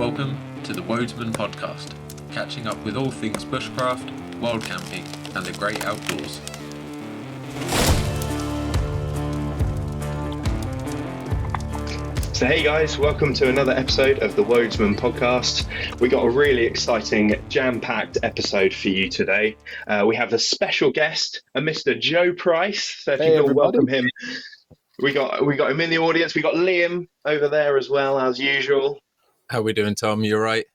Welcome to the Wodesman podcast, catching up with all things bushcraft, wild camping, and the great outdoors. So hey guys, welcome to another episode of the Wodesman podcast. We got a really exciting, jam-packed episode for you today. We have a special guest, a Mr. Joe Price. So if you can welcome him, we got him in the audience. We got Liam over there as well, as usual. How are we doing, Tom? You all right?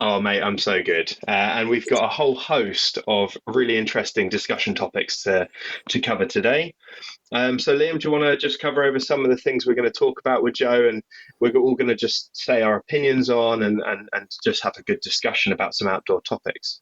Oh, mate, I'm so good. And we've got a whole host of really interesting discussion topics to cover today. So, Liam, do you want to just cover over some of the things we're going to talk about with Joe? And we're all going to just say our opinions on and just have a good discussion about some outdoor topics.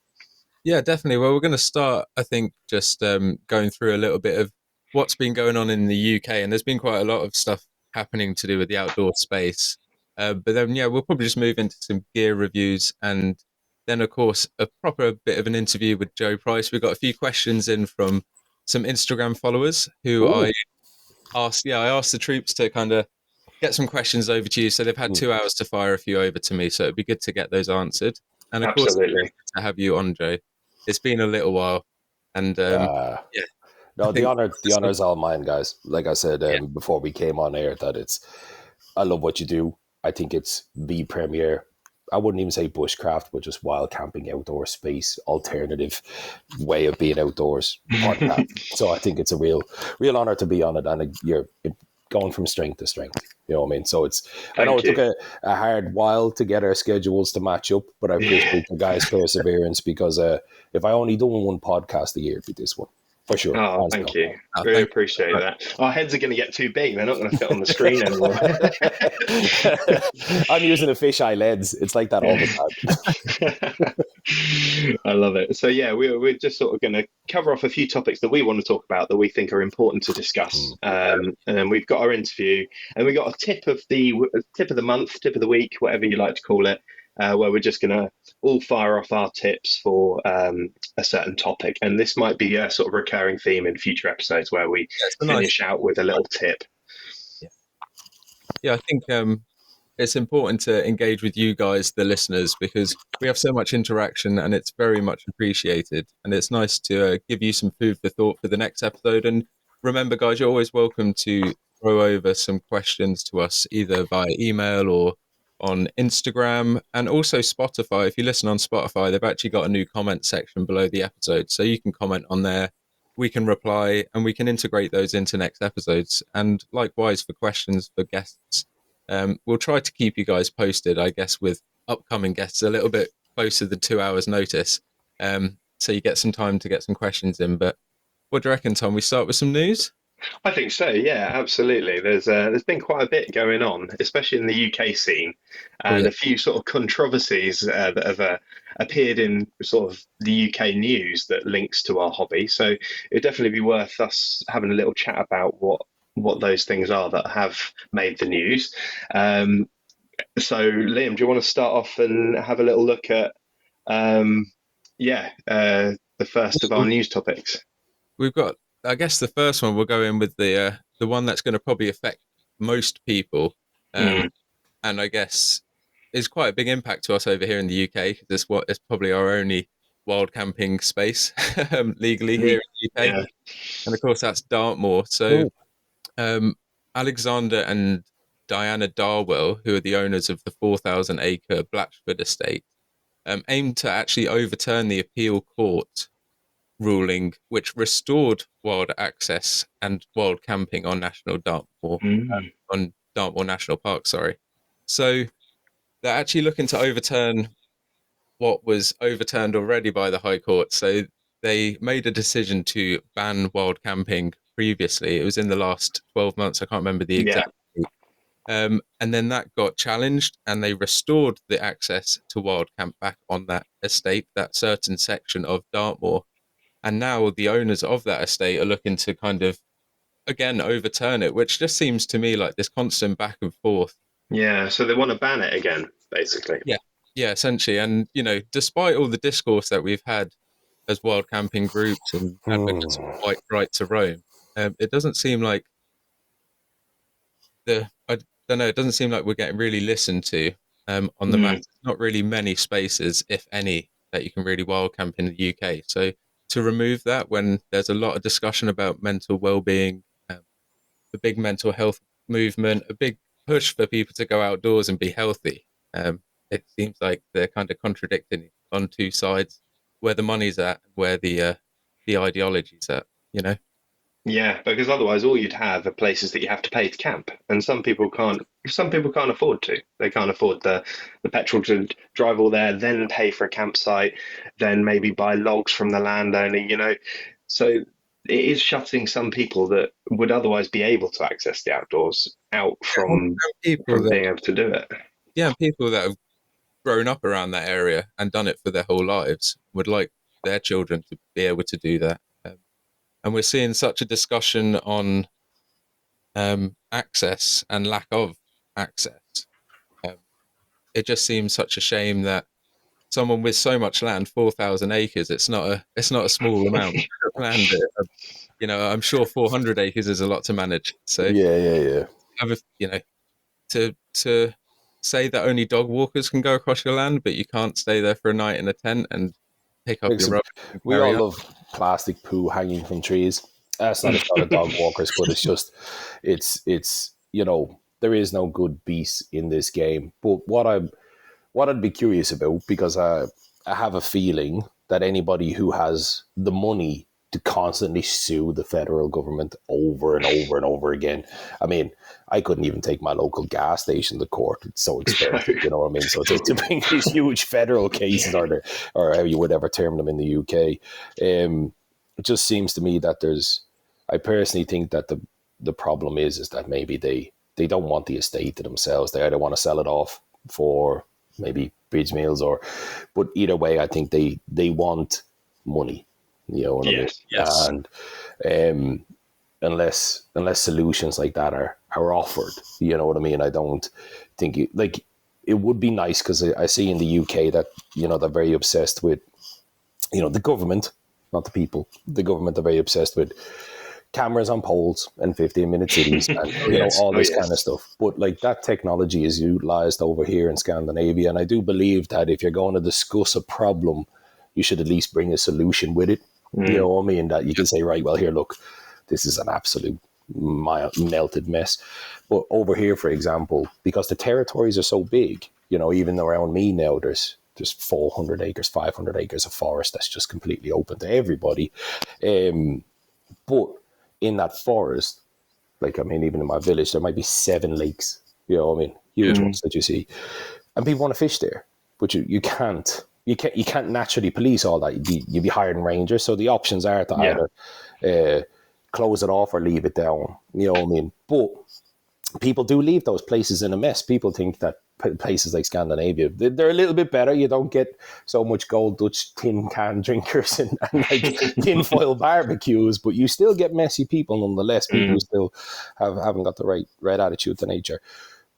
Yeah, definitely. Well, we're going to start, I think, just going through a little bit of what's been going on in the UK. And there's been quite a lot of stuff happening to do with the outdoor space. But then, yeah, we'll probably just move into some gear reviews and then, of course, a proper bit of an interview with Joe Price. We've got a few questions in from some Instagram followers who I asked the troops to kind of get some questions over to you. So they've had 2 hours to fire a few over to me. So it'd be good to get those answered. And of course, to have you on, Joe. It's been a little while. And yeah. No, the honor's all mine, guys. Like I said before we came on air, that I love what you do. I think it's the premier, I wouldn't even say bushcraft, but just wild camping, outdoor space, alternative way of being outdoors podcast. So I think it's a real honor to be on it, and you're going from strength to strength. You know what I mean? So I know it took a hard while to get our schedules to match up, but I appreciate the guys' perseverance, because if I only done one podcast a year, it'd be this one. For sure. Oh, thank you. Really appreciate that. Our heads are going to get too big. They're not going to fit on the screen anymore. I'm using a fisheye lens. It's like that all the time. I love it. So, yeah, we're just sort of going to cover off a few topics that we want to talk about that we think are important to discuss. And then we've got our interview, and we got a tip of the month, tip of the week, whatever you like to call it. Where we're just going to all fire off our tips for a certain topic. And this might be a sort of recurring theme in future episodes where we finish out with a little tip. Yeah, I think it's important to engage with you guys, the listeners, because we have so much interaction and it's very much appreciated. And it's nice to give you some food for thought for the next episode. And remember, guys, you're always welcome to throw over some questions to us, either via email or on Instagram, and also Spotify. If you listen on Spotify, they've actually got a new comment section below the episode, so you can comment on there, we can reply, and we can integrate those into next episodes. And likewise for questions for guests, we'll try to keep you guys posted, I guess, with upcoming guests a little bit closer than 2 hours notice, so you get some time to get some questions in. But what do you reckon, Tom? We start with some news? I think so, yeah, absolutely. There's been quite a bit going on, especially in the UK scene, and a few sort of controversies that have appeared in sort of the UK news that links to our hobby. So it'd definitely be worth us having a little chat about what those things are that have made the news. So Liam, do you want to start off and have a little look at the first of our news topics? We've got, I guess the first one, we'll go in with the one that's going to probably affect most people, and I guess is quite a big impact to us over here in the UK, because it's probably our only wild camping space legally here in the UK, and of course that's Dartmoor. So Alexander and Diana Darwell, who are the owners of the 4,000-acre Blatchford estate, aim to actually overturn the appeal court ruling which restored wild access and wild camping on Dartmoor National Park. So they're actually looking to overturn what was overturned already by the High Court. So they made a decision to ban wild camping previously. It was in the last 12 months. I can't remember the exact date. And then that got challenged, and they restored the access to wild camp back on that estate, that certain section of Dartmoor. And now the owners of that estate are looking to kind of, again, overturn it, which just seems to me like this constant back and forth. Yeah, so they want to ban it again, basically. Yeah, essentially. And, despite all the discourse that we've had as wild camping groups and advocates of right to roam, it doesn't seem like it doesn't seem like we're getting really listened to. on the map. There's not really many spaces, if any, that you can really wild camp in the UK. So to remove that when there's a lot of discussion about mental well-being, the big mental health movement, a big push for people to go outdoors and be healthy, it seems like they're kind of contradicting on two sides, where the money's at and where the ideology's at, you know? Yeah, because otherwise all you'd have are places that you have to pay to camp, and some people can't. Some people can't afford to. They can't afford the petrol to drive all there, then pay for a campsite, then maybe buy logs from the landowner. So it is shutting some people that would otherwise be able to access the outdoors out from People being able to do it. Yeah, people that have grown up around that area and done it for their whole lives would like their children to be able to do that. And we're seeing such a discussion on access and lack of access. Um, it just seems such a shame that someone with so much land, 4,000 acres, it's not a small amount of land. I'm sure 400 acres is a lot to manage. So Yeah. to say that only dog walkers can go across your land, but you can't stay there for a night in a tent and pick up your rubbish and We carry all on. love plastic poo hanging from trees. That's not a shot of dog walkers, but it's just, it's there is no good beast in this game. But what I'd be curious about, because I have a feeling that anybody who has the money to constantly sue the federal government over and over and over again. I mean, I couldn't even take my local gas station to court. It's so expensive, you know what I mean? So to bring these huge federal cases, or how you would ever term them in the UK, it just seems to me that I personally think that the problem is that maybe they don't want the estate to themselves. They either want to sell it off for maybe bridge meals, but either way, I think they want money. You know what I mean? Yes. And unless solutions like that are offered, you know what I mean? I don't think it would be nice, because I see in the UK that they're very obsessed with the government, not the people. The government are very obsessed with cameras on poles and 15-minute cities and all this kind of stuff. But like, that technology is utilized over here in Scandinavia, and I do believe that if you're going to discuss a problem, you should at least bring a solution with it. You know what I mean? That you can say, right, well, here, look, this is an absolute melted mess. But over here, for example, because the territories are so big, even around me now, there's 400 acres, 500 acres of forest that's just completely open to everybody. But in that forest, even in my village, there might be 7 lakes, you know what I mean? Huge ones that you see. And people want to fish there, but you can't naturally police all that. You'd be hiring rangers. So the options are to either close it off or leave it down, you know what I mean? But people do leave those places in a mess. People think that places like Scandinavia, they're a little bit better. You don't get so much gold Dutch tin can drinkers and like tinfoil barbecues, but you still get messy people nonetheless. People who still haven't got the right attitude to nature.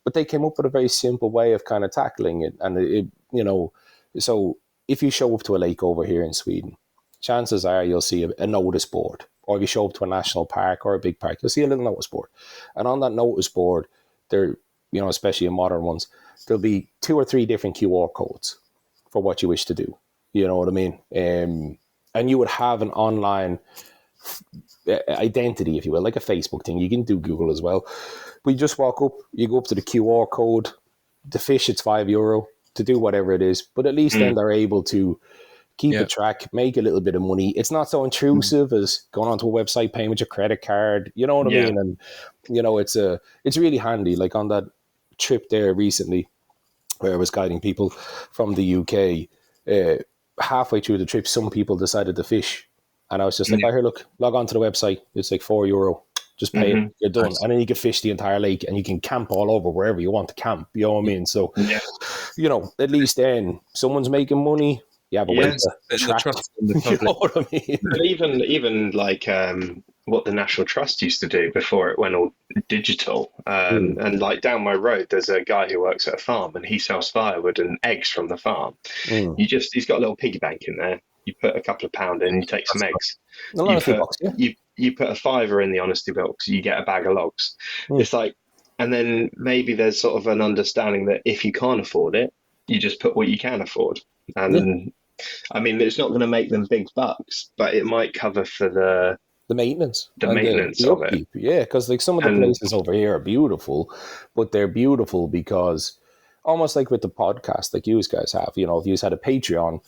But they came up with a very simple way of kind of tackling it. And so if you show up to a lake over here in Sweden, chances are you'll see a notice board. Or if you show up to a national park or a big park, you'll see a little notice board. And on that notice board, there, especially in modern ones, there'll be 2 or 3 different QR codes for what you wish to do. You know what I mean? And you would have an online identity, if you will, like a Facebook thing. You can do Google as well. But you just walk up, you go up to the QR code. To fish, it's €5 to do whatever it is. But at least then they're able to keep a track, make a little bit of money. It's not so intrusive as going onto a website, paying with your credit card. You know what I mean? And it's really handy. Like on that trip there recently, where I was guiding people from the UK, halfway through the trip, some people decided to fish, and I was just like, "Oh, here, look, log on to the website. It's like €4. Just pay it. You're done." Nice. And then you can fish the entire lake, and you can camp all over wherever you want to camp. You know what I mean? So, at least then someone's making money. Yeah, but the trust in the public. You know what I mean? But even like what the National Trust used to do before it went all digital, and like down my road, there's a guy who works at a farm, and he sells firewood and eggs from the farm. He's got a little piggy bank in there. You put a couple of £1 in, you take some eggs. You put a £5 in the honesty box, you get a bag of logs. It's like, And then maybe there's sort of an understanding that if you can't afford it, you just put what you can afford. Yeah. And I mean, it's not going to make them big bucks, but it might cover for The maintenance the and maintenance the of it. upkeep. Yeah, because like some of the And places over here are beautiful, but they're beautiful because almost like with the podcast, like you guys have, you know, if you had a Patreon,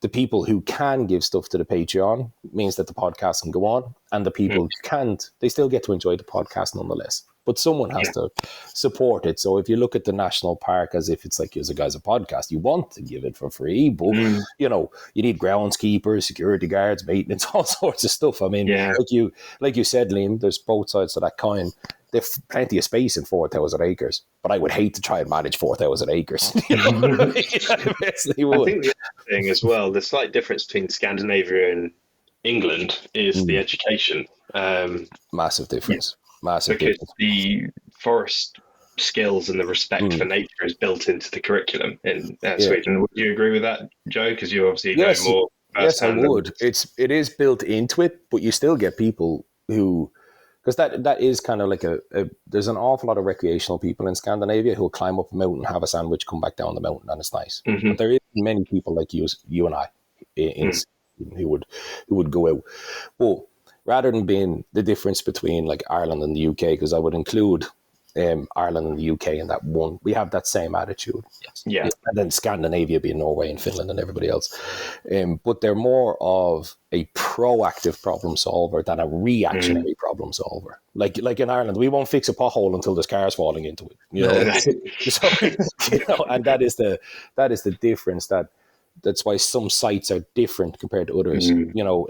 the people who can give stuff to the Patreon means that the podcast can go on, and the people who can't, they still get to enjoy the podcast nonetheless. But someone has yeah, to support it. So if you look at the national park as if it's like as a guy's a podcast, you want to give it for free, but you know, you need groundskeepers, security guards, maintenance, all sorts of stuff. I mean, yeah, like you said, Liam, there's both sides to that coin. There's plenty of space in 4,000 acres, but I would hate to try and manage 4,000 acres. You know what I mean? I basically I would. think the other thing as well, the slight difference between Scandinavia and England is the education. Massive Yeah, difference. Massive because difference. the forest skills and the respect for nature is built into the curriculum in Yeah. Sweden. Would you agree with that, Joe? Because you obviously know Yes. more Yes, I firsthand than. would. It is built into it, but you still get people who, because that is kind of like there's an awful lot of recreational people in Scandinavia who'll climb up a mountain, have a sandwich, come back down the mountain, and it's nice. Hmm. But there is many people like you and I in who would go out. But rather than being the difference between like Ireland and the UK, because I would include Ireland and the UK in that one, we have that same attitude. Yes. Yeah. And then Scandinavia being Norway and Finland and everybody else. But they're more of a proactive problem solver than a reactionary problem solver. Like in Ireland, we won't fix a pothole until there's cars falling into it. You know, so, you know, and that is the difference. That's why some sites are different compared to others. You know,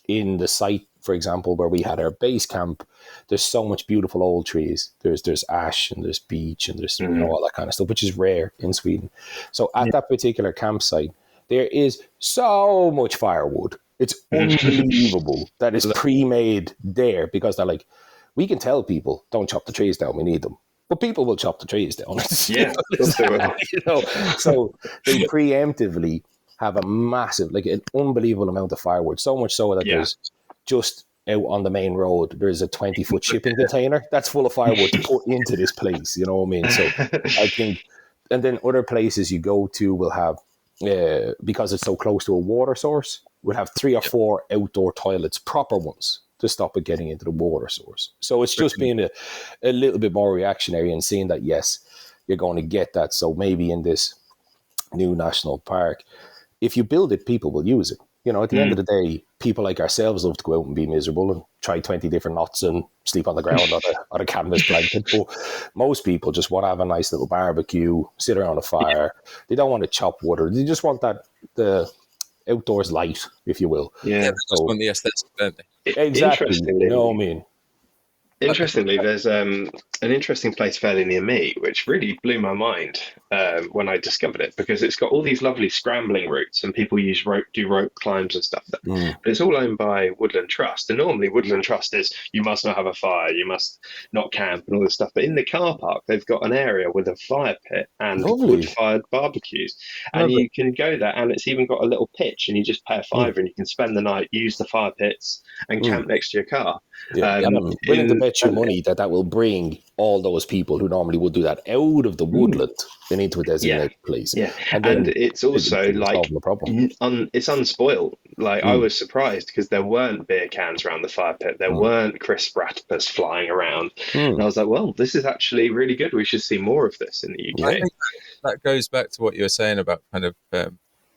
in the site, for example, where we had our base camp, there's so much beautiful old trees. There's ash and there's beech and there's you know all that kind of stuff, which is rare in Sweden. So at that particular campsite, there is so much firewood. It's unbelievable that is pre-made there because they're like, we can tell people don't chop the trees down, we need them. But people will chop the trees down. Yeah, you know, so they preemptively have a massive, like an unbelievable amount of firewood. So much so that there's just out on the main road, there's a 20-foot shipping container that's full of firewood to put into this place. You know what I mean? So I think, and then other places you go to will have, because it's so close to a water source, we'll have 3 or 4 outdoor toilets, proper ones, to stop it getting into the water source. So it's just being a little bit more reactionary and seeing that, yes, you're going to get that. So maybe in this new national park, if you build it, people will use it. You know, at the end of the day, people like ourselves love to go out and be miserable and try 20 different knots and sleep on the ground on a canvas blanket. But most people just want to have a nice little barbecue, sit around a fire. They don't want to chop wood, or they just want the outdoors light, if you will. Yeah. They just want the aesthetic, don't they? Exactly. You know what I mean? Interestingly, there's an interesting place fairly near me, which really blew my mind when I discovered it, because it's got all these lovely scrambling routes, and people do rope climbs and stuff there. But it's all owned by Woodland Trust, and normally Woodland Trust is you must not have a fire, you must not camp, and all this stuff. But in the car park, they've got an area with a fire pit and wood-fired barbecues, and you can go there, and it's even got a little pitch, and you just pay a fiver, and you can spend the night, use the fire pits, and camp next to your car. Yeah, and I'm willing to bet you money that will bring all those people who normally would do that out of the woodland and into a designated place. Yeah, and it's also like the problem. It's unspoiled. Like I was surprised because there weren't beer cans around the fire pit. There weren't crisp wrappers flying around. And I was like, well, this is actually really good. We should see more of this in the UK. I think that goes back to what you were saying about kind of,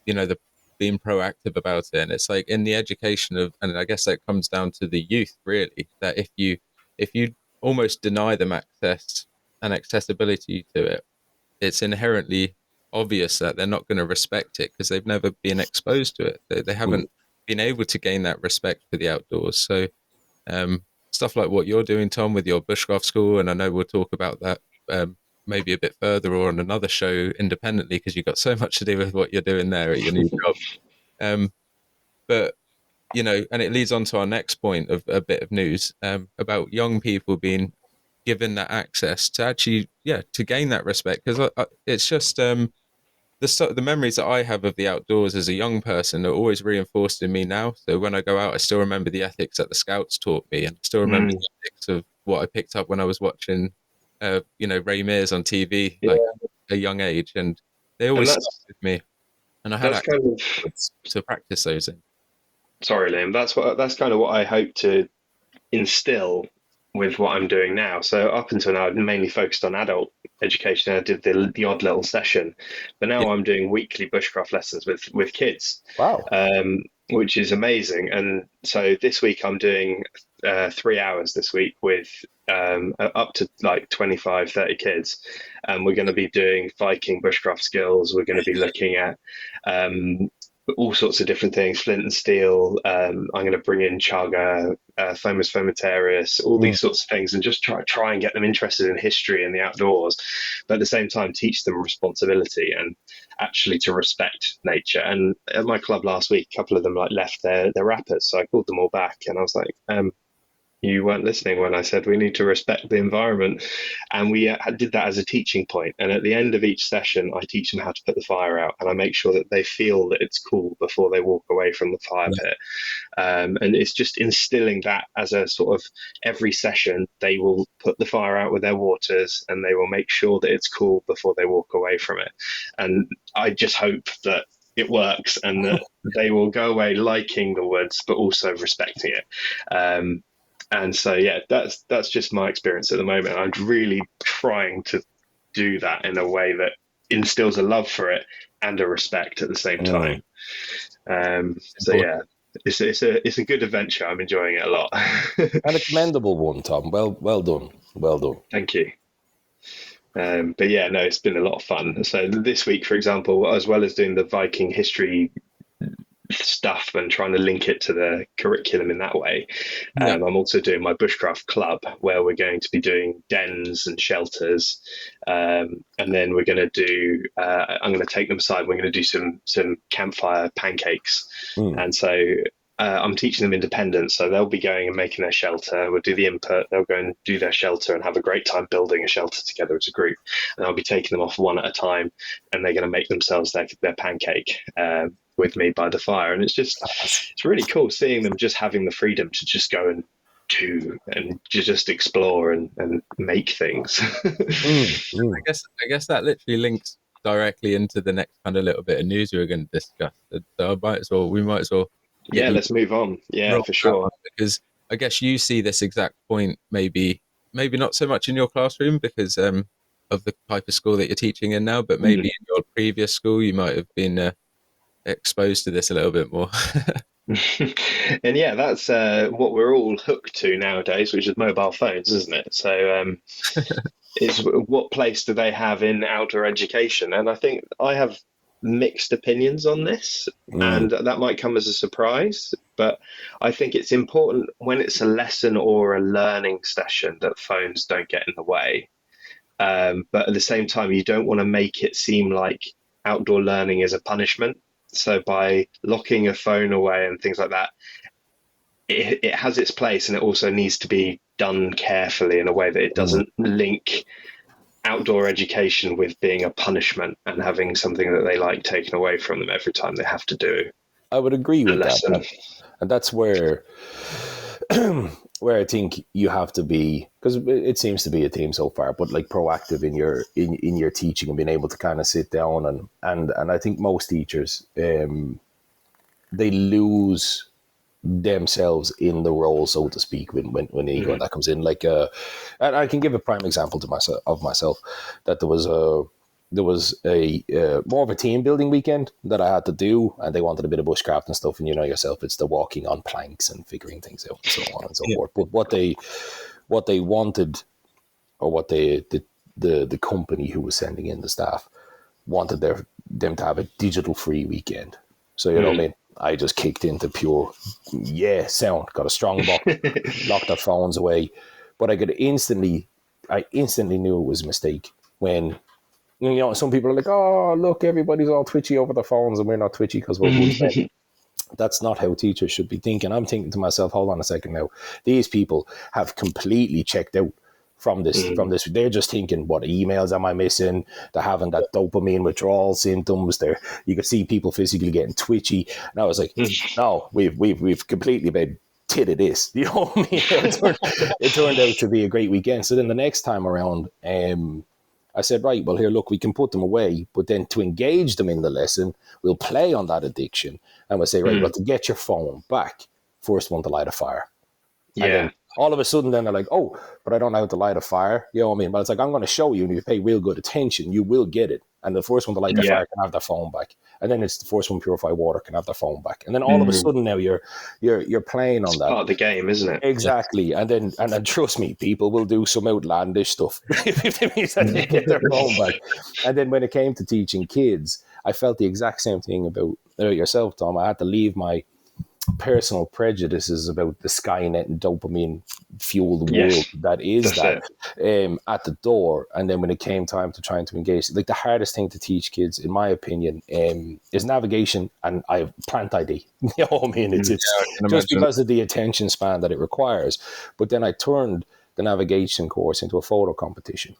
you know, the being proactive about it. And it's like in the education of, and I guess that comes down to the youth really, that if you almost deny them access and accessibility to it, it's inherently obvious that they're not going to respect it because they've never been exposed to it. They haven't been able to gain that respect for the outdoors. So stuff like what you're doing, Tom, with your bushcraft school, and I know we'll talk about that maybe a bit further or on another show independently because you've got so much to do with what you're doing there at your new job. But you know, and it leads on to our next point of a bit of news about young people being given that access to actually, to gain that respect. Because it's just the memories that I have of the outdoors as a young person are always reinforced in me now. So when I go out, I still remember the ethics that the scouts taught me, and I still remember the ethics of what I picked up when I was watching Ray Mears on TV, Yeah. like a young age, and they And always stuck with me. And I had that's kind of activities to practice those in. sorry, Liam. That's kind of what I hope to instill with what I'm doing now. So up until now, I'd mainly focused on adult education. I did the odd little session, but Yeah, now I'm doing weekly bushcraft lessons with kids, Wow. which is amazing. And so this week I'm doing 3 hours this week with up to like 25, 30 kids. And we're going to be doing Viking bushcraft skills. We're going to be looking at all sorts of different things, flint and steel. I'm going to bring in chaga, fomus fomitarius, all these sorts of things, and just try and get them interested in history and the outdoors, but at the same time teach them responsibility and actually to respect nature. And at my club last week, a couple of them like left their wrappers, so I called them all back, and I was like, you weren't listening when I said we need to respect the environment. And we did that as a teaching point. And at the end of each session, I teach them how to put the fire out, and I make sure that they feel that it's cool before they walk away from the fire pit. And it's just instilling that as a sort of every session, they will put the fire out with their waters and they will make sure that it's cool before they walk away from it. And I just hope that it works and that they will go away liking the woods, but also respecting it. And so, yeah, that's just my experience at the moment. I'm really trying to do that in a way that instills a love for it and a respect at the same time. So yeah, it's a good adventure. I'm enjoying it a lot. And a commendable one, Tom. Well done. Well done. Thank you. But yeah, no, it's been a lot of fun. So this week, for example, as well as doing the Viking history stuff and trying to link it to the curriculum in that way, I'm also doing my bushcraft club, where we're going to be doing dens and shelters, and then we're going to do I'm going to take them aside, we're going to do some campfire pancakes. And so I'm teaching them independence, so they'll be going and making their shelter. We'll do the input, they'll go and do their shelter and have a great time building a shelter together as a group, and I'll be taking them off one at a time, and they're going to make themselves their pancake with me by the fire. And it's really cool seeing them just having the freedom to just go and do and just explore and make things. I guess that literally links directly into the next kind of little bit of news we were going to discuss. So we might as well let's move on. Yeah, for sure. Because I guess you see this exact point, maybe not so much in your classroom because of the type of school that you're teaching in now, but maybe in your previous school you might have been exposed to this a little bit more. And yeah, that's what we're all hooked to nowadays, which is mobile phones, isn't it? So it's what place do they have in outdoor education? And I think I have mixed opinions on this, and that might come as a surprise, but I think it's important when it's a lesson or a learning session that phones don't get in the way. But at the same time, you don't want to make it seem like outdoor learning is a punishment. So by locking a phone away and things like that, it has its place, and it also needs to be done carefully in a way that it doesn't link outdoor education with being a punishment and having something that they like taken away from them every time they have to do. I would agree with lesson. that. And that's where I think you have to be, because it seems to be a theme so far, but like proactive in your teaching and being able to kind of sit down and I think most teachers they lose themselves in the role, so to speak, when ego that comes in. Like and I can give a prime example to myself that there was a more of a team building weekend that I had to do, and they wanted a bit of bushcraft and stuff, and you know yourself, it's the walking on planks and figuring things out and so on and so forth. But what they wanted, or what the company who was sending in the staff wanted them to have a digital free weekend. So you know what I mean? I just kicked into pure sound, got a strong box, locked their phones away. But I instantly knew it was a mistake when, you know, some people are like, oh, look, everybody's all twitchy over their phones and we're not twitchy because we're Wodesmen. That's not how teachers should be thinking. I'm thinking to myself, hold on a second now. These people have completely checked out from this. They're just thinking, what emails am I missing? They're having that dopamine withdrawal symptoms. You could see people physically getting twitchy. And I was like, no, we've completely made tit of this. You know what I mean? It turned out to be a great weekend. So then the next time around, I said, right, well, here, look, we can put them away, but then to engage them in the lesson, we'll play on that addiction. And we'll say, right, well, to get your phone back, first one to light a fire. And then all of a sudden, then they're like, oh, but I don't know how to light a fire. You know what I mean? But it's like, I'm going to show you, and if you pay real good attention, you will get it. And the first one to light the fire can have their phone back. And then it's the first one to purify water can have their phone back. And then all of a sudden now you're playing on that. Part of the game, isn't it? Exactly. And then trust me, people will do some outlandish stuff if it means that they get their phone back. And then when it came to teaching kids, I felt the exact same thing about yourself, Tom. I had to leave my personal prejudices about the Skynet and dopamine fueled world that is that at the door. And then when it came time to trying to engage, like the hardest thing to teach kids, in my opinion, is navigation and plant ID. You know what I mean? It's just because of the attention span that it requires. But then I turned the navigation course into a photo competition.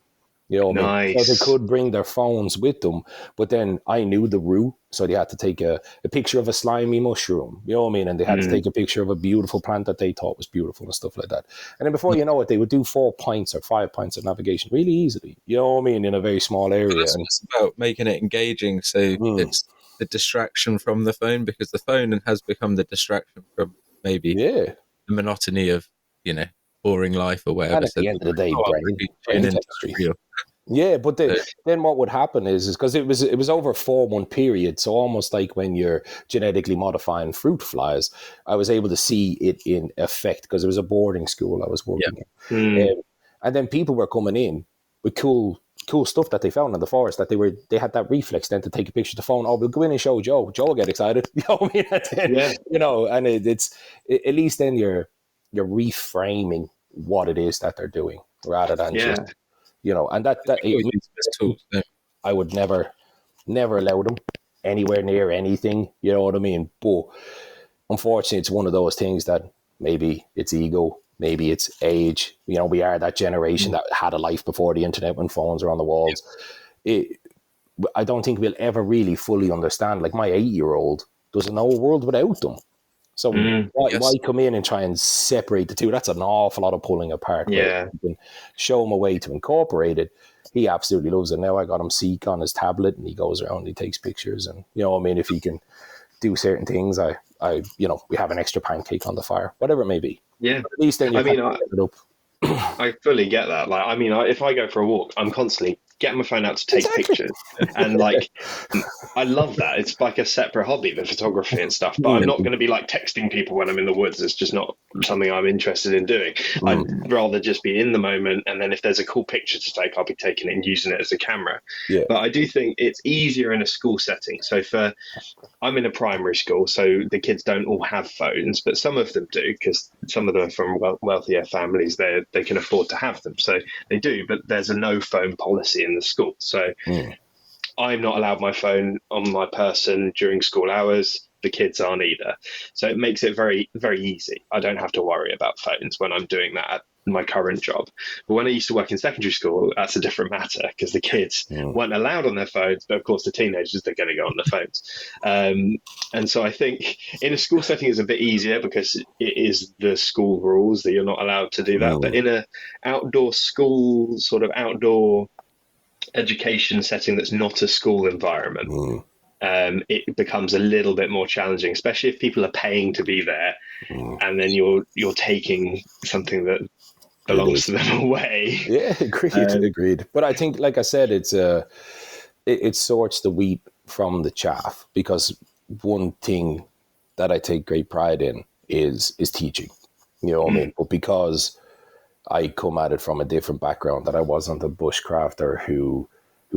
You know what I mean? So they could bring their phones with them, but then I knew the route, so they had to take a picture of a slimy mushroom, you know what I mean? And they had to take a picture of a beautiful plant that they thought was beautiful and stuff like that. And then before you know it, they would do 4 points or 5 points of navigation really easily, you know what I mean, in a very small area. And it's about making it engaging, so it's the distraction from the phone, because the phone has become the distraction from maybe the monotony of, boring life or whatever. And at the end of the day, brain chemistry. Yeah, but then what would happen is because it was over a 4-month period, so almost like when you're genetically modifying fruit flies, I was able to see it in effect because it was a boarding school I was working in, and then people were coming in with cool stuff that they found in the forest that they had that reflex then to take a picture of the phone. Oh, we'll go in and show Joe. Joe will get excited, you know what I mean? And then, and it's at least then you're reframing what it is that they're doing rather than just. And I would never allow them anywhere near anything, you know what I mean? But unfortunately, it's one of those things that maybe it's ego, maybe it's age. We are that generation that had a life before the internet when phones were on the walls. I don't think we'll ever really fully understand. Like my 8-year-old doesn't know a world without them. So why come in and try and separate the two? That's an awful lot of pulling apart. Yeah. You can show him a way to incorporate it. He absolutely loves it. Now I got him Seek on his tablet and he goes around and he takes pictures. And, you know what I mean? If he can do certain things, we have an extra pancake on the fire, whatever it may be. Yeah. But at least then it up. I fully get that. Like, if I go for a walk, I'm constantly getting my phone out to take pictures, and I love that. It's like a separate hobby, the photography and stuff. But I'm not going to be like texting people when I'm in the woods. It's just not something I'm interested in doing. I'd rather just be in the moment, and then if there's a cool picture to take, I'll be taking it and using it as a camera. Yeah. But I do think it's easier in a school setting. So I'm in a primary school, so the kids don't all have phones, but some of them do, because some of them are from wealthier families. They can afford to have them, so they do. But there's a no phone policy in the school, so I'm not allowed my phone on my person during school hours. The kids aren't either, so it makes it very, very easy. I don't have to worry about phones when I'm doing that at my current job. But when I used to work in secondary school, that's a different matter, because the kids weren't allowed on their phones, but of course the teenagers, they're going to go on their phones. And so I think in a school setting it's a bit easier because it is the school rules that you're not allowed to do that. But in a outdoor school, sort of outdoor education setting that's not a school environment, it becomes a little bit more challenging, especially if people are paying to be there, and then you're taking something that belongs to them away. Yeah, agreed. But I think, like I said, it sorts the wheat from the chaff, because one thing that I take great pride in is teaching. You know what I mean? But because I come at it from a different background, that I wasn't a bushcrafter who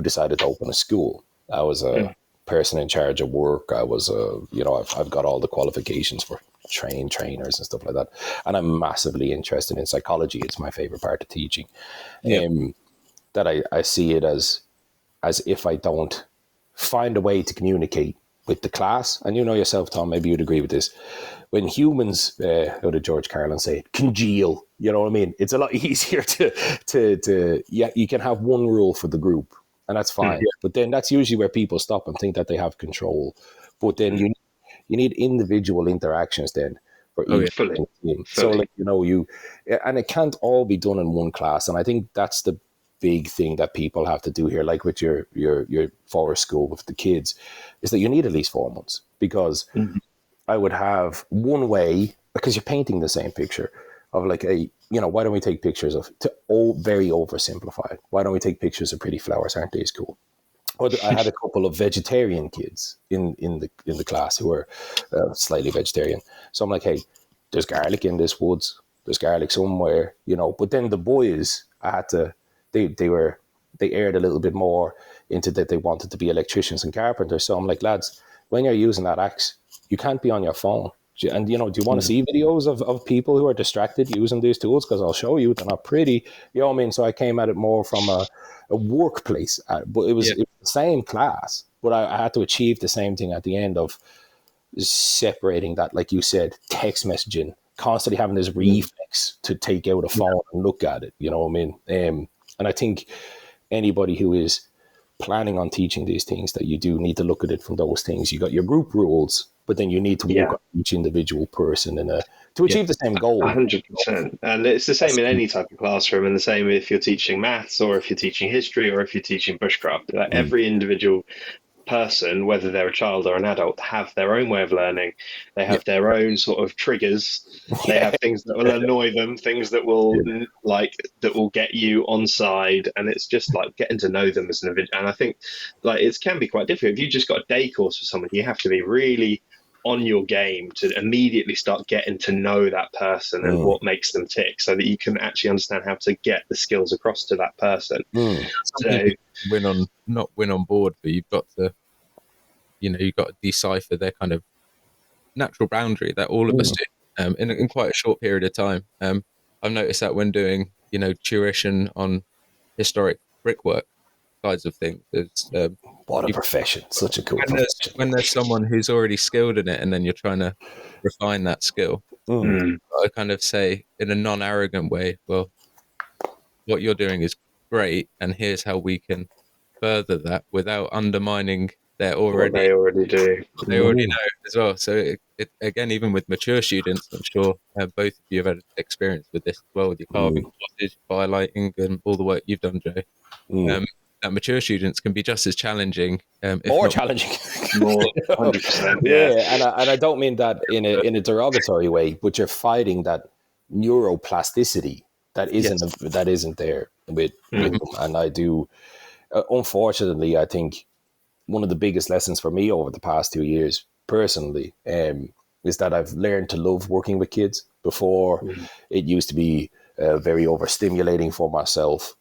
decided to open a school. I was a person in charge of work. I was I've got all the qualifications for trainers and stuff like that. And I'm massively interested in psychology. It's my favorite part of teaching. That I see it as if I don't find a way to communicate with the class, and you know yourself, Tom, maybe you'd agree with this, when humans, how did George Carlin say it, congeal, you know what I mean? It's a lot easier to you can have one rule for the group, and that's fine. But then that's usually where people stop and think that they have control. But then you need individual interactions then, for Oh, each fully. team. So, like, you know, and it can't all be done in one class. And I think that's the big thing that people have to do here, like with your forest school with the kids, is that you need at least 4 months, because I would have one way, because you're painting the same picture of like why don't we take pictures of, very oversimplified, why don't we take pictures of pretty flowers? Aren't they as cool? Or I had a couple of vegetarian kids in the class who were slightly vegetarian. So I'm like, hey, there's garlic in this woods. There's garlic somewhere, you know. But then the boys, I had to, they aired a little bit more into that they wanted to be electricians and carpenters. So I'm like, lads, when you're using that axe, you can't be on your phone. And, you know, do you want to see videos of people who are distracted using these tools? Because I'll show you, they're not pretty. You know what I mean? So I came at it more from a workplace, but it was the same class. But I had to achieve the same thing at the end of separating that, like you said, text messaging, constantly having this reflex to take out a phone and look at it. You know what I mean? And I think anybody who is planning on teaching these things, that you do need to look at it from those things. You got your group rules, but then you need to work on each individual person to achieve the same goal. 100%. And it's the same in any type of classroom, and the same if you're teaching maths or if you're teaching history or if you're teaching bushcraft. Like every individual person, whether they're a child or an adult, have their own way of learning. They have their own sort of triggers. They have things that will annoy them, things that will that will get you on side, and it's just like getting to know them as an individual. And I think like it can be quite difficult. If you just got a day course for someone, you have to be really on your game to immediately start getting to know that person and what makes them tick, so that you can actually understand how to get the skills across to that person. So not win on board, but you've got to, you've got to decipher their kind of natural boundary that all of us do in quite a short period of time. I've noticed that when doing, tuition on historic brickwork sides of things. What a profession. Such a cool profession. When there's someone who's already skilled in it and then you're trying to refine that skill, I kind of say in a non-arrogant way, well, what you're doing is great, and here's how we can further that without undermining their What they already do. they already know as well. So it again, even with mature students, I'm sure both of you have had experience with this as well, with your carving courses, firelighting, and all the work you've done, Joe. That mature students can be just as challenging, more challenging. More, 100%. And I don't mean that in a derogatory way, but you're fighting that neuroplasticity that isn't there with them. And I do, unfortunately, I think one of the biggest lessons for me over the past 2 years, personally, is that I've learned to love working with kids. Before, it used to be very overstimulating for myself,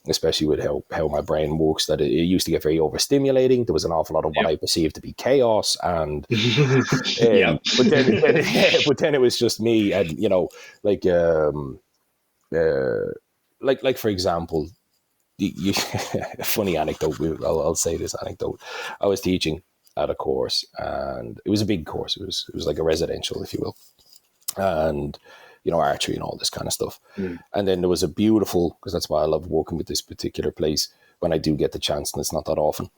especially with how my brain works, that it used to get very overstimulating. There was an awful lot of what I perceived to be chaos, and but then it was just me, and like for example, a funny anecdote. I'll say this anecdote. I was teaching at a course, and it was a big course. It was like a residential, if you will, and archery and all this kind of stuff. And then there was a beautiful, because that's why I love working with this particular place when I do get the chance, and it's not that often.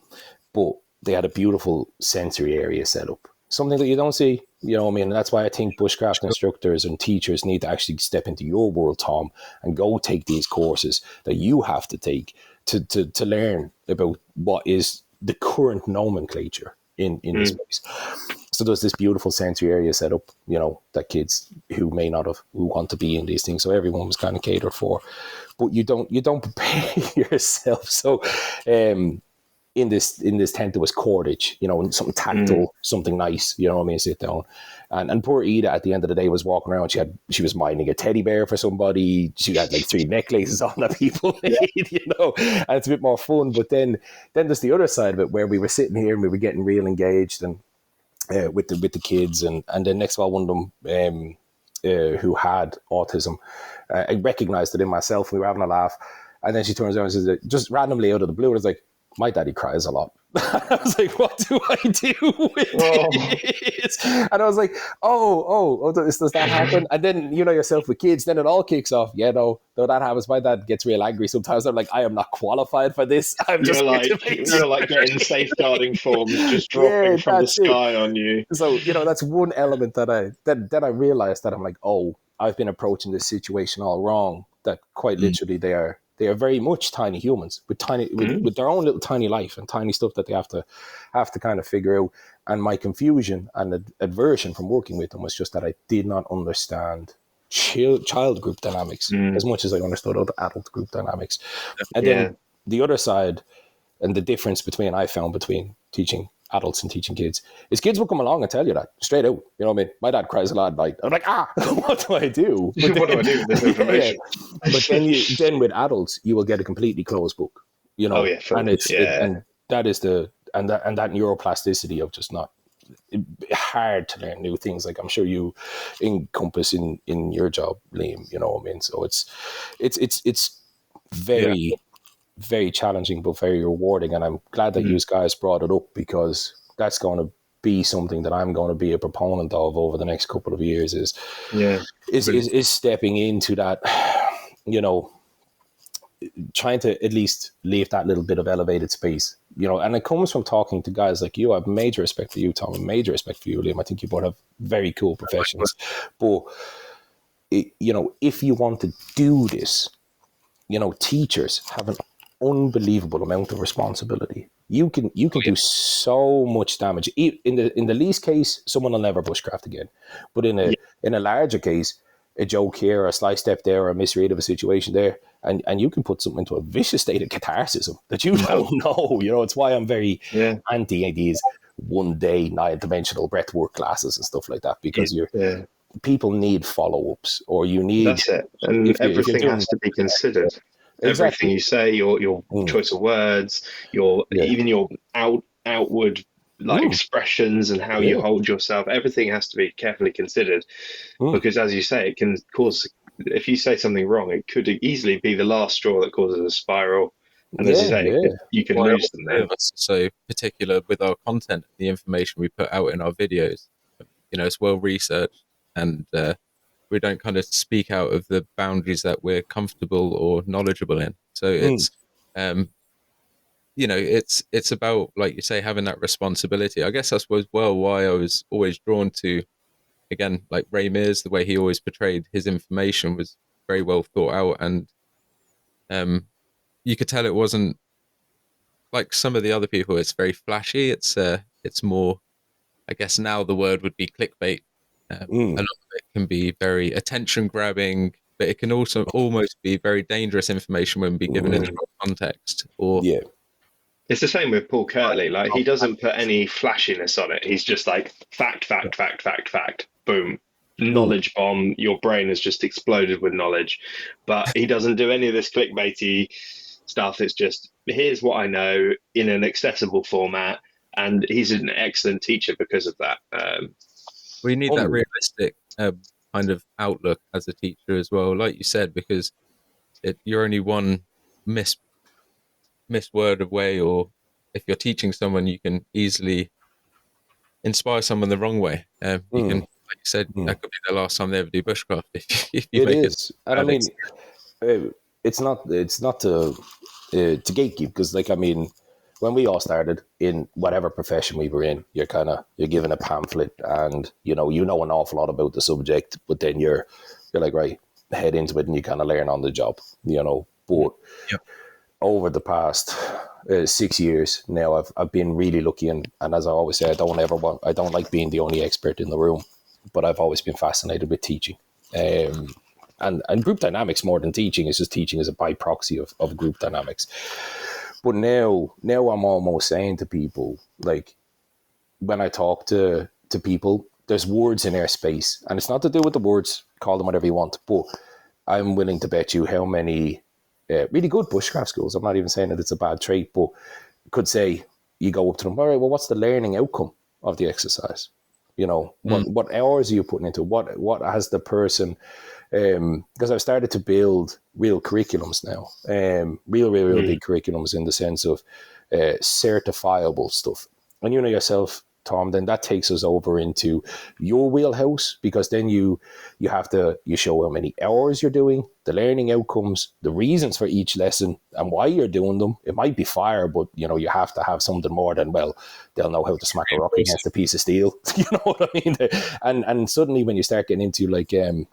But they had a beautiful sensory area set up, something that you don't see. And that's why I think bushcraft instructors and teachers need to actually step into your world, Tom, and go take these courses that you have to take to learn about what is the current nomenclature in this place. So there's this beautiful sensory area set up, that kids who want to be in these things. So everyone was kind of catered for, but you don't prepare yourself. So, in this tent there was cordage, something tactile, something nice, sit down. And poor Ida at the end of the day was walking around. She was minding a teddy bear for somebody. She had like 3 necklaces on that people need, and it's a bit more fun. But then there's the other side of it, where we were sitting here and we were getting real engaged and with the kids, and then next of all, one of them who had autism, I recognized it in myself. We were having a laugh, and then she turns around and says, just randomly out of the blue, it's like, my daddy cries a lot. I was like, what do I do with this? And I was like, does that happen? And then, you know yourself with kids, then it all kicks off. Yeah, no, that happens. My dad gets real angry sometimes. I'm like, I am not qualified for this. I'm just you're like getting safeguarding forms just dropping yeah, from the that's it. sky on you. So, you know, that's one element that I realized that I'm like, oh, I've been approaching this situation all wrong. That quite literally they are very much tiny humans with with their own little tiny life and tiny stuff that they have to kind of figure out. And my confusion and aversion from working with them was just that I did not understand child group dynamics as much as I understood other adult group dynamics. And then the other side and the difference I found between teaching adults and teaching kids is kids will come along and tell you that straight out. You know what I mean? My dad cries a lot at night. I'm like, what do I do? What do I do with this information? Yeah. But then with adults, you will get a completely closed book. You know, and and that is that neuroplasticity of just not hard to learn new things. Like I'm sure you encompass in your job, Liam. You know what I mean? So it's very. Very challenging, but very rewarding. And I'm glad that you guys brought it up because that's going to be something that I'm going to be a proponent of over the next couple of years is stepping into that, you know, trying to at least leave that little bit of elevated space, you know, and it comes from talking to guys like you. I have major respect for you, Tom, and major respect for you, Liam. I think you both have very cool professions, but you know, if you want to do this, you know, teachers have an unbelievable amount of responsibility. You can do so much damage. In the least case, someone will never bushcraft again. But in a larger case, a joke here, a slight step there, or a misread of a situation there, and you can put something into a vicious state of catharsis that you don't know. You know, it's why I'm very anti these 1 day 9-dimensional breathwork classes and stuff like that, because people need follow-ups, or you need that's it, and everything has to be considered. Exactly. Everything you say, your choice of words, even your outward expressions and how you hold yourself, everything has to be carefully considered because, as you say, it can cause. If you say something wrong, it could easily be the last straw that causes a spiral. And as you say, you can lose them then. So particular with our content, the information we put out in our videos, you know, it's well researched and. We don't kind of speak out of the boundaries that we're comfortable or knowledgeable in. So it's, you know, it's about, like you say, having that responsibility. I guess that's why I was always drawn to, again, like Ray Mears, the way he always portrayed his information was very well thought out. And you could tell it wasn't like some of the other people. It's very flashy. It's more, I guess now the word would be clickbait. A lot of it can be very attention grabbing, but it can also almost be very dangerous information when be given in the wrong context. Or it's the same with Paul Kirtley. Like he doesn't put any flashiness on it. He's just like fact, boom, knowledge bomb. Your brain has just exploded with knowledge, but he doesn't do any of this clickbaity stuff. It's just here's what I know in an accessible format, and he's an excellent teacher because of that. We need that realistic kind of outlook as a teacher as well, like you said, because you're only one missed word away, or if you're teaching someone, you can easily inspire someone the wrong way. You can, like you said, that could be the last time they ever do bushcraft if you make it. And I mean, it's not to gatekeep, because, like, I mean, when we all started in whatever profession we were in, you're given a pamphlet and you know an awful lot about the subject, but then you're like, right, head into it and you kind of learn on the job, you know. But over the past 6 years now, I've been really lucky, and as I always say, I don't like being the only expert in the room, but I've always been fascinated with teaching. And group dynamics more than teaching is just teaching as a by proxy of group dynamics. But now I'm almost saying to people, like, when I talk to people, there's words in our space, and it's not to do with the words, call them whatever you want, but I'm willing to bet you how many really good bushcraft schools, I'm not even saying that it's a bad trait, but could say, you go up to them, all right, well, what's the learning outcome of the exercise? You know, what hours are you putting into it? What has the person... because I've started to build real curriculums now, real big curriculums, in the sense of certifiable stuff. And you know yourself, Tom, then that takes us over into your wheelhouse, because then you show how many hours you're doing, the learning outcomes, the reasons for each lesson, and why you're doing them. It might be fire, but you know you have to have something more than, well, they'll know how to smack a rock against a piece of steel. You know what I mean? And suddenly when you start getting into like things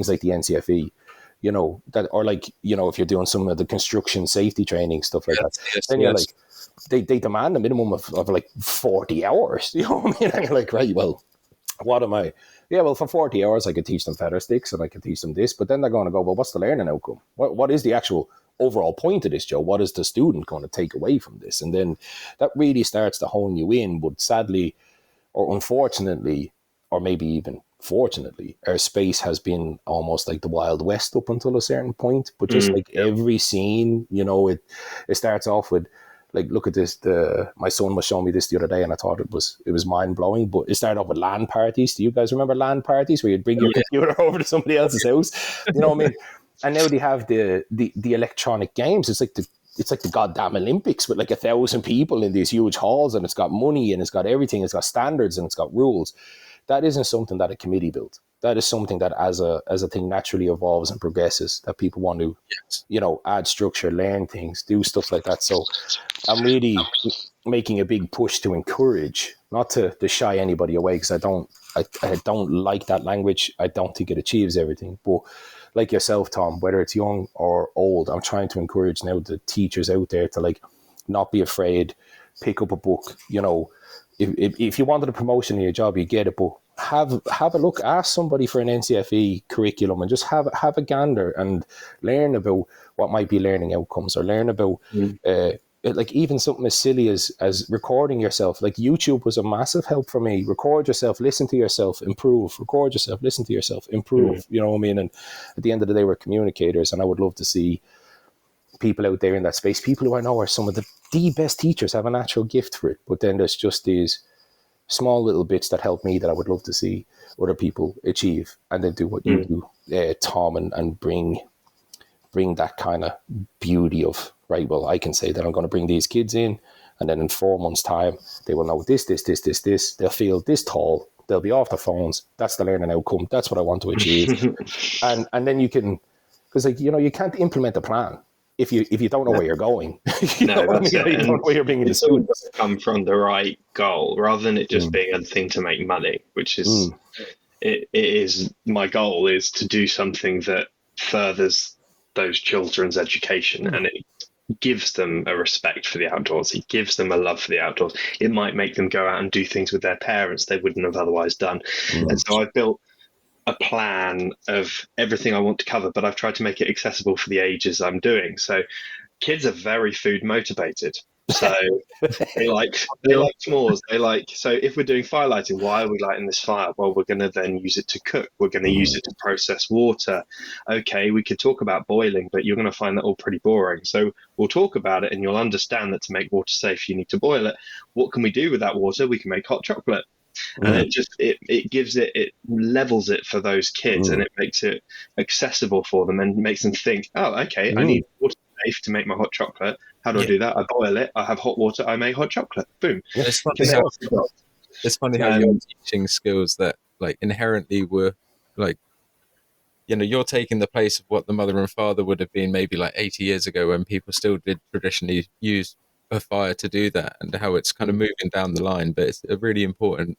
like the NCFE, you know, that, or like, you know, if you're doing some of the construction safety training stuff like that, then you're like, they demand a minimum of like 40 hours. You know what I mean? And you're like, right, well, what am I? Yeah, well, for 40 hours, I could teach them feather sticks and I could teach them this, but then they're going to go, well, what's the learning outcome? What is the actual overall point of this, Joe? What is the student going to take away from this? And then that really starts to hone you in. But sadly, or unfortunately, or maybe even fortunately, our space has been almost like the Wild West up until a certain point. But just like every scene, you know, it starts off with, like, look at this. My son was showing me this the other day, and I thought it was mind blowing. But it started off with LAN parties. Do you guys remember LAN parties where you'd bring your computer over to somebody else's house? You know what I mean? And now they have the electronic games. It's like the goddamn Olympics with like 1,000 people in these huge halls, and it's got money and it's got everything. It's got standards and it's got rules. That isn't something that a committee built. That is something that as a thing naturally evolves and progresses, that people want to, you know, add structure, learn things, do stuff like that. So I'm really making a big push to encourage, not to shy anybody away, because I don't like that language. I don't think it achieves everything. But like yourself, Tom, whether it's young or old, I'm trying to encourage now the teachers out there to like not be afraid, pick up a book. You know, if you wanted a promotion in your job, you get it, but have a look, ask somebody for an NCFE curriculum and just have a gander and learn about what might be learning outcomes, or learn about like even something as silly as recording yourself. Like YouTube was a massive help for me. Record yourself, listen to yourself, improve. Record yourself, listen to yourself, improve. You know what I mean? And at the end of the day, we're communicators, and I would love to see people out there in that space, people who I know are some of the best teachers, have a natural gift for it. But then there's just these small little bits that help me that I would love to see other people achieve, and then do what you do, Tom, and bring that kind of beauty of, right, well, I can say that I'm going to bring these kids in, and then in 4 months' time, they will know this. They'll feel this tall. They'll be off their phones. That's the learning outcome. That's what I want to achieve. and then you can, because like, you know, you can't implement a plan if you don't know where you're going. You know what I mean? You don't know where you're bringing the students. Come from the right goal, rather than it just being a thing to make money, which is it is my goal, is to do something that furthers those children's education, and it gives them a respect for the outdoors. It gives them a love for the outdoors. It might make them go out and do things with their parents they wouldn't have otherwise done. And so I've built a plan of everything I want to cover, but I've tried to make it accessible for the ages I'm doing. So kids are very food motivated. So they like s'mores. So if we're doing fire lighting, why are we lighting this fire? Well, we're going to then use it to cook. We're going to use it to process water. Okay, we could talk about boiling, but you're going to find that all pretty boring. So we'll talk about it, and you'll understand that to make water safe, you need to boil it. What can we do with that water? We can make hot chocolate. And it levels it for those kids, and it makes it accessible for them, and makes them think, oh, okay, I need water safe to make my hot chocolate. How do I do that? I boil it, I have hot water, I make hot chocolate. Boom. It's funny how you're teaching skills that like inherently were like, you know, you're taking the place of what the mother and father would have been maybe like 80 years ago, when people still did traditionally use a fire to do that, and how it's kind of moving down the line. But it's a really important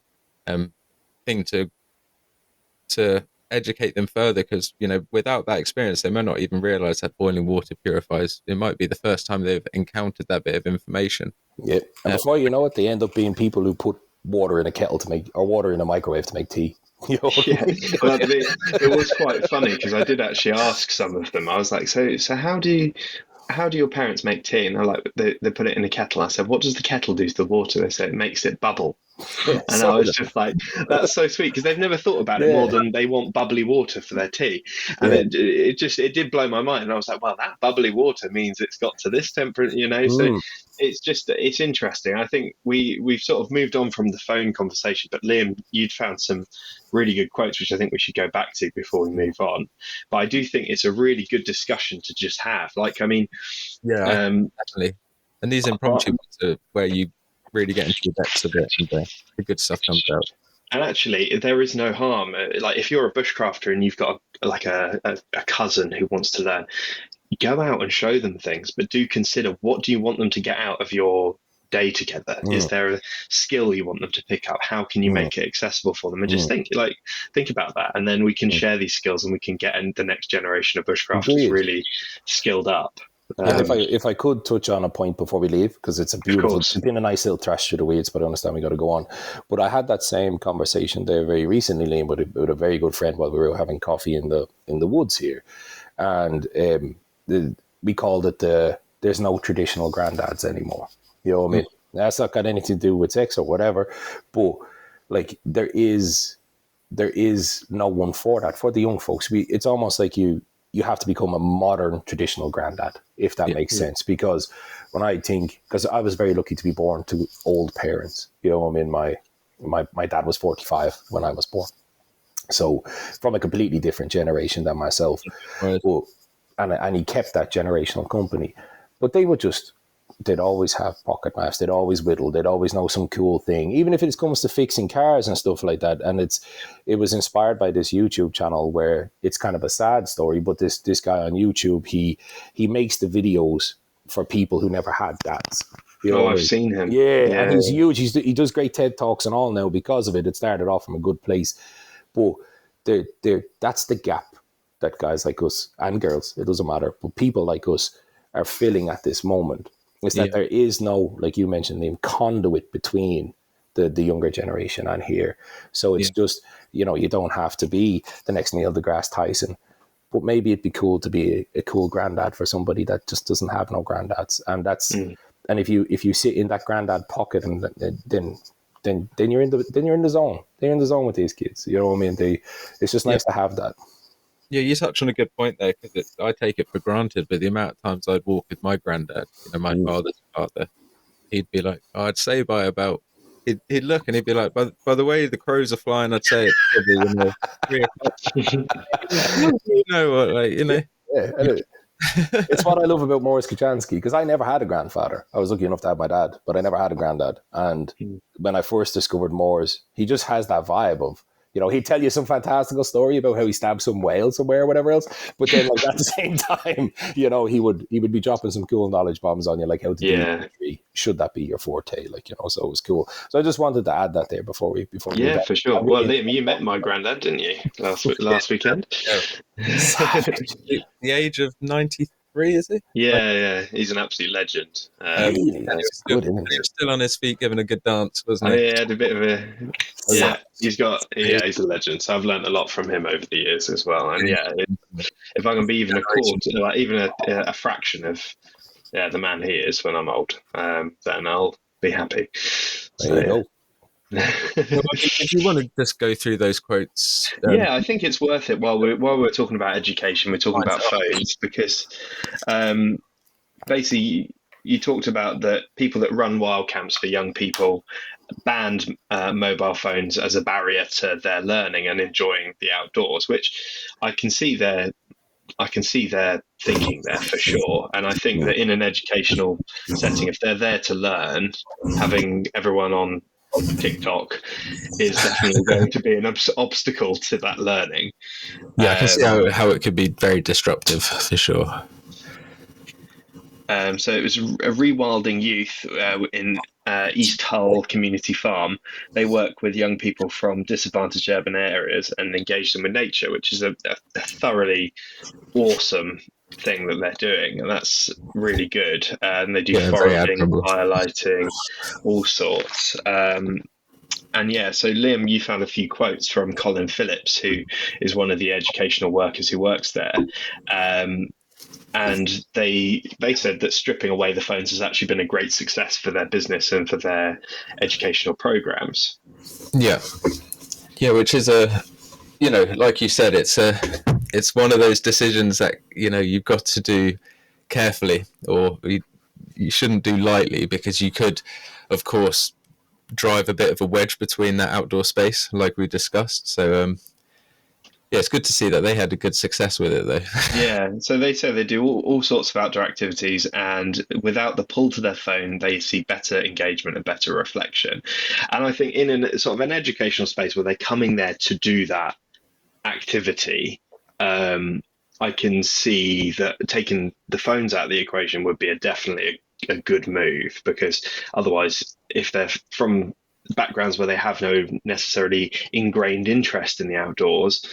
thing to educate them further, because, you know, without that experience, they might not even realize that boiling water purifies. It might be the first time they've encountered that bit of information. Yeah, and before you know it, they end up being people who put water in a kettle to make, or water in a microwave to make tea. You know? Yeah, well, it was quite funny, because I did actually ask some of them. I was like, so how do your parents make tea? And they're like, they put it in a kettle. I said, what does the kettle do to the water? They said it makes it bubble. And I was just like, that's so sweet, because they've never thought about it more than they want bubbly water for their tea. And it did blow my mind. And I was like, well, that bubbly water means it's got to this temperature, you know. So it's interesting. I think we've sort of moved on from the phone conversation, but Liam, you'd found some really good quotes, which I think we should go back to before we move on. But I do think it's a really good discussion to just have. Like, I mean, definitely. And these impromptu ones are where you really get into the depths of it, and the good stuff comes out. And actually, there is no harm. Like if you're a bushcrafter and you've got a cousin who wants to learn, go out and show them things, but do consider, what do you want them to get out of your day together? Is there a skill you want them to pick up? How can you make it accessible for them? And just think about that, and then we can share these skills, and we can get the next generation of bushcrafters really skilled up. And if I could touch on a point before we leave, because it's been a nice little thrash through the weeds, but I understand we got to go on. But I had that same conversation there very recently, Liam, with a very good friend while we were having coffee in the woods here, and we called it there's no traditional granddads anymore. You know what I mean? That's not got anything to do with sex or whatever, but like there is no one for that for the young folks. It's almost like you have to become a modern traditional granddad, if that makes sense. Because when I think, because I was very lucky to be born to old parents, you know, I mean, my dad was 45 when I was born. So from a completely different generation than myself. Right. And he kept that generational company. But they'd always have pocket knives. They'd always whittle. They'd always know some cool thing, even if it comes to fixing cars and stuff like that. And it was inspired by this YouTube channel where it's kind of a sad story, but this guy on YouTube, he makes the videos for people who never had dads. You know, I've seen him. Yeah, and he's huge. He does great TED Talks and all now because of it. It started off from a good place. But that's the gap that guys like us, and girls, it doesn't matter, but people like us are filling at this moment. Is that there is no, like you mentioned, the conduit between the younger generation and here. So it's just, you know, you don't have to be the next Neil deGrasse Tyson, but maybe it'd be cool to be a cool granddad for somebody that just doesn't have no granddads. And that's, and if you sit in that granddad pocket, and then you're in the zone. They're in the zone with these kids. You know what I mean? It's just nice to have that. Yeah, you touched on a good point there, because I take it for granted, but the amount of times I'd walk with my granddad, you know, my father's father, he'd be like, I'd say by about, he'd look and he'd be like, by the way the crows are flying, I'd say it's probably, 3 o'clock. You know what, like, you know. Yeah. It's what I love about Morris Kachansky, because I never had a grandfather. I was lucky enough to have my dad, but I never had a granddad. And when I first discovered Morris, he just has that vibe of, you know, he'd tell you some fantastical story about how he stabbed some whale somewhere or whatever else. But then, like, at the same time, you know, he would be dropping some cool knowledge bombs on you, like how to do it. Should that be your forte? Like, you know, so it was cool. So I just wanted to add that there before we for sure. Well, Liam, you met my granddad, didn't you, last weekend? The age of 93, is he? Yeah. He's an absolute legend. He was still on his feet, giving a good dance, wasn't he? He had a bit of a he's a legend. So I've learned a lot from him over the years as well. And if I can be even a quarter, like even a fraction of the man he is when I'm old, then I'll be happy. There you go. If you want to just go through those quotes, I think it's worth it. While we're talking about education, we're talking about phones, because basically you talked about that people that run wild camps for young people banned mobile phones as a barrier to their learning and enjoying the outdoors, which I can see their thinking there for sure. And I think that in an educational setting, if they're there to learn, having everyone on TikTok is definitely going to be an obstacle to that learning. I can see how it could be very disruptive for sure. So it was a rewilding youth in East Hull Community Farm. They work with young people from disadvantaged urban areas and engage them with nature, which is a thoroughly awesome thing that they're doing, and that's really good. And they do foraging, firelighting, all sorts. So Liam, you found a few quotes from Colin Phillips, who is one of the educational workers who works there. And they said that stripping away the phones has actually been a great success for their business and for their educational programs. Yeah, which is like you said, it's one of those decisions that, you know, you've got to do carefully, or you shouldn't do lightly, because you could, of course, drive a bit of a wedge between that outdoor space, like we discussed. So Yeah, it's good to see that they had a good success with it, though. Yeah, so they say they do all sorts of outdoor activities, and without the pull to their phone, they see better engagement and better reflection. And I think in a sort of an educational space where they're coming there to do that activity, I can see that taking the phones out of the equation would be definitely a good move, because otherwise, if they're from backgrounds where they have no necessarily ingrained interest in the outdoors,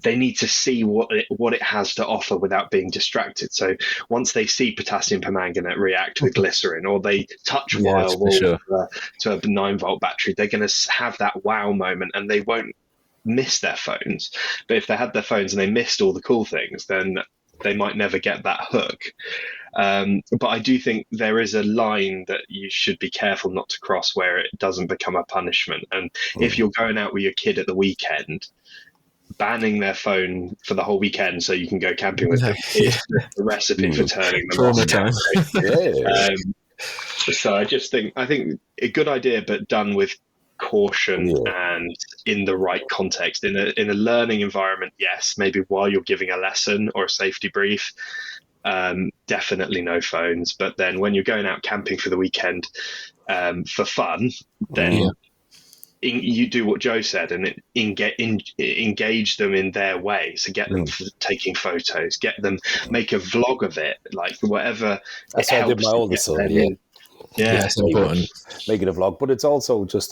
they need to see what it has to offer without being distracted. So once they see potassium permanganate react with glycerin, or they touch Yes, wire for wool sure. to a 9-volt battery, they're going to have that wow moment, and they won't miss their phones. But if they had their phones and they missed all the cool things, then they might never get that hook. But I do think there is a line that you should be careful not to cross, where it doesn't become a punishment. And if you're going out with your kid at the weekend, banning their phone for the whole weekend so you can go camping with them is the recipe for turning them Trauma off. time. Yeah. So I think a good idea, but done with caution and in the right context. In a learning environment, yes, maybe while you're giving a lesson or a safety brief, definitely no phones. But then when you're going out camping for the weekend, for fun, then you do what Joe said and engage them in their way. So get them taking photos, get them make a vlog of it, like whatever. That's what I did my oldest son. Yeah, it's important. Make it a vlog, but it's also just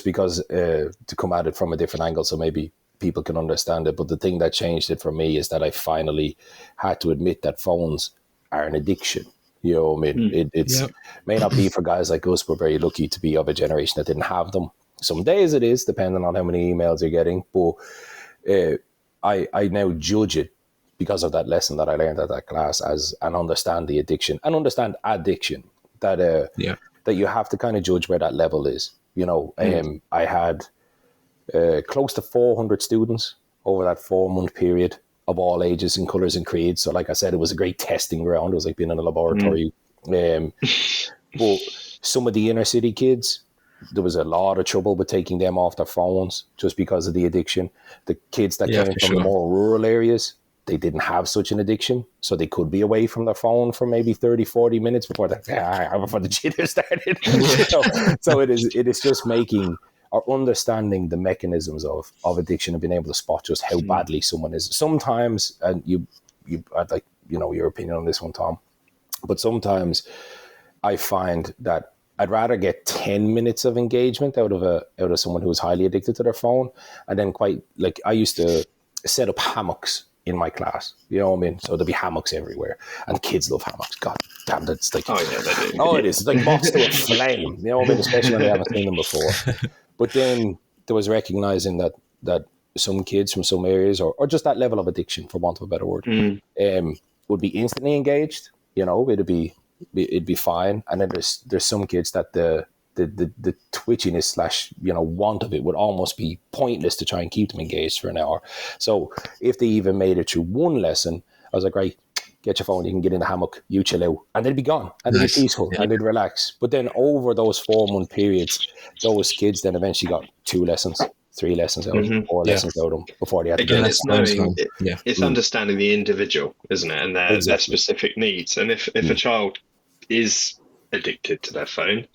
because to come at it from a different angle, so maybe people can understand it. But the thing that changed it for me is that I finally had to admit that phones are an addiction. You know what I mean? It's may not be for guys like us. We're very lucky to be of a generation that didn't have them. Some days it is, depending on how many emails you're getting. But I now judge it because of that lesson that I learned at that class, and understand the addiction and understand addiction, that that you have to kind of judge where that level is. You know, I had close to 400 students over that 4-month period of all ages and colours and creeds. So like I said, it was a great testing ground. It was like being in a laboratory. But some of the inner city kids, there was a lot of trouble with taking them off their phones just because of the addiction. The kids that came from the more rural areas, they didn't have such an addiction, so they could be away from their phone for maybe 30, 40 minutes before the jitter started. So it is just making or understanding the mechanisms of addiction and being able to spot just how badly someone is. Sometimes, and I'd like, your opinion on this one, Tom, but sometimes I find that I'd rather get 10 minutes of engagement out of someone who's highly addicted to their phone, and then I used to set up hammocks in my class. You know what I mean? So there'd be hammocks everywhere, and kids love hammocks. God damn, that's like, they do. It is. It's like moths to a flame. You know what I mean? Especially when they haven't seen them before. But then there was recognizing that some kids from some areas, or just that level of addiction, for want of a better word, would be instantly engaged. It'd be fine. And then there's some kids that the twitchiness / want of it would almost be pointless to try and keep them engaged for an hour. So if they even made it through one lesson, I was like, right, get your phone, you can get in the hammock, you chill out, and they'd be gone, and they'd be peaceful, and they'd relax. But then over those 4-month periods, those kids then eventually got 2 lessons, 3 lessons out of them, 4 lessons out of them before they had to again. go. It's understanding the individual, isn't it, and their specific needs. And if a child is addicted to their phone,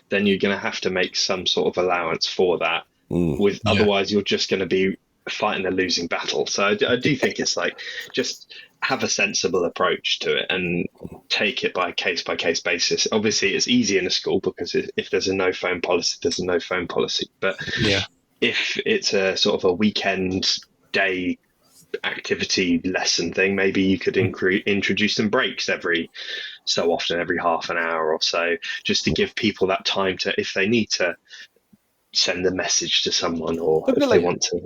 then you're going to have to make some sort of allowance for that. Otherwise, you're just going to be fighting a losing battle. So I do think it's like, just have a sensible approach to it and take it by case basis. Obviously, it's easy in a school because if there's a no phone policy, there's a no phone policy. But if it's a sort of a weekend day activity lesson thing, maybe you could introduce some breaks every so often, every half an hour or so, just to give people that time to, if they need to send a message to someone, or if they want to,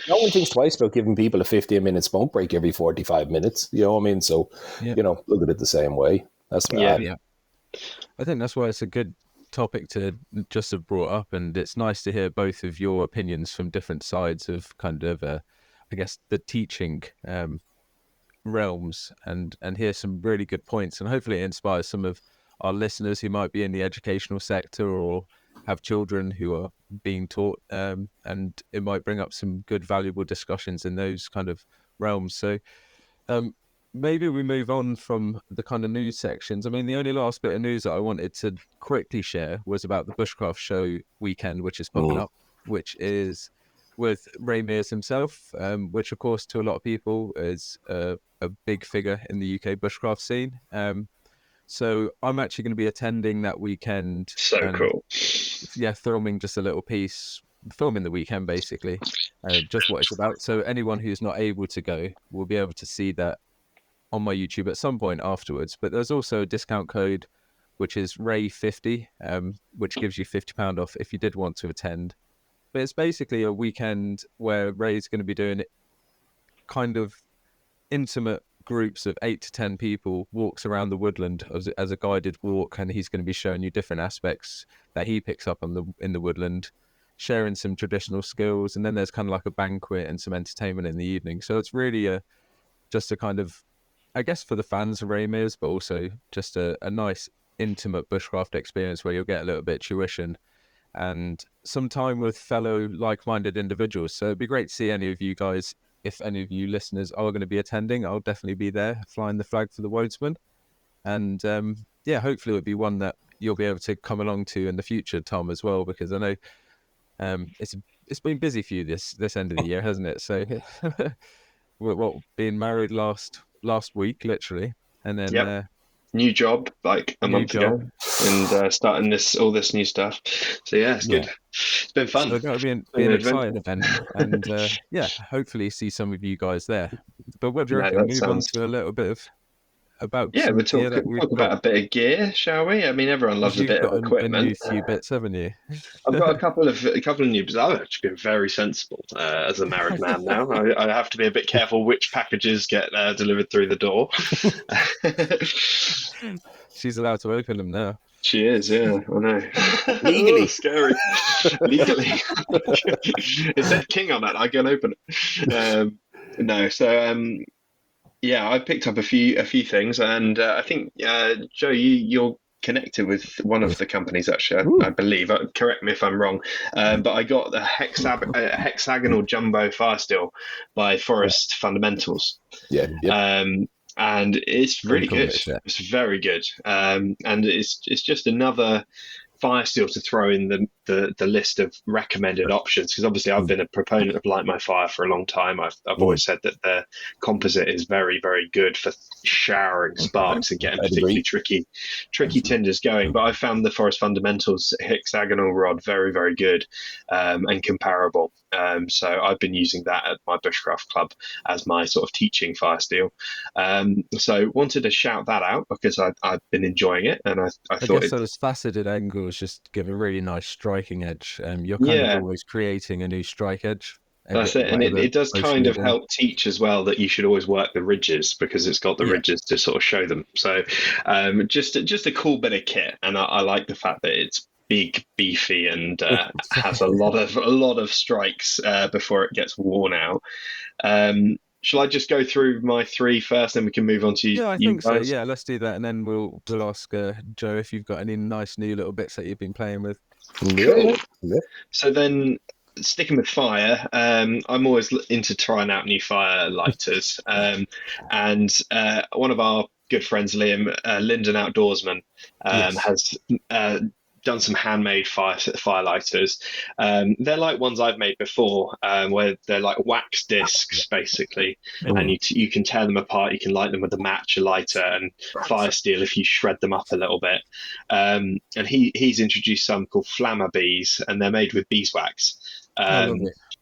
No one thinks twice about giving people a 15-minute smoke break every 45 minutes. You know what I mean? So, look at it the same way. That's I think that's why it's a good topic to just have brought up, and it's nice to hear both of your opinions from different sides of kind of, I guess, the teaching realms, and hear some really good points, and hopefully it inspires some of our listeners who might be in the educational sector or have children who are being taught, and it might bring up some good, valuable discussions in those kind of realms. So maybe we move on from the kind of news sections. I mean, the only last bit of news that I wanted to quickly share was about the Bushcraft show weekend, which is popping up, which is with Ray Mears himself, which of course to a lot of people is a big figure in the UK bushcraft scene. So I'm actually going to be attending that weekend. So and cool. Yeah, filming just a little piece, filming the weekend basically, just what it's about. So anyone who's not able to go will be able to see that on my YouTube at some point afterwards. But there's also a discount code, which is Ray50, which gives you £50 off if you did want to attend. But it's basically a weekend where Ray's going to be doing kind of intimate groups of 8 to 10 people walks around the woodland as a guided walk, and he's going to be showing you different aspects that he picks up in the woodland, sharing some traditional skills, and then there's kind of like a banquet and some entertainment in the evening. So it's really just a kind of, I guess, for the fans of Ray Mears, but also just a nice intimate bushcraft experience where you'll get a little bit of tuition and some time with fellow like-minded individuals. So it'd be great to see any of you guys. If any of you listeners are going to be attending, I'll definitely be there flying the flag for the Wodesman. And yeah, hopefully it'll be one that you'll be able to come along to in the future, Tom, as well, because I know it's been busy for you this end of the year, hasn't it? So we're being married last week, literally, and then new job like a month ago, and starting all this new stuff. So yeah, it's good. It's been fun. So that'll be an exciting event, and yeah, hopefully see some of you guys there. But what do you reckon? Move on to a little bit about we'll talk about a bit of gear, shall we? I mean, everyone loves a bit of equipment. A new few bits, haven't you? I've got a couple of new bits. I've actually been very sensible as a married man now. I have to be a bit careful which packages get delivered through the door. She's allowed to open them now. She is, yeah, I know. Legally. Scary. Legally. It said King on it. I can open it. No, so yeah, I picked up a few things, and I think Joe, you're connected with one of the companies actually. I believe. Correct me if I'm wrong, but I got the hexagonal jumbo fire steel by Forest Fundamentals. Yeah. And it's really good. It's very good, and it's just another fire steel to throw in the list of recommended options, because obviously I've been a proponent of Light My Fire for a long time. I've always said that the composite is very, very good for showering sparks and getting particularly tricky tinders going. But I found the Forest Fundamentals hexagonal rod very, very good and comparable. So I've been using that at my Bushcraft club as my sort of teaching fire steel. So wanted to shout that out because I've been enjoying it, and I thought guess those faceted angles just give a really nice striking edge. You're kind of always creating a new strike edge. That's it, and it does kind of help teach as well that you should always work the ridges, because it's got the ridges to sort of show them. So just a cool bit of kit, and I like the fact that it's big, beefy, and has a lot of strikes before it gets worn out. Shall I just go through my three first, then we can move on to you? Yeah, I think so. Yeah, let's do that, and then we'll ask Joe if you've got any nice new little bits that you've been playing with. Cool. Yeah. So then, sticking with fire, I'm always into trying out new fire lighters, and one of our good friends, Liam, Linden Outdoorsman, has done some handmade fire lighters. They're like ones I've made before, where they're like wax discs basically, and you can tear them apart. You can light them with a match, a lighter, and fire steel if you shred them up a little bit. And he's introduced some called Flamma Bees, and they're made with beeswax.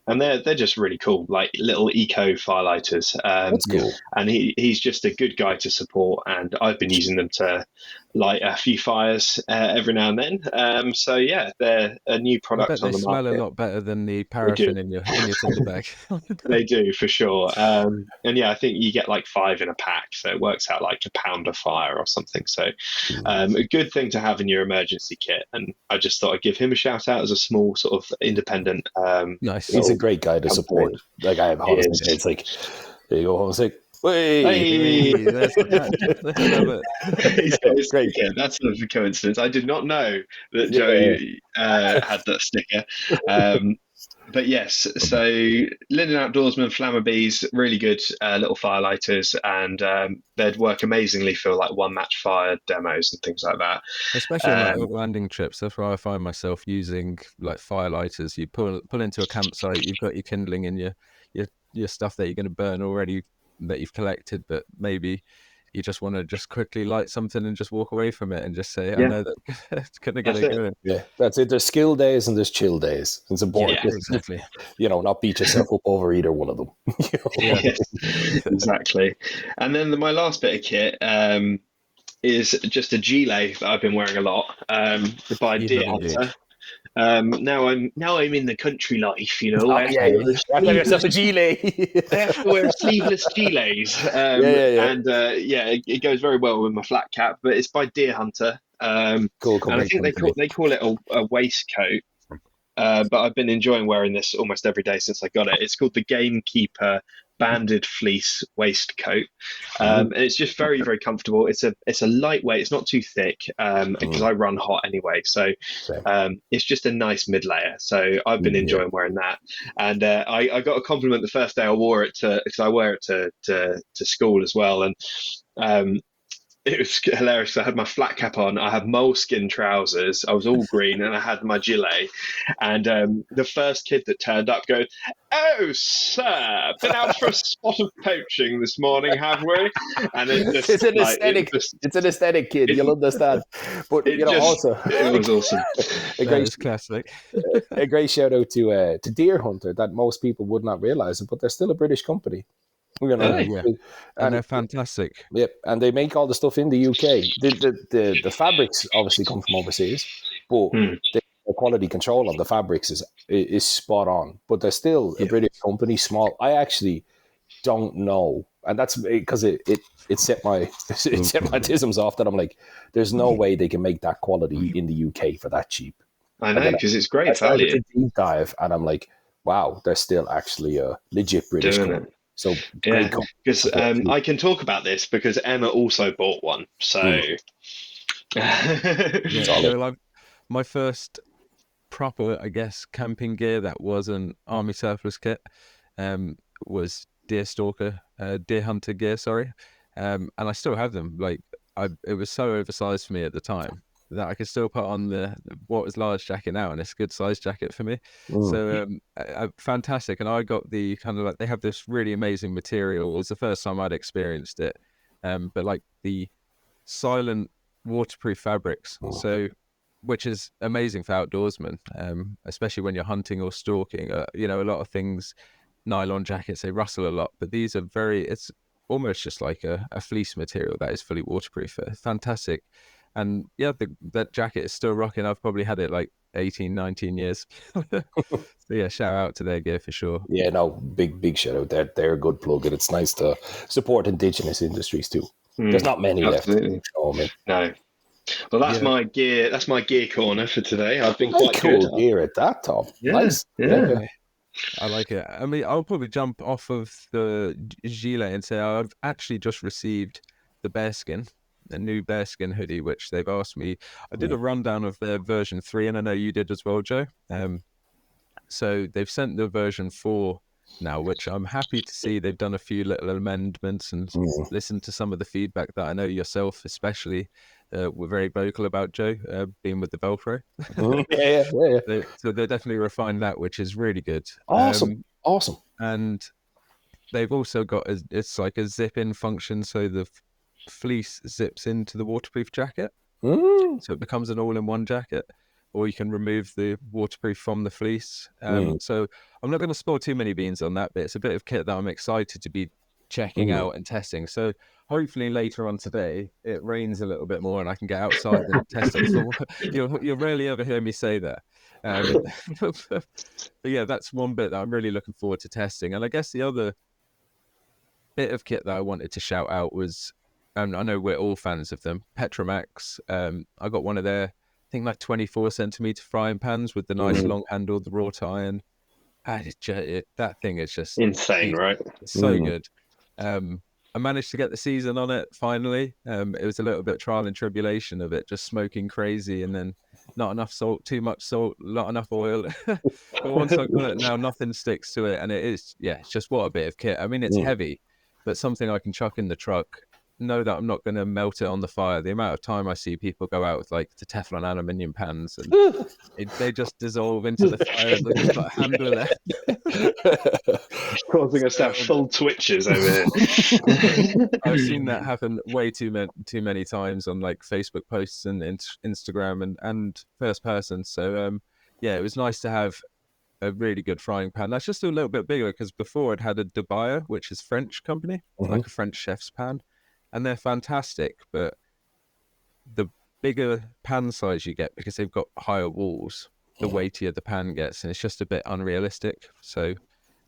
And they're just really cool, like little eco firelighters. That's cool. And he's just a good guy to support, and I've been using them to light a few fires every now and then. So yeah, they're a new product on the market. They smell a lot better than the paraffin in your tinder bag. They do, for sure. And yeah, I think you get like 5 in a pack, so it works out like £1 a fire or something. So a good thing to have in your emergency kit. And I just thought I'd give him a shout out as a small sort of independent. Nice. He's a great guy to support. Like I have it's like, you go home sick, Hey, Hey, there's the patch. I love it. he's got his Great. sticker. That's a coincidence. I did not know that Yeah. Joe had that sticker. But yes, so Linden Outdoorsman Flammabees, really good little firelighters, and they'd work amazingly for like one match fire demos and things like that. Especially on like overlanding trips, that's where I find myself using like firelighters. You pull into a campsite, you've got your kindling and your stuff that you're going to burn already that you've collected, but maybe you just want to just quickly light something and just walk away from it and just say, I Yeah. know that it's going to get That's it it. going. Yeah, that's it. There's skill days and there's chill days. It's important, Yeah, exactly. not beat yourself up over either one of them. Yeah. Yes, exactly. And then my last bit of kit is just a gilet that I've been wearing a lot by You Deer bloody do. Hunter. Now I'm in the country life, I have to yeah. wear Have yourself a sleeveless, gilet. I have to wear sleeveless gilets. Yeah. And it goes very well with my flat cap. But it's by Deer Hunter, Cool and I company. think they call it a waistcoat. But I've been enjoying wearing this almost every day since I got it. It's called the Gamekeeper Banded Fleece Waistcoat, and it's just very, very comfortable. It's a lightweight. It's not too thick because I run hot anyway, so it's just a nice mid layer. So I've been enjoying wearing that, and I got a compliment the first day I wore it because I wear it to school as well, and it was hilarious. I had my flat cap on. I had moleskin trousers. I was all green, and I had my gilet. And the first kid that turned up goes, "Oh, sir, been out for a spot of poaching this morning, have we?" And it just It's an aesthetic. It's an aesthetic, kid. You'll understand. But also it was awesome. a That is classic. great shout out to Deer Hunter that most people would not realize it, but they're still a British company. Yeah. And they're fantastic. Yep, and they make all the stuff in the UK. The fabrics obviously come from overseas, but the quality control on the fabrics is spot on. But they're still a British company, small. I actually don't know, and that's because it set my tisms off. That I'm like, there's no way they can make that quality in the UK for that cheap. I know, because it's great I started value. to deep dive, and I'm like, wow, they're still actually a legit British Doing company. it. So Yeah, because I can talk about this because Emma also bought one. So My first proper, I guess, camping gear that wasn't army surplus kit was Deer Hunter gear, sorry. And I still have them. Like it was so oversized for me at the time that I could still put on what was large jacket now, and it's a good size jacket for me. So fantastic. And I got the kind of like, they have this really amazing material. It was the first time I'd experienced it, but like the silent waterproof fabrics. So which is amazing for outdoorsmen, especially when you're hunting or stalking. A lot of things, nylon jackets, they rustle a lot, but these are it's almost just like a fleece material that is fully waterproof. Fantastic. And yeah, that jacket is still rocking. I've probably had it like 18, 19 years. So yeah, shout out to their gear for sure. Yeah, no, big shout out. They're a good plug, and it's nice to support indigenous industries too. There's not many absolutely. left. Oh man, no. Well, that's my gear. That's my gear corner for today. I've been quite quite cool good. gear at that, Tom. Yeah, Nice. yeah. I like it. I mean, I'll probably jump off of the gilet and say I've actually just received the bearskin, a new bearskin hoodie, which they've asked me. I did a rundown of their version 3, and I know you did as well, Joe. So they've sent the version 4 now, which I'm happy to see. They've done a few little amendments and listened to some of the feedback that I know yourself especially were very vocal about, Joe, being with the Velcro. Yeah. So they definitely refined that, which is really good. Awesome. And they've also got it's like a zip-in function, so the fleece zips into the waterproof jacket, so it becomes an all-in-one jacket. Or you can remove the waterproof from the fleece. So I'm not going to spoil too many beans on that, but it's a bit of kit that I'm excited to be checking out and testing. So hopefully later on today, it rains a little bit more and I can get outside and test it. So you'll rarely ever hear me say that. But yeah, that's one bit that I'm really looking forward to testing. And I guess the other bit of kit that I wanted to shout out was, and I know we're all fans of them, Petromax. I got one of their, I think like 24 centimeter frying pans with the nice long handle, the wrought iron. And that thing is just insane, right? It's so good. I managed to get the season on it finally. It was a little bit trial and tribulation of it, just smoking crazy, and then not enough salt, too much salt, not enough oil. But once I got it now, nothing sticks to it, and it's just what a bit of kit. I mean, it's heavy, but something I can chuck in the truck. Know that I'm not going to melt it on the fire. The amount of time I see people go out with like the Teflon aluminium pans and they just dissolve into the fire. They've just got a handle left. Causing us to have full twitches over here. I've seen that happen way too many times on like Facebook posts and Instagram and first person. So it was nice to have a really good frying pan. That's just a little bit bigger because before it had a Dubaya, which is French company, like a French chef's pan, and they're fantastic. But the bigger pan size you get, because they've got higher walls, the weightier the pan gets, and it's just a bit unrealistic. So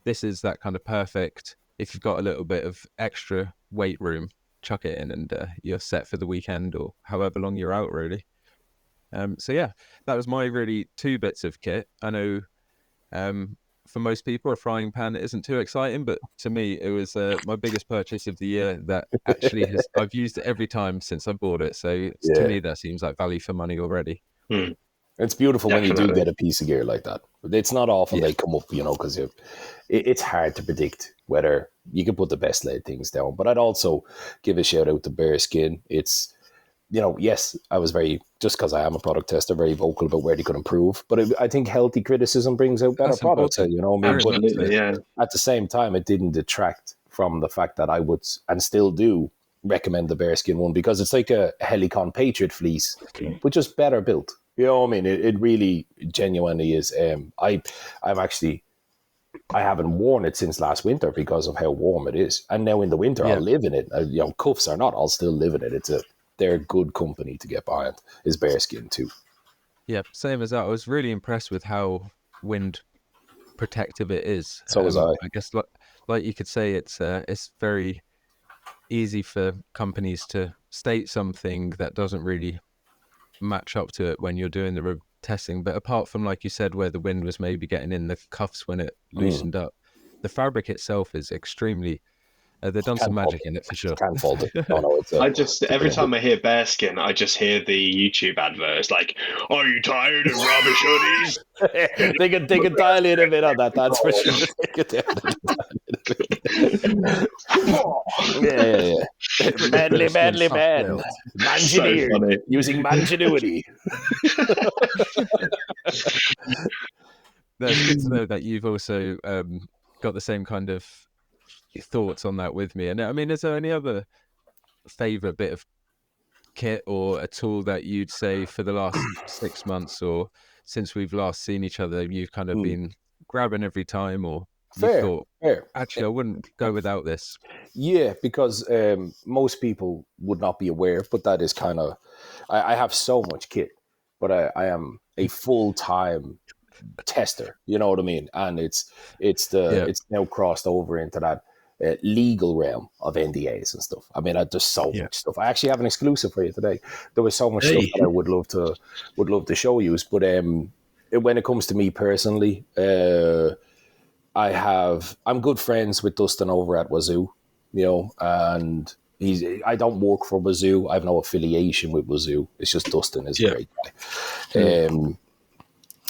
this is that kind of perfect. If you've got a little bit of extra weight room, chuck it in and you're set for the weekend or however long you're out, really. So yeah, that was my really 2 bits of kit. I know for most people, a frying pan isn't too exciting, but to me, it was my biggest purchase of the year that actually I've used it every time since I bought it. So to me, that seems like value for money already. It's beautiful when you do Definitely. get a piece of gear like that. It's not often they come up, because it's hard to predict whether you can put the best laid things down. But I'd also give a shout out to Bearskin. It's, yes, I was just because I am a product tester, very vocal about where they could improve. But I think healthy criticism brings out better That's products. important. You know what I mean? But Absolutely, yeah. at the same time, it didn't detract from the fact that I would, and still do, recommend the Bearskin one, because it's like a Helicon Patriot fleece, but just better built. You know what I mean? It really genuinely is. I haven't worn it since last winter because of how warm it is. And now in the winter, I'll live in it. Cuffs or not, I'll still live in it. They're a good company to get behind. Is Bearskin too. Yeah, same as that. I was really impressed with how wind protective it is. So was I. I guess like you could say it's very easy for companies to state something that doesn't really match up to it when you're doing the testing. But apart from, like you said, where the wind was maybe getting in the cuffs when it loosened up, the fabric itself is extremely they've done some magic in it for sure. Can't fault it. Oh, no, Every time I hear bearskin, I just hear the YouTube advert. It's like, "Are you tired of rubbish hoodies?" they can dial in a bit on that. That's for sure. Yeah. Manly man. Mangineer, So funny. using mangenuity. No, it's good to know that you've also got the same kind of thoughts on that with me. And I mean, is there any other favorite bit of kit or a tool that you'd say for the last 6 months or since we've last seen each other, you've kind of been grabbing every time, or you thought, actually, I wouldn't go without this? Yeah, because most people would not be aware, but that is kind of, I have so much kit, but I am a full-time tester, you know what I mean? And it's now crossed over into that legal realm of NDAs and stuff. I mean, there's so much stuff. I actually have an exclusive for you today. There was so much stuff that I would love to show you. But when it comes to me personally, I'm good friends with Dustin over at Wazoo, and I don't work for Wazoo. I have no affiliation with Wazoo. It's just Dustin is a great guy.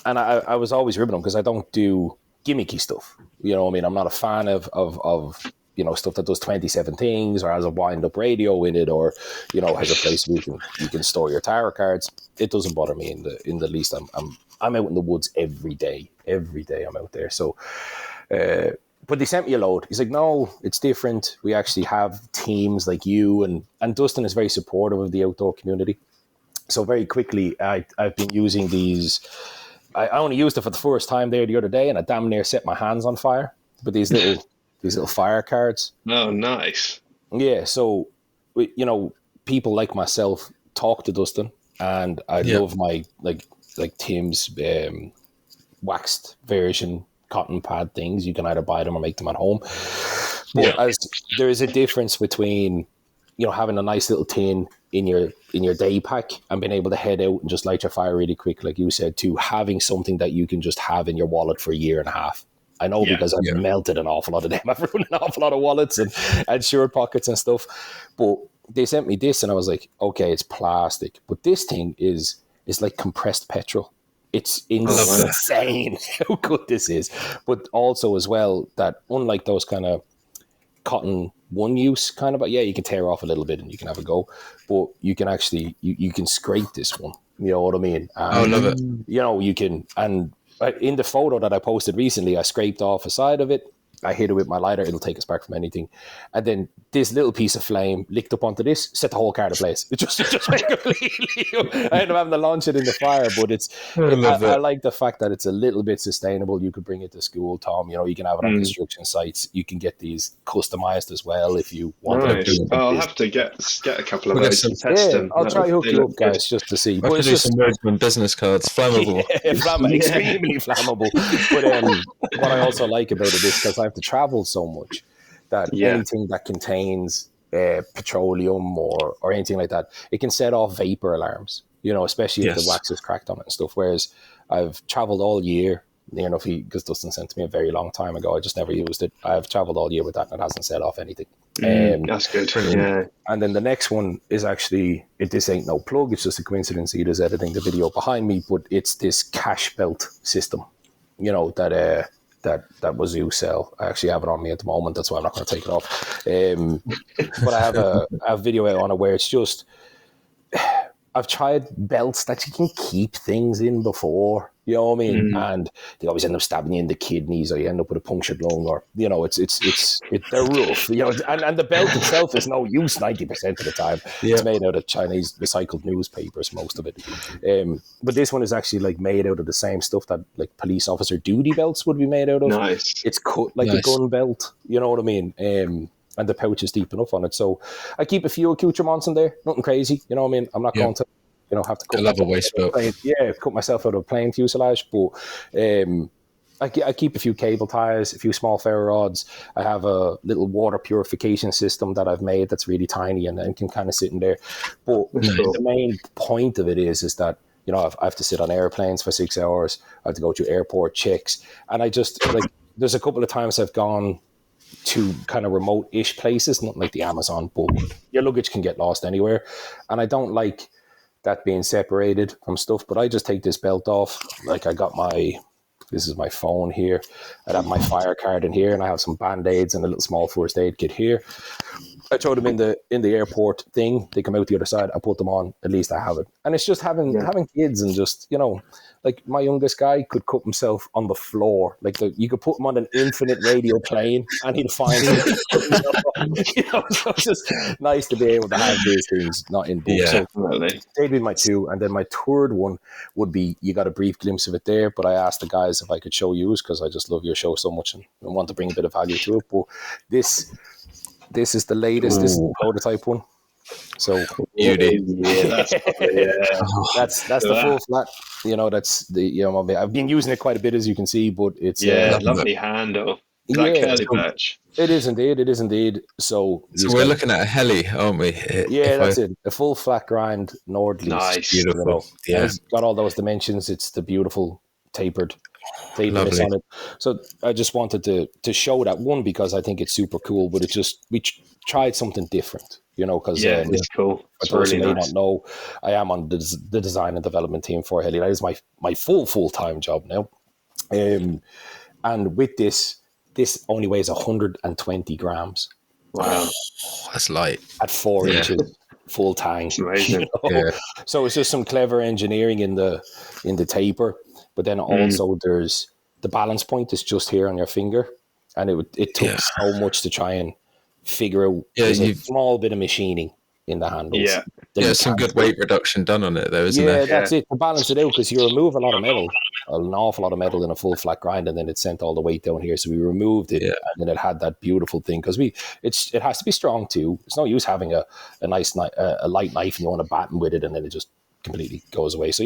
And I was always ribbing him because I don't do gimmicky stuff. You know what I mean? I'm not a fan of stuff that does 27 things or has a wind-up radio in it, or has a place where you can store your tarot cards. It doesn't bother me in the least. I'm out in the woods every day. Every day I'm out there. So, but they sent me a load. He's like, no, it's different. We actually have teams like you, and Dustin is very supportive of the outdoor community. So very quickly, I've been using these. I only used it for the first time there the other day, and I damn near set my hands on fire. But these little fire cards. Oh, nice. Yeah, so people like myself talk to Dustin, and I love my like Tim's waxed version cotton pad things. You can either buy them or make them at home. But as there is a difference between having a nice little tin in your day pack and being able to head out and just light your fire really quick, like you said, to having something that you can just have in your wallet for a year and a half. I know because I've Yeah. melted an awful lot of them. I've ruined an awful lot of wallets and shirt pockets and stuff. But they sent me this, and I was like, okay, it's plastic, but this thing is like compressed petrol. It's insane how good this is. But also as well, that unlike those kind of cotton one use kind of, you can tear off a little bit and you can have a go, but you can actually you can scrape this one, you know what I mean? I love it. You know, you can, and in the photo that I posted recently, I scraped off a side of it, I hit it with my lighter, it'll take a spark from anything, and then this little piece of flame licked up onto this, set the whole car to blaze. It just went completely. I ended up having to launch it in the fire, but I like the fact that it's a little bit sustainable. You could bring it to school, Tom. You know, you can have it on construction sites. You can get these customized as well if you want. Nice. I'll have to get a couple of those and test them. I'll try hook you up, guys, just to see. But it's just some Wodesman business cards, flammable. Extremely flammable. But what I also like about it is because I have to travel so much that anything that contains petroleum or anything like that, it can set off vapor alarms, you know, especially if the wax is cracked on it and stuff. Whereas I've traveled all year, you know, because Dustin sent to me a very long time ago, I just never used it. I've traveled all year with that and it hasn't set off anything. That's good. Yeah. And then the next one is actually, this ain't no plug, it's just a coincidence he is editing the video behind me, but it's this cash belt system, you know, that Wazoo sell. I actually have it on me at the moment, that's why I'm not going to take it off. But I have a video out on it where it's just, I've tried belts that you can keep things in before, you know what I mean? And they always end up stabbing you in the kidneys, or you end up with a punctured lung, or, you know, they're rough, you know, and the belt itself is no use 90% of the time. It's made out of Chinese recycled newspapers, most of it. But this one is actually like made out of the same stuff that like police officer duty belts would be made out of. Nice. It's cut like a gun belt, you know what I mean? And the pouch is deep enough on it. So I keep a few accoutrements in there, nothing crazy, you know what I mean? I'm not going to, you know, have to cut cut myself out of a plane fuselage, but I keep a few cable ties, a few small ferro rods. I have a little water purification system that I've made that's really tiny and can kind of sit in there. But the main point of it is that, you know, I have to sit on airplanes for 6 hours. I have to go through airport checks. And I just, like, there's a couple of times I've gone to kind of remote-ish places, not like the Amazon, but your luggage can get lost anywhere. And I don't like that being separated from stuff, but I just take this belt off. Like, I got this is my phone here. I have my fire card in here, and I have some Band-Aids and a little small first aid kit here. I throw them in the airport thing. They come out the other side. I put them on. At least I have it. And it's just having kids and just, you know, like my youngest guy could cut himself on the floor. Like you could put him on an infinite radio plane and he'd find it. You know, so it's just nice to be able to have these things not in books. Yeah, so they'd be my two. And then my third one would be, you got a brief glimpse of it there, but I asked the guys if I could show you because I just love your show so much and want to bring a bit of value to it. But this is the latest. This is the prototype one. So beauty. That's the full flat. You know, that's the, you know, I've been using it quite a bit, as you can see, but it's lovely handle. That curly patch. It is indeed. So we're looking at a heli, aren't we? That's it. A full flat grind Nordlease. Nice, beautiful. You know, it's got all those dimensions. It's the beautiful tapered taperness on it. So I just wanted to show that one because I think it's super cool. But we tried something different. You know, because it's cool. For those who may not know, I am on the design and development team for Heli. That is my full-time job now. And with this only weighs 120 grams. Wow, that's light. At 4 inches, full tank. Amazing. You know? So it's just some clever engineering in the taper, but then also there's the balance point is just here on your finger, and it took so much to try and figure out a small bit of machining in the handles. Some good weight reduction done on it, though, isn't there? That's it, to balance it out, because you remove a lot of metal, an awful lot of metal in a full flat grind, and then it sent all the weight down here. So we removed it, and then it had that beautiful thing, because it has to be strong too. It's no use having a nice a light knife and you want to batten with it, and then it just completely goes away. So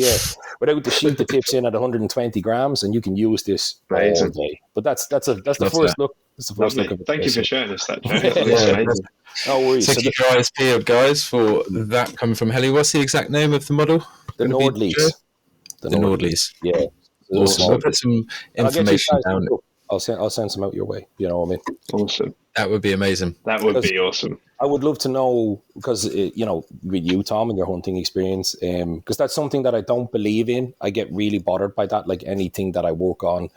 without the sheet that tips in at 120 grams, and you can use this all day. But that's the first look. That's the first look of it. Thank you for showing us that. No worries. So keep your eyes peeled, guys, for that coming from Heli. What's the exact name of the model? The Nordlease. The Nordlease. Yeah. Awesome. We'll put some information down. I'll send some out your way. You know what I mean? Awesome. That would be amazing. That would be awesome. I would love to know, because, you know, with you, Tom, and your hunting experience, because that's something that I don't believe in. I get really bothered by that. Like anything that I work on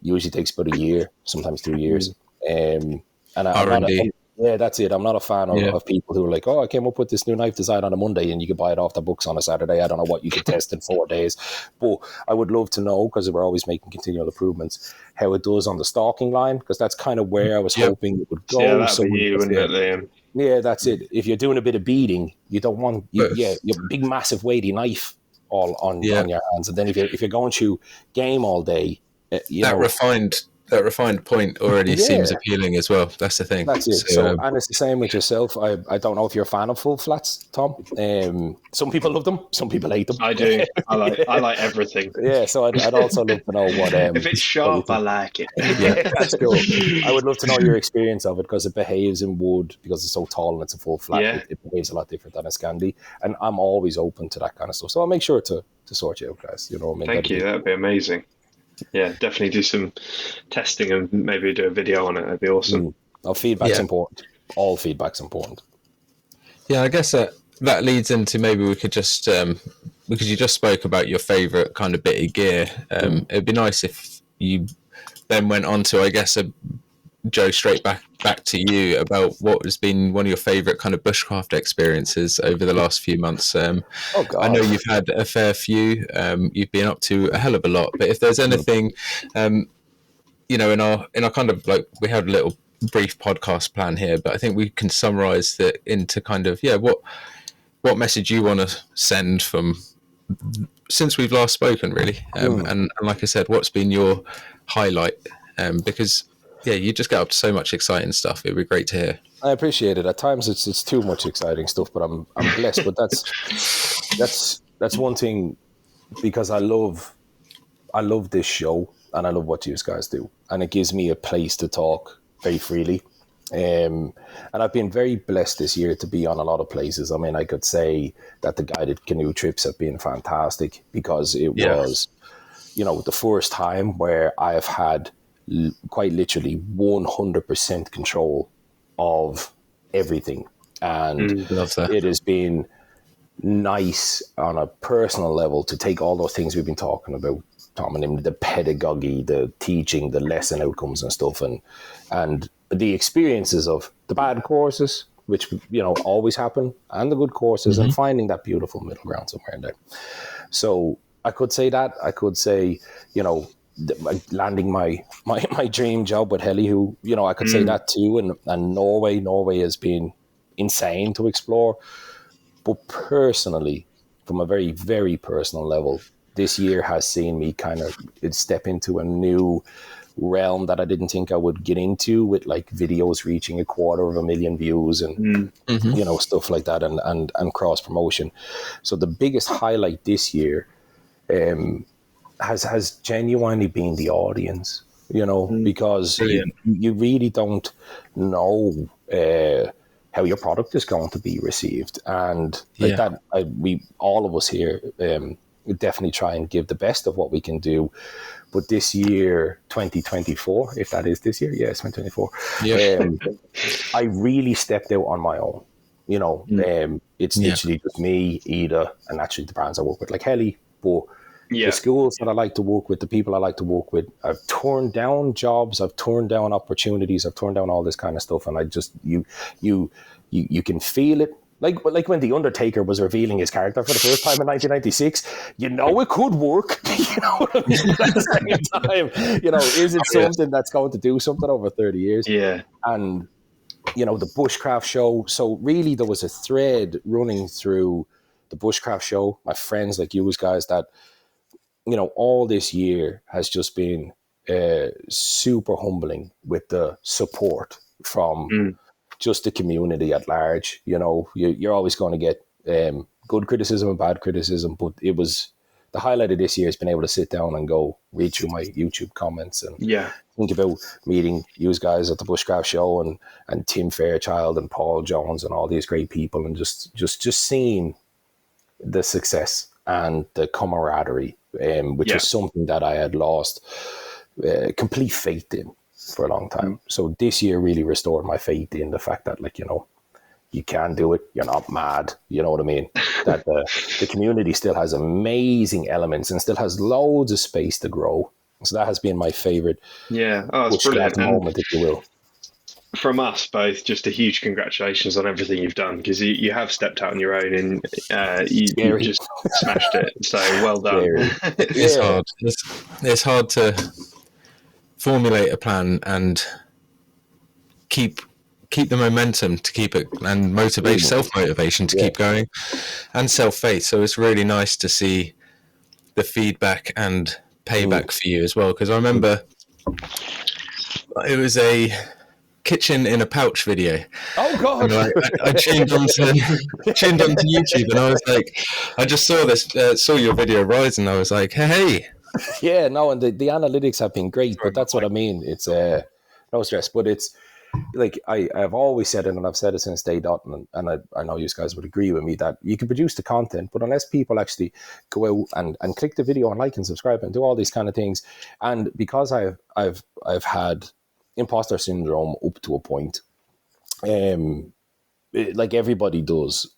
usually takes about a year, sometimes 2 years. And I'm not, R&D. yeah, that's it. I'm not a fan Yeah. of people who are like, oh, I came up with this new knife design on a Monday and you could buy it off the books on a Saturday. I don't know what you could test in 4 days. But I would love to know, because we're always making continual improvements, how it does on the stalking line, because that's kind of where I was hoping it would go. Yeah, that'd be you, wouldn't it, Liam? Yeah, that's it. If you're doing a bit of beading, you don't want your big, massive, weighty knife all on your hands. And then if you're going through game all day, that refined point already seems appealing as well. That's the thing. That's it. So and it's the same with yourself. I don't know if you're a fan of full flats, Tom. Some people love them, some people hate them. I do. I like everything. Yeah, so I'd also love to know what. If it's sharp, I like it. Yeah, that's cool. I would love to know your experience of it, because it behaves in wood, because it's so tall and it's a full flat. Yeah. It behaves a lot different than a Scandi, and I'm always open to that kind of stuff. So I'll make sure to sort you out, guys. You know what I mean? Thank you. That'd be amazing. Yeah, definitely do some testing and maybe do a video on it. That'd be awesome. Feedback's important. All feedback's important. Yeah, I guess that leads into maybe we could just because you just spoke about your favorite kind of bit of gear. It'd be nice if you then went on to, I guess, Joe, straight back to you about what has been one of your favorite kind of bushcraft experiences over the last few months. I know you've had a fair few. You've been up to a hell of a lot. But if there's anything, you know, in our kind of, like, we had a little brief podcast plan here, but I think we can summarize that into kind of what message you want to send from since we've last spoken, really. And like I said, what's been your highlight? Because you just get up to so much exciting stuff. It'd be great to hear. I appreciate it. At times it's too much exciting stuff, but I'm blessed. But that's one thing, because I love this show and I love what you guys do, and it gives me a place to talk very freely. And I've been very blessed this year to be on a lot of places. I mean, I could say that the guided canoe trips have been fantastic, because it was, you know, the first time where I've had quite literally 100% control of everything. And it has been nice on a personal level to take all those things we've been talking about, Tom and him, the pedagogy, the teaching, the lesson outcomes and stuff, and the experiences of the bad courses, which, you know, always happen, and the good courses, and finding that beautiful middle ground somewhere in there. So I could say that. I could say, you know, landing my dream job with Heli, who, you know, I could say that too. And Norway has been insane to explore. But personally, from a very, very personal level, this year has seen me kind of step into a new realm that I didn't think I would get into, with like videos reaching 250,000 views and you know, stuff like that, and cross promotion. So the biggest highlight this year has genuinely been the audience, you know, because you really don't know how your product is going to be received, and like that, we all of us here definitely try and give the best of what we can do. But this year, 2024, if that is this year, it's 2024. I really stepped out on my own. You know, it's literally just me, Ida, and actually the brands I work with, like Heli. But the schools that I like to work with, the people I like to work with, I've turned down jobs, I've turned down opportunities, I've turned down all this kind of stuff, and I just you can feel it. Like when The Undertaker was revealing his character for the first time in 1996, you know it could work. You know what I mean? But at the same time, you know, is it something that's going to do something over 30 years? Yeah. And, you know, the Bushcraft show. So really there was a thread running through the Bushcraft show, my friends like you guys, that, you know, all this year has just been super humbling with the support from just the community at large. You know, you're always going to get good criticism and bad criticism, but it was the highlight of this year has been able to sit down and go read through my YouTube comments and think about meeting you guys at the Bushcraft show and Tim Fairchild and Paul Jones and all these great people, and just seeing the success and the camaraderie, which is something that I had lost complete faith in for a long time. So this year really restored my faith in the fact that, like, you know, you can do it. You're not mad. You know what I mean? That the community still has amazing elements and still has loads of space to grow. So that has been my favorite it's Bushcraft brilliant. moment, if you will. From us both, just a huge congratulations on everything you've done, because you have stepped out on your own and you've just smashed it. So well done. It's hard. It's hard to formulate a plan and keep the momentum to keep it, and self-motivation to keep going, and self-faith. So it's really nice to see the feedback and payback for you as well, because I remember it was a kitchen in a pouch video. Oh God! And I tuned onto YouTube, and I was like, I just saw your video rise, and I was like, hey. Yeah, no, and the analytics have been great, but that's what I mean. It's no stress, but it's like I've always said it, and I've said it since day dot, and I know you guys would agree with me that you can produce the content, but unless people actually go out and click the video and like and subscribe and do all these kind of things, and because I've had imposter syndrome up to a point, like everybody does,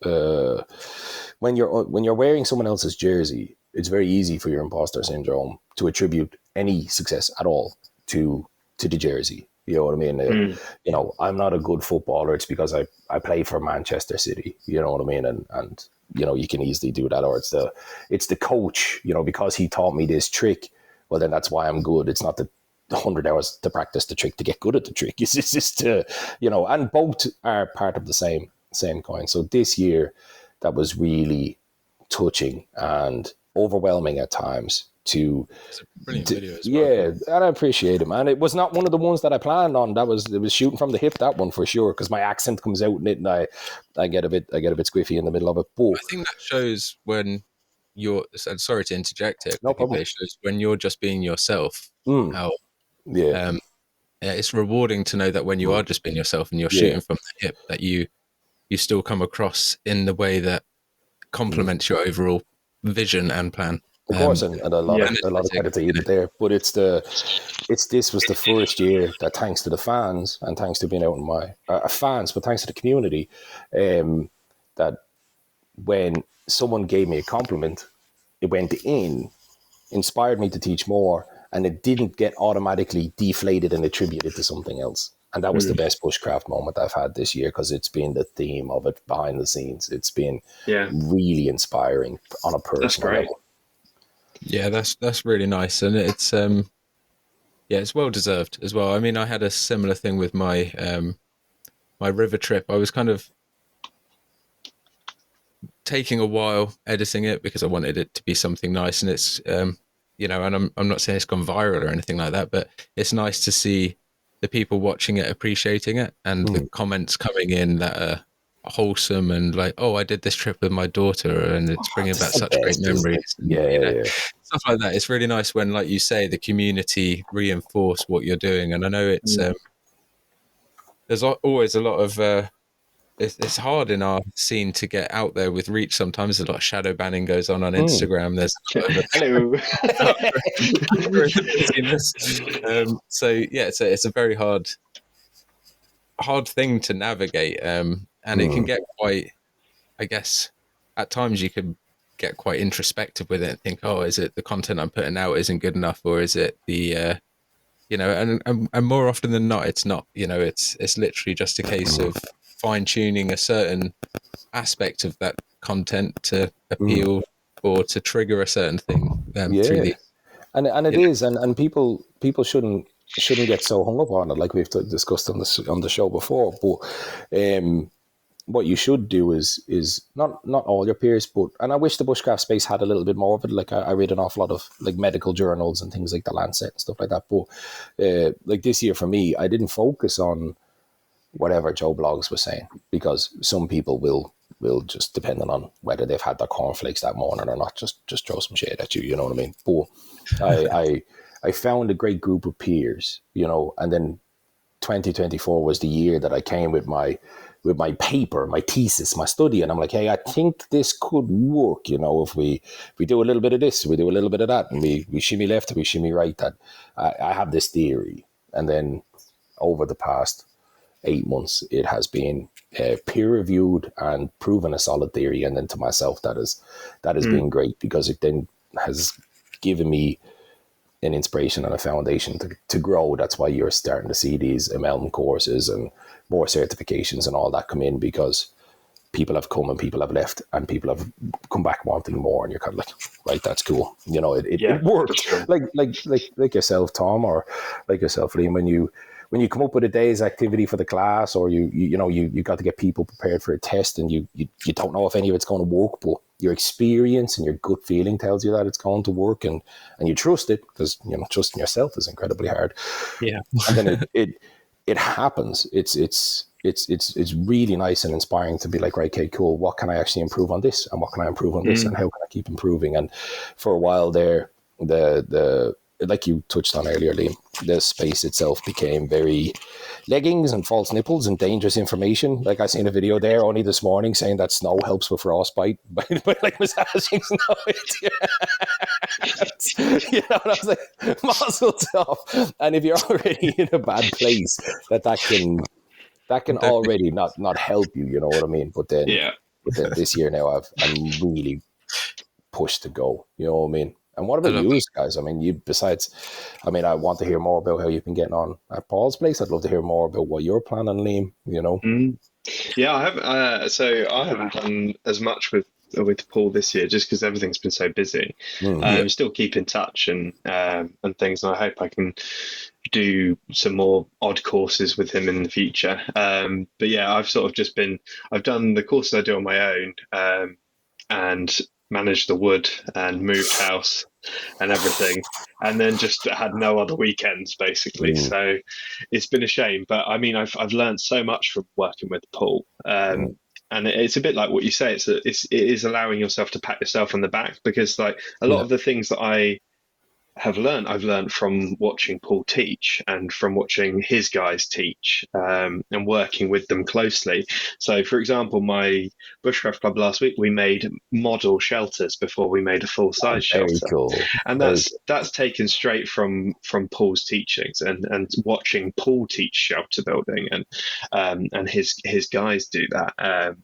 when you're wearing someone else's jersey, it's very easy for your imposter syndrome to attribute any success at all to the jersey. You know what I mean? You know, I'm not a good footballer. It's because I play for Manchester City. You know what I mean? And you know, you can easily do that. Or it's the coach. You know, because he taught me this trick. Well, then that's why I'm good. It's not the 100 hours to practice the trick to get good at the trick. It's just to, you know, and both are part of the same coin. So this year, that was really touching and overwhelming at times. It's a brilliant video as well. Yeah, and I appreciate it, man. It was not one of the ones that I planned on. It was shooting from the hip, that one for sure, because my accent comes out in it, and I get a bit squiffy in the middle of it. But I think that shows when you're. Sorry to interject here. No problem. It shows when you're just being yourself. How it's rewarding to know that when you are just being yourself and you're shooting from the hip, that you still come across in the way that complements your overall vision and plan. Of course, and a lot of credit to you there. But this was the first year that, thanks to the fans and thanks to being out in my fans, but thanks to the community, that when someone gave me a compliment, it went in, inspired me to teach more, and it didn't get automatically deflated and attributed to something else. And that was the best Bushcraft moment I've had this year, because it's been the theme of it behind the scenes. It's been really inspiring on a personal level. Yeah, that's really nice, and it's it's well deserved as well. I mean, I had a similar thing with my my river trip. I was kind of taking a while editing it because I wanted it to be something nice, and it's you know, and I'm not saying it's gone viral or anything like that, but it's nice to see the people watching it appreciating it, and the comments coming in that are wholesome and like, oh, I did this trip with my daughter and it's bringing back such great memories. Stuff like that. It's really nice when, like you say, the community reinforce what you're doing. And I know it's there's always a lot of it's hard in our scene to get out there with reach. Sometimes a lot of shadow banning goes on Instagram. There's hello. So yeah, it's a very hard thing to navigate, and it can get quite, I guess, at times you can get quite introspective with it and think, oh, is it the content I'm putting out isn't good enough, or is it the you know, and more often than not, it's not. You know, it's literally just a case of fine tuning a certain aspect of that content to appeal or to trigger a certain thing. Through the, and it is, and people shouldn't get so hung up on it, like we've discussed on the show before. But what you should do is not all your peers, but, and I wish the bushcraft space had a little bit more of it. Like I read an awful lot of like medical journals and things like the Lancet and stuff like that. But like this year for me, I didn't focus on whatever Joe Blogs was saying, because some people will just, depending on whether they've had their cornflakes that morning or not, just throw some shade at you. You know what I mean? But I found a great group of peers, you know, and then 2024 was the year that I came with my my paper, my thesis, my study, and I'm like, hey, I think this could work, if we do a little bit of this, we do a little bit of that, and we shimmy left, we shimmy right. That I have this theory, and then over the past 8 months, it has been peer reviewed and proven a solid theory, and then to myself, that has been great, because it then has given me an inspiration and a foundation to grow. That's why you're starting to see these MLM courses and more certifications and all that come in, because people have come and people have left and people have come back wanting more, and you're kind of like, right, that's cool. It worked. Sure. Like yourself, Tom, or like yourself, Liam, when you come up with a day's activity for the class, or you got to get people prepared for a test, and you don't know if any of it's going to work, but your experience and your gut feeling tells you that it's going to work, and you trust it, because trusting yourself is incredibly hard. Yeah. And then it happens. It's really nice and inspiring to be like, right, okay, cool, what can I actually improve on this, and what can I improve on this, and how can I keep improving? And for a while there, the like you touched on earlier, Liam, the space itself became very leggings and false nipples and dangerous information. Like I seen a video there only this morning saying that snow helps with frostbite by like massaging snow. And I was like, mazel tov. And if you're already in a bad place, that can already not help you, you know what I mean? But then this year now I'm really pushed to go, you know what I mean? And what about you guys? I mean, I want to hear more about how you've been getting on at Paul's place. I'd love to hear more about what you're planning, Liam, Yeah, I have. So I haven't done as much with Paul this year, just because everything's been so busy. Still keep in touch and things, and I hope I can do some more odd courses with him in the future. But yeah, I've sort of I've done the courses I do on my own, and managed the wood and moved house and everything, and then just had no other weekends basically. So it's been a shame, but I mean, I've learned so much from working with Paul. And it's a bit like what you say. It is allowing yourself to pat yourself on the back, because like a lot of the things that I've learned from watching Paul teach and from watching his guys teach, and working with them closely. So, for example, my Bushcraft club last week, we made model shelters before we made a full size shelter. Cool. And that's taken straight from Paul's teachings, and watching Paul teach shelter building, and his guys do that.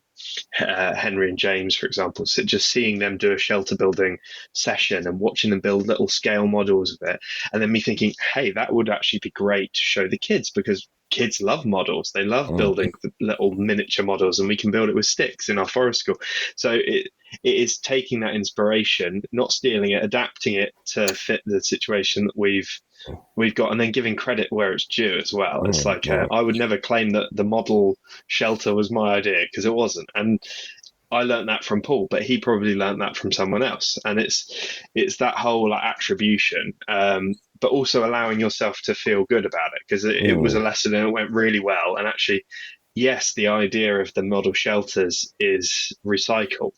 Henry and James, for example, so just seeing them do a shelter building session and watching them build little scale models of it, and then me thinking, hey, that would actually be great to show the kids, because kids love models. They love building the little miniature models, and we can build it with sticks in our forest school. So it is taking that inspiration, not stealing it, adapting it to fit the situation that we've got, and then giving credit where it's due as well. It's like I would never claim that the model shelter was my idea, because it wasn't, and I learned that from Paul, but he probably learned that from someone else. And it's that whole like attribution, but also allowing yourself to feel good about it, because it was a lesson and it went really well. And actually, yes, the idea of the model shelters is recycled,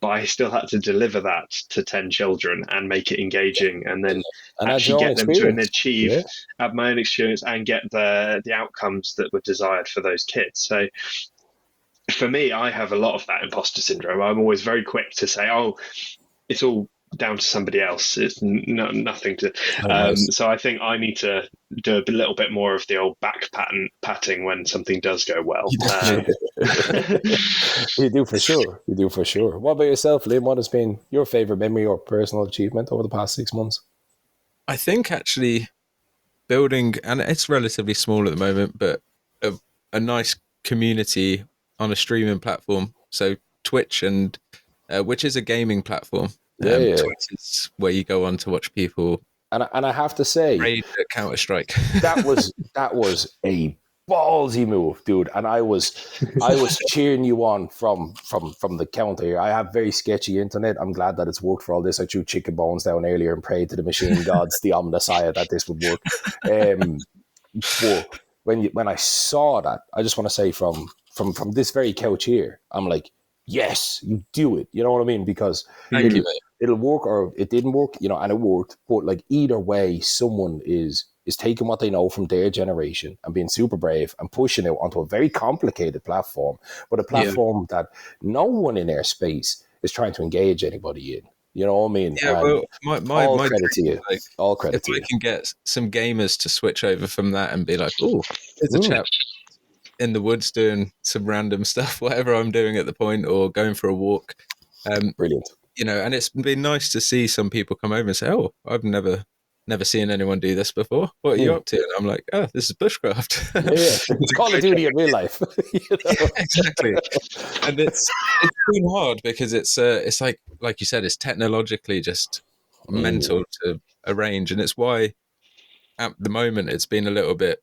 but I still had to deliver that to 10 children and make it engaging, and then actually get them to achieve, have my own experience, and get the outcomes that were desired for those kids. So for me, I have a lot of that imposter syndrome. I'm always very quick to say, oh, it's all down to somebody else. It's nothing to. So I think I need to do a little bit more of the old back patting when something does go well. You do for sure. What about yourself, Liam? What has been your favorite memory or personal achievement over the past 6 months? I think actually building, and it's relatively small at the moment, but a nice community on a streaming platform. So Twitch, and which is a gaming platform. Twitch is where you go on to watch people. And I have to say, raid at Counter-Strike. that was a ballsy move, dude. And I was cheering you on from the counter here. I have very sketchy internet. I'm glad that it's worked for all this. I threw chicken bones down earlier and prayed to the machine gods, the Omnissiah, that this would work. But when I saw that, I just want to say from this very couch here, I'm like, yes, you do it. You know what I mean? Because it'll work or it didn't work, and it worked. But like either way, someone is is taking what they know from their generation and being super brave and pushing it onto a very complicated platform, but a platform that no one in their space is trying to engage anybody in. You know what I mean? Yeah, And well, all my credit to dream is you. like, All if credit to I you. can get some gamers to switch over from that and be like, oh, there's a chap in the woods doing some random stuff, whatever I'm doing at the point, or going for a walk. Brilliant. You know, and it's been nice to see some people come over and say, "Oh, I've never seen anyone do this before. What are you up to?" And I'm like, "Oh, this is bushcraft." Yeah, sure. It's Call of Duty in real life. You know? Yeah, exactly. And it's been hard because it's like you said, it's technologically just mental to arrange, and it's why at the moment it's been a little bit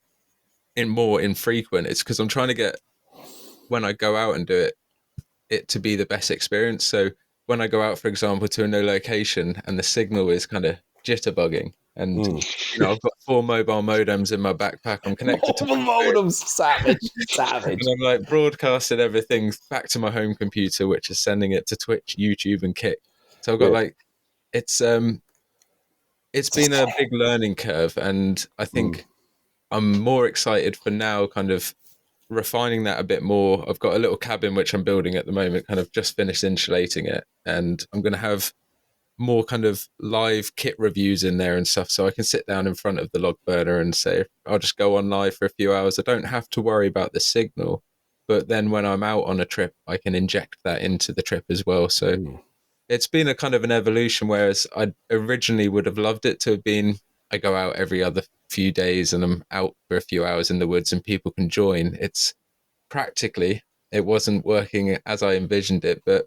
more infrequent. It's because I'm trying to get, when I go out and do it to be the best experience. So when I go out, for example, to a new location and the signal is kind of jitterbugging, and you know, I've got 4 mobile modems in my backpack. I'm connected to Mobile modems, savage. and I'm like broadcasting everything back to my home computer, which is sending it to Twitch, YouTube, and Kick. So I've got like it's been a big learning curve, and I think I'm more excited for now, kind of refining that a bit more. I've got a little cabin which I'm building at the moment, kind of just finished insulating it, and I'm going to have more kind of live kit reviews in there and stuff, so I can sit down in front of the log burner and say, I'll just go on live for a few hours. I don't have to worry about the signal, but then when I'm out on a trip, I can inject that into the trip as well. So it's been a kind of an evolution, whereas I originally would have loved it to have been, I go out every other few days and I'm out for a few hours in the woods and people can join. It's practically, it wasn't working as I envisioned it, but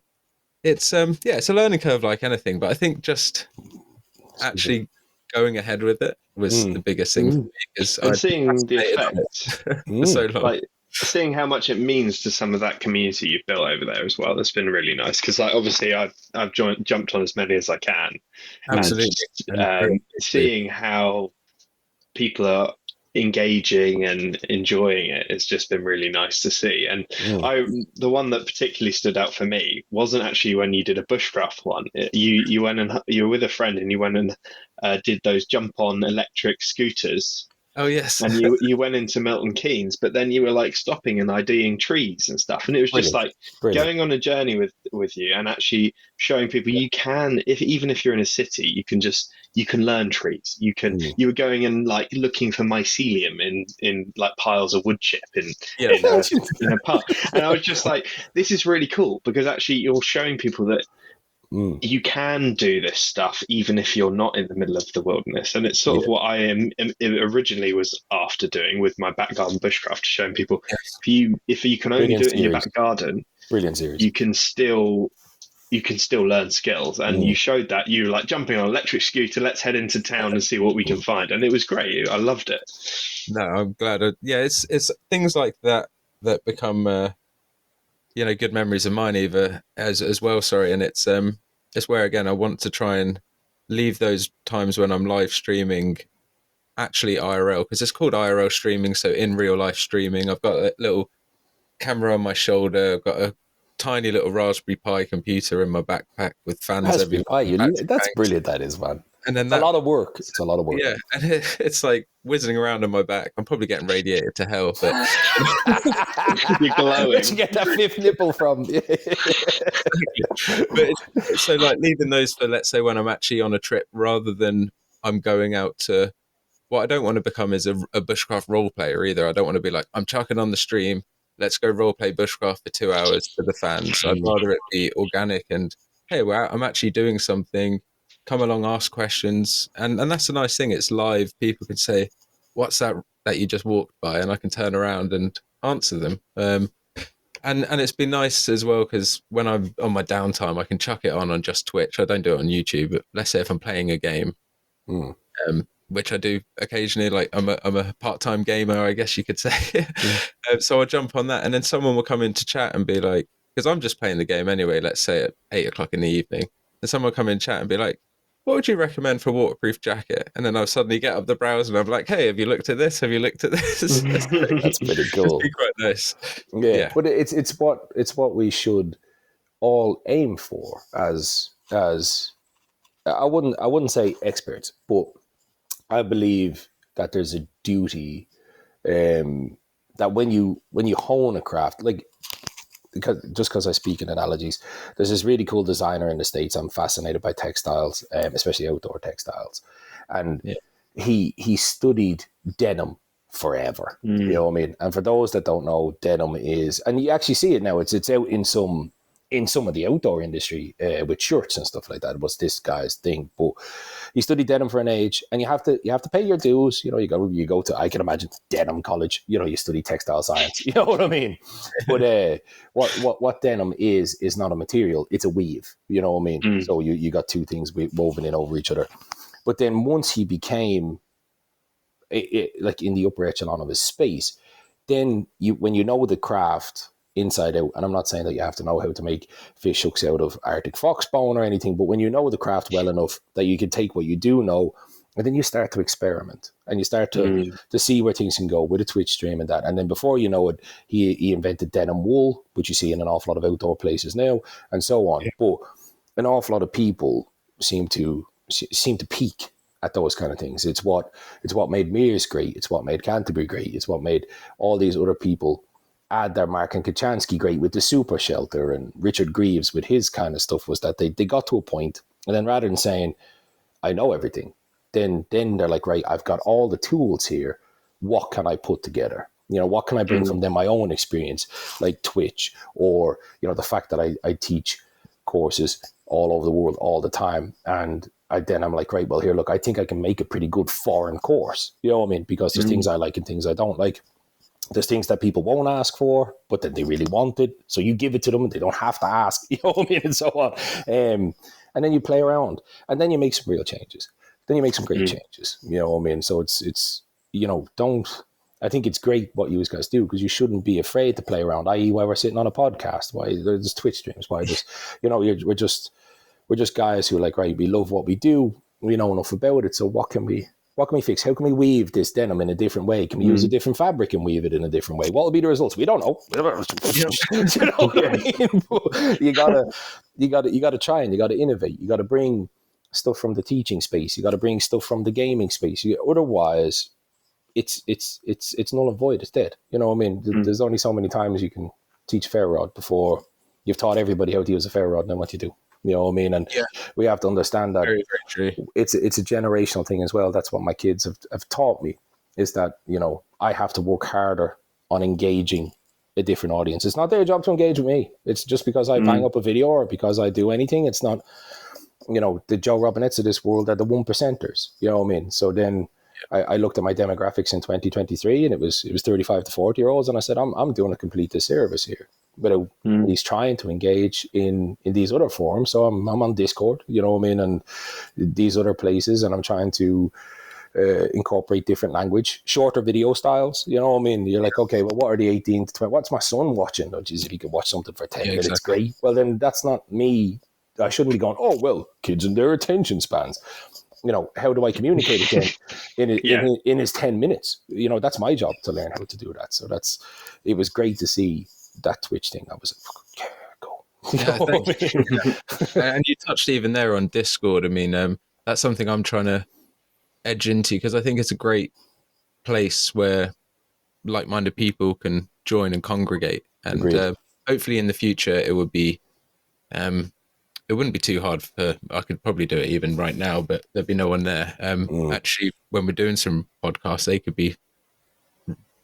it's it's a learning curve like anything. But I think just actually going ahead with it was the biggest thing for me, because And I seeing the procrastinated on effect, it for so long. like seeing how much it means to some of that community you've built over there as well. That's been really nice, because like obviously I've jumped on as many as I can, Absolutely. and And seeing how people are engaging and enjoying it, it's just been really nice to see. And the one that particularly stood out for me wasn't actually when you did a bushcraft one. You went and you were with a friend and you went and did those jump on electric scooters. oh yes. And you went into Milton Keynes, but then you were like stopping and IDing trees and stuff, and it was just like going on a journey with you and actually showing people you can, if even if you're in a city, you can learn trees. You were going and like looking for mycelium in like piles of wood chip in a park, and I was just like, this is really cool, because actually you're showing people that you can do this stuff even if you're not in the middle of the wilderness. And it's sort of what I originally was after doing with my back garden bushcraft, showing people if you can only do it in your back garden, brilliant series, you can still learn skills. And you showed that, you like jumping on an electric scooter, let's head into town and see what we can find, and it was great. I loved it. No, I'm glad. It's things like that become good memories of mine, Eva, as well. Sorry, and it's where again I want to try and leave those times when I'm live streaming actually IRL, because it's called IRL streaming, so in real life streaming. I've got a little camera on my shoulder. I've got a tiny little Raspberry Pi computer in my backpack with fans everywhere. That's brilliant. That is, man. And then it's a lot of work. It's a lot of work. Yeah, and it's like whizzing around on my back. I'm probably getting radiated to hell, but you're glowing. Where'd you get that fifth nipple from? But so like leaving those for, let's say, when I'm actually on a trip, rather than I'm going out to. What I don't want to become is a bushcraft role player either. I don't want to be like, I'm chucking on the stream, let's go role play bushcraft for 2 hours for the fans. I'd rather it be organic and, hey, well, I'm actually doing something. Come along, ask questions, and that's a nice thing. It's live. People can say, "What's that you just walked by?" and I can turn around and answer them. And it's been nice as well, because when I'm on my downtime, I can chuck it on just Twitch. I don't do it on YouTube. But let's say if I'm playing a game, which I do occasionally, like I'm a part-time gamer, I guess you could say. So I'll jump on that, and then someone will come in to chat and be like, because I'm just playing the game anyway, let's say at 8 o'clock in the evening, and someone will come in chat and be like, what would you recommend for a waterproof jacket? And then I'll suddenly get up the browser and I'm like, hey, have you looked at this? Have you looked at this? That's pretty cool. It's been quite nice. Yeah. But it's what we should all aim for as I wouldn't say experts, but I believe that there's a duty, that when you hone a craft, like, because I speak in analogies, there's this really cool designer in the States. I'm fascinated by textiles, especially outdoor textiles, and he studied denim forever. You know what I mean? And for those that don't know, denim is, and you actually see it now. It's out in some of the outdoor industry with shirts and stuff like that. It was this guy's thing, but he studied denim for an age, and you have to pay your dues. You know, you go to, I can imagine, denim college. You know, you study textile science. You know what I mean? But what denim is not a material; it's a weave. You know what I mean? So you got two things woven in over each other. But then once he became like in the upper echelon of his space, then when you know the craft inside out, and I'm not saying that you have to know how to make fish hooks out of Arctic fox bone or anything, but when you know the craft well enough that you can take what you do know, and then you start to experiment and you start to see where things can go with a Twitch stream and that. And then before you know it, he invented denim wool, which you see in an awful lot of outdoor places now, and so on. But an awful lot of people seem to peak at those kind of things. It's what made Mears great. It's what made Canterbury great. It's what made all these other people add their mark, and Kachansky great with the super shelter, and Richard Greaves with his kind of stuff, was that they got to a point, and then rather than saying, I know everything, then they're like, right, I've got all the tools here. What can I put together? You know, what can I bring from them, my own experience, like Twitch, or, you know, the fact that I teach courses all over the world all the time. And I'm like, right, well, here, look, I think I can make a pretty good foreign course. You know what I mean? Because there's things I like and things I don't like. There's things that people won't ask for, but that they really want it. So you give it to them and they don't have to ask, you know what I mean? And so on. And then you play around, and then you make some real changes. Then you make some great changes, you know what I mean? So it's, you know, I think it's great what you guys do, because you shouldn't be afraid to play around, i.e. why we're sitting on a podcast, why there's Twitch streams, why there's, you know, we're just guys who are like, right, we love what we do, we know enough about it, so what can we fix? How can we weave this denim in a different way? Can we use a different fabric and weave it in a different way? What will be the results? We don't know. You know what I mean? You gotta try, and you gotta innovate. You gotta bring stuff from the teaching space. You gotta bring stuff from the gaming space. Otherwise, it's null and void. It's dead. You know what I mean? There's only so many times you can teach ferro rod before you've taught everybody how to use a ferro rod, and then what you do. You know what I mean? And we have to understand that very, very true. It's a generational thing as well. That's what my kids have taught me, is that, you know, I have to work harder on engaging a different audience. It's not their job to engage with me. It's just because I bang up a video or because I do anything. It's not, you know, the Joe Robinettes of this world are the 1%ers. You know what I mean? So then I looked at my demographics in 2023, and it was 35 to 40 year olds, and I said, I'm doing a complete disservice here. But he's trying to engage in these other forums. So I'm on Discord, you know what I mean, and these other places, and I'm trying to incorporate different language, shorter video styles, you know what I mean? You're like, okay, well, what are the 18 to 20? What's my son watching? Oh, geez, if he could watch something for 10 minutes, exactly. great. Well, then that's not me. I shouldn't be going, oh, well, kids and their attention spans. You know, how do I communicate it then in his 10 minutes? You know, that's my job to learn how to do that. So it was great to see that Twitch thing. I was like, go. And you touched even there on Discord. I mean, that's something I'm trying to edge into, because I think it's a great place where like-minded people can join and congregate. And hopefully in the future it would be, it wouldn't be too hard I could probably do it even right now, but there'd be no one there. Actually, when we're doing some podcasts, they could be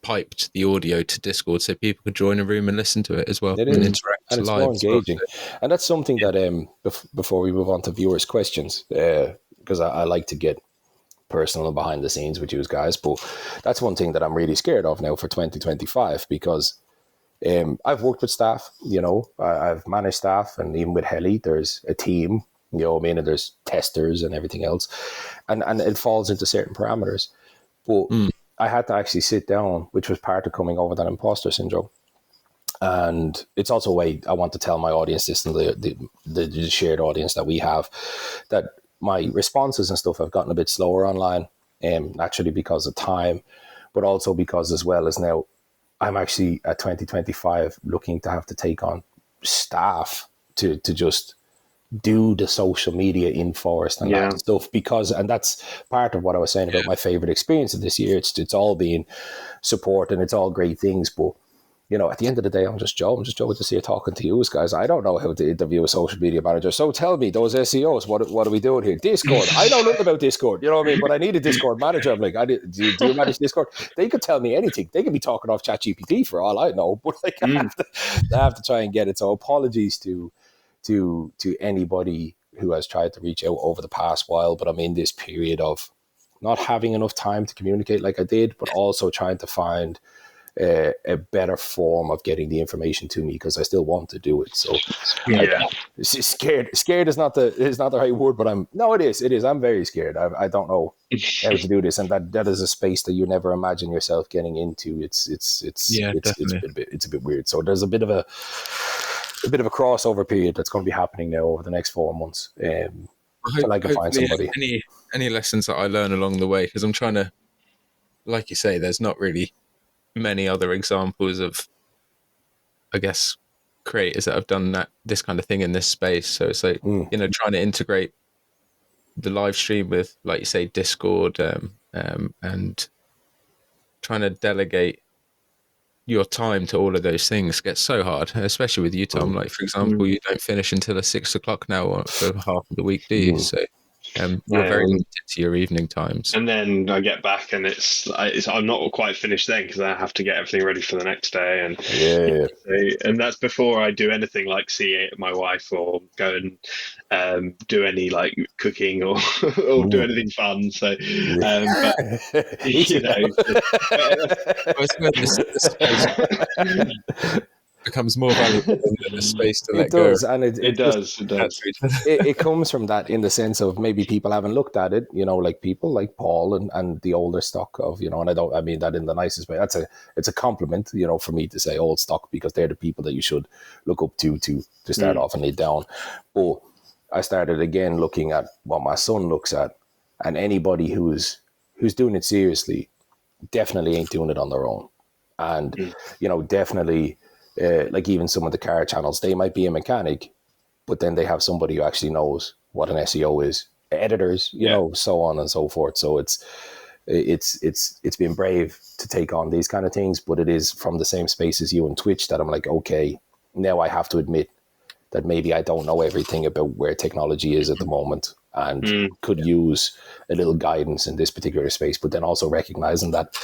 piped the audio to Discord so people could join a room and listen to it as well, and interact and it's live. more engaging. And that's something that before we move on to viewers' questions, because I like to get personal and behind the scenes with you guys, but that's one thing that I'm really scared of now for 2025, because I've worked with staff, you know, I've managed staff, and even with Heli, there's a team, you know what I mean, and there's testers and everything else, and it falls into certain parameters. But I had to actually sit down, which was part of coming over that imposter syndrome. And it's also a way I want to tell my audience this, and the shared audience that we have, that my responses and stuff have gotten a bit slower online, naturally because of time, but also because, as well as now, I'm actually at 2025 looking to have to take on staff to just do the social media in forest and that stuff, and that's part of what I was saying about my favorite experience of this year. It's all being support and it's all great things, but you know, at the end of the day, I'm just Joe. I'm just Joe to see you talking to you guys. I don't know how to interview a social media manager. So tell me, those SEOs, what are we doing here? Discord. I don't know nothing about Discord. You know what I mean? But I need a Discord manager. I'm like, do you manage Discord? They could tell me anything. They could be talking off ChatGPT for all I know. But like, I have to try and get it. So apologies to anybody who has tried to reach out over the past while. But I'm in this period of not having enough time to communicate like I did, but also trying to find a better form of getting the information to me, because I still want to do it. So scared is not the right word, but it is. I'm very scared. I don't know how to do this, and that is a space that you never imagine yourself getting into. It's a bit weird. So there's a bit of a crossover period that's going to be happening now over the next 4 months. Till I can find somebody. Any lessons that I learn along the way, because I'm trying to, like you say, there's not really many other examples of, I guess, creators that have done this kind of thing in this space. So it's like, you know, trying to integrate the live stream with, like you say, Discord, and trying to delegate your time to all of those things gets so hard, especially with you, Tom. Like, for example, you don't finish until 6 o'clock now for half of the week, do you? So you're very limited to your evening times. And then I get back and I'm not quite finished then, because I have to get everything ready for the next day. And that's before I do anything like see my wife or go and do any like cooking or do anything fun. So, but, you know, I suppose this becomes more valuable than the space to let go. And it does. It comes from that, in the sense of maybe people haven't looked at it, you know, like people like Paul and the older stock of, you know, and I mean that in the nicest way. It's a compliment, you know, for me to say old stock, because they're the people that you should look up to start off and lay down. But I started again looking at what my son looks at, and anybody who's doing it seriously definitely ain't doing it on their own. And, you know, definitely, like even some of the car channels, they might be a mechanic, but then they have somebody who actually knows what an SEO is, editors, you know, so on and so forth. So it's been brave to take on these kind of things, but it is from the same space as you and Twitch that I'm like, okay, now I have to admit that maybe I don't know everything about where technology is at the moment, and could use a little guidance in this particular space, but then also recognizing that,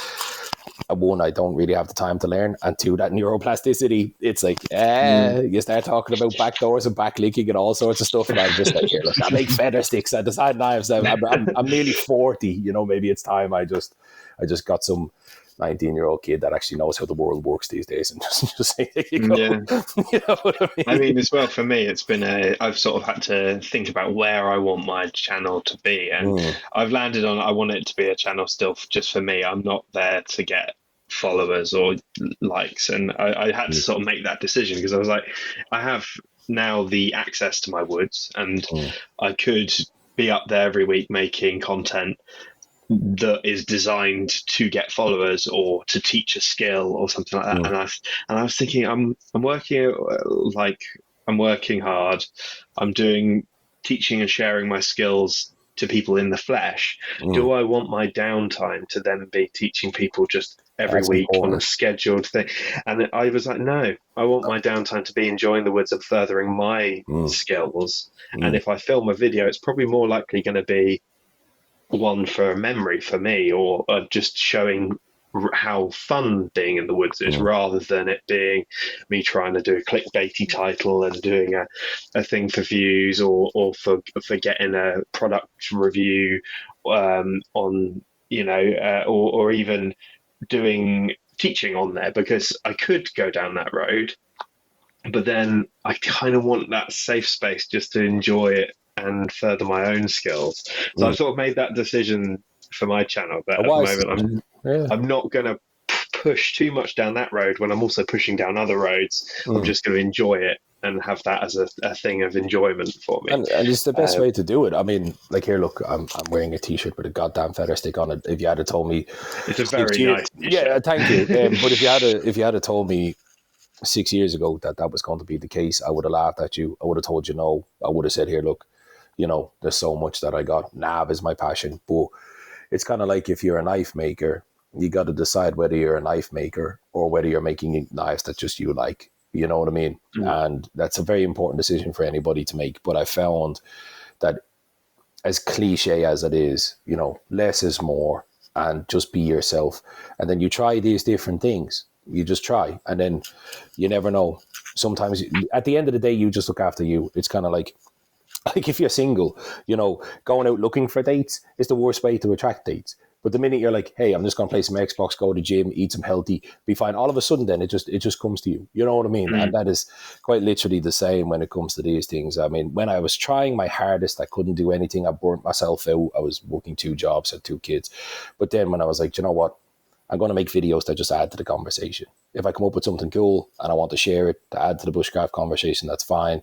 one, I don't really have the time to learn, and two, that neuroplasticity, it's like, you start talking about backdoors and backlinking and all sorts of stuff, and I'm just like, here, look, I make feather sticks, I design knives, I'm nearly 40, you know, maybe it's time I just got some 19-year-old kid that actually knows how the world works these days, and just say, there you go. You know what I mean? As well, for me, it's been I've sort of had to think about where I want my channel to be, and I've landed on, I want it to be a channel still just for me. I'm not there to get followers or likes, and I had to sort of make that decision, because I was like, I have now the access to my woods, and I could be up there every week making content that is designed to get followers or to teach a skill or something like that. And I was thinking, I'm working hard. I'm doing teaching and sharing my skills to people in the flesh. Do I want my downtime to then be teaching people just every week on a scheduled thing? And I was like, no, I want my downtime to be enjoying the woods and furthering my skills. And if I film a video, it's probably more likely going to be one for memory for me, or just showing how fun being in the woods is, rather than it being me trying to do a clickbaity title and doing a thing for views, or for getting a product review on, you know, or even doing teaching on there, because I could go down that road, but then I kind of want that safe space just to enjoy it and further my own skills. So I've sort of made that decision for my channel, that at the moment I'm not going to push too much down that road when I'm also pushing down other roads. I'm just going to enjoy it and have that as a thing of enjoyment for me. And it's the best way to do it. I mean, like, here, look, I'm wearing a t-shirt with a goddamn feather stick on it. If you had told me, it's a very nice t-shirt. Yeah, thank you. But if you had told me 6 years ago that was going to be the case, I would have laughed at you. I would have told you no. I would have said, here, look, there's so much that I got. Nav is my passion. But it's kind of like if you're a knife maker, you got to decide whether you're a knife maker or whether you're making knives that just you like. You know what I mean? And that's a very important decision for anybody to make. But I found that, as cliche as it is, less is more, and just be yourself. And then you try these different things. You just try. And then you never know. Sometimes at the end of the day, you just look after you. It's kind of like if you're single, going out looking for dates is the worst way to attract dates. But the minute you're like, hey, I'm just going to play some Xbox, go to the gym, eat some healthy, be fine, all of a sudden then it just comes to you. You know what I mean? And that is quite literally the same when it comes to these things. I mean, when I was trying my hardest, I couldn't do anything. I burnt myself out. I was working 2 jobs, had 2 kids. But then when I was like, you know what? I'm going to make videos that just add to the conversation. If I come up with something cool and I want to share it to add to the bushcraft conversation, that's fine.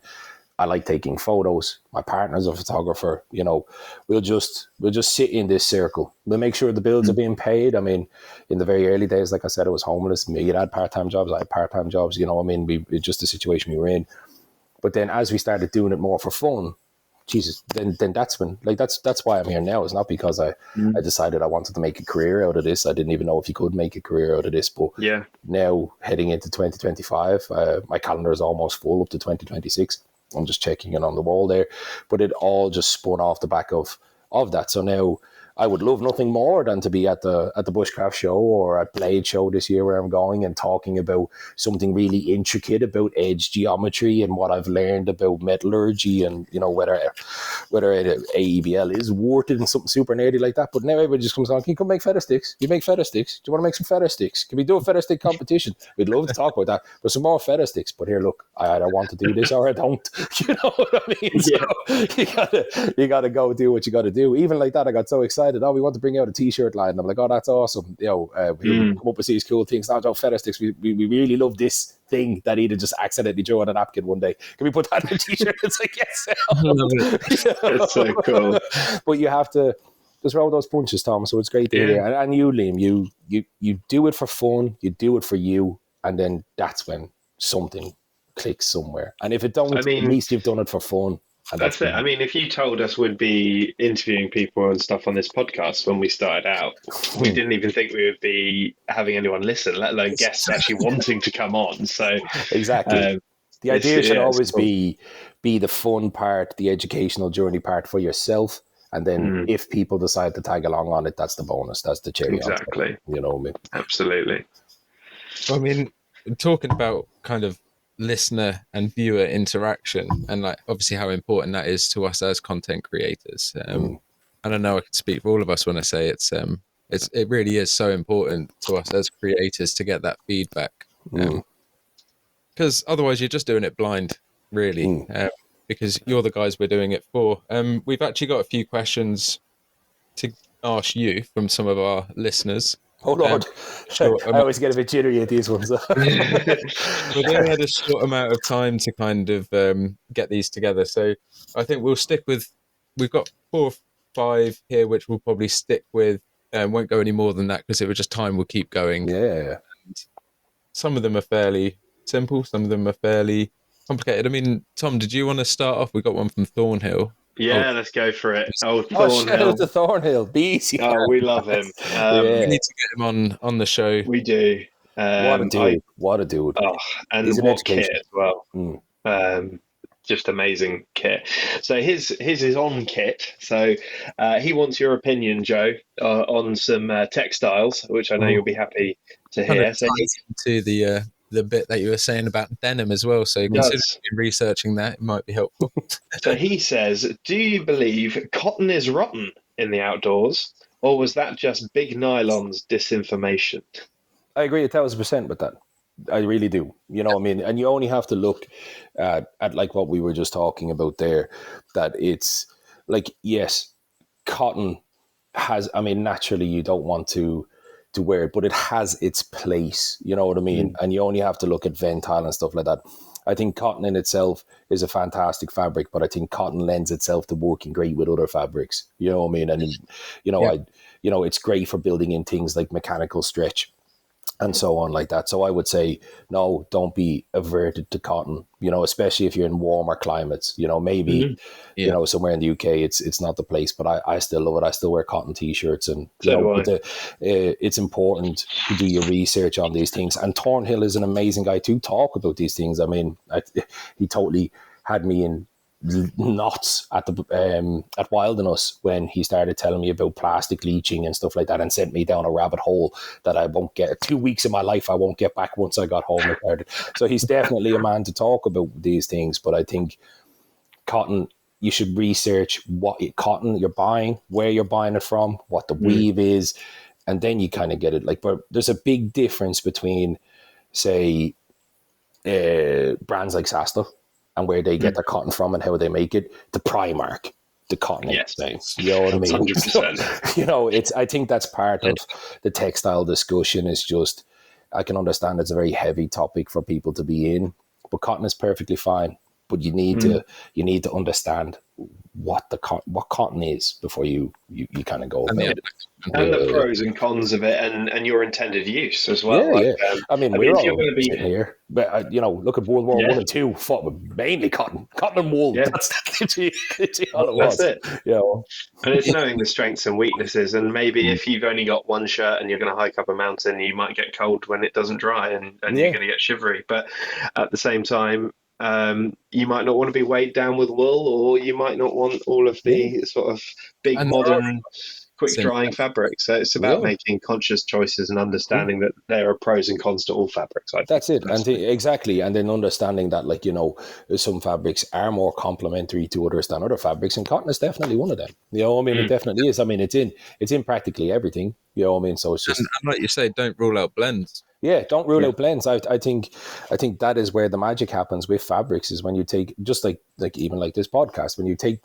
I like taking photos. My partner's a photographer. We'll just sit in this circle. We'll make sure the bills are being paid. I mean, in the very early days, like I said, I was homeless. You had part-time jobs. I had part-time jobs. It's just the situation we were in. But then as we started doing it more for fun, Jesus, then that's when, that's why I'm here now. It's not because I decided I wanted to make a career out of this. I didn't even know if you could make a career out of this. But now heading into 2025, my calendar is almost full up to 2026. I'm just checking it on the wall there, but it all just spun off the back of that. So now I would love nothing more than to be at the Bushcraft show or at Blade show this year, where I'm going and talking about something really intricate about edge geometry and what I've learned about metallurgy, and whether AEBL is worth it and something super nerdy like that. But now everybody just comes on, can you come make feather sticks? You make feather sticks? Do you want to make some feather sticks? Can we do a feather stick competition? We'd love to talk about that, but some more feather sticks. But here, look, I either want to do this or I don't. You know what I mean? So you gotta go do what you gotta do. Even like that, I got so excited. Oh, we want to bring out a t-shirt line. And I'm like, oh, that's awesome. We come up with these cool things. Not about feather sticks. We really love this thing that Eden just accidentally drew on a napkin one day. Can we put that in a t-shirt? It's like, yes. That's so cool. But you have to just roll those punches, Tom. So it's great to hear. And you, Liam, you do it for fun. You do it for you. And then that's when something clicks somewhere. And if it don't, at least you've done it for fun. And that's it. I mean, if you told us we'd be interviewing people and stuff on this podcast when we started out, we didn't even think we would be having anyone listen, let alone guests actually wanting to come on. So exactly. The idea should always be the fun part, the educational journey part for yourself. And then if people decide to tag along on it, that's the bonus. That's the cherry. Exactly. You know what I mean? Absolutely. I mean, talking about kind of listener and viewer interaction, and obviously how important that is to us as content creators. And I know I can speak for all of us when I say it really is so important to us as creators to get that feedback, because otherwise you're just doing it blind, really. Because you're the guys we're doing it for. We've actually got a few questions to ask you from some of our listeners. Oh Lord, I always get a bit jittery at these ones. But they only had a short amount of time to kind of get these together. So I think we'll stick with, we've got 4 or 5 here, which we'll probably stick with. Won't go any more than that because it was just time will keep going. Yeah. And some of them are fairly simple. Some of them are fairly complicated. I mean, Tom, did you want to start off? We got one from Thornhill. Yeah, let's go for it. Thornhill. Shout out to Thornhill. Be easy. Oh, we love him. We need to get him on the show. We do. What a dude. Oh, and what kit as well. Just amazing kit. So his is on kit. So he wants your opinion, Joe, on some textiles, which I know you'll be happy to hear. Kind of to the bit that you were saying about denim as well. So considering researching that, it might be helpful. So he says, do you believe cotton is rotten in the outdoors, or was that just big nylon's disinformation? I agree 1,000% with that. I really do. You know what I mean? And you only have to look at like what we were just talking about there, that it's like, yes, cotton has, I mean, naturally you don't want to wear it, but it has its place. You know what I mean? And you only have to look at Ventile and stuff like that. I think cotton in itself is a fantastic fabric, but I think cotton lends itself to working great with other fabrics. You know what I mean? And it's great for building in things like mechanical stretch. and so on like that. So I would say, no, don't be averted to cotton, especially if you're in warmer climates, maybe, Yeah. somewhere in the UK, it's not the place, but I still love it. I still wear cotton t-shirts and, So do I. but it's important to do your research on these things. And Thornhill is an amazing guy to talk about these things. I mean, he totally had me in knots at Wilderness when he started telling me about plastic leaching and stuff like that, and sent me down a rabbit hole that I won't get 2 weeks of my life I won't get back once I got home and started. So he's definitely a man to talk about these things. But I think cotton, you should research what cotton you're buying, where you're buying it from, what the weave is, and then you kind of get it. Like, but there's a big difference between, say, brands like Sasta and where they get their cotton from and how they make it, the Primark, the cotton Yes. thing. You know what I mean? 100%. I think that's part of the textile discussion. Is just, I can understand it's a very heavy topic for people to be in, but cotton is perfectly fine. But you need to understand what cotton is before you kind of go about it. And the pros and cons of it, and your intended use as well. Yeah. I mean, we're if all you're going to be sitting here, but look at World War One and Two, fought with mainly cotton and wool. Yeah. That's literally all it was. That's it. Yeah. And it's knowing the strengths and weaknesses, and maybe if you've only got one shirt and you're going to hike up a mountain, you might get cold when it doesn't dry, and you're going to get shivery. But at the same time, you might not want to be weighed down with wool, or you might not want all of the sort of big modern quick drying fabrics. So it's about making conscious choices and understanding that there are pros and cons to all fabrics. That's it. And exactly. And then understanding that, like, some fabrics are more complementary to others than other fabrics, and cotton is definitely one of them. It definitely is. I mean, it's in practically everything. So it's just, and like you say, don't rule out blends. Yeah, don't rule out blends. I think that is where the magic happens with fabrics, is when you take, just like even like this podcast, when you take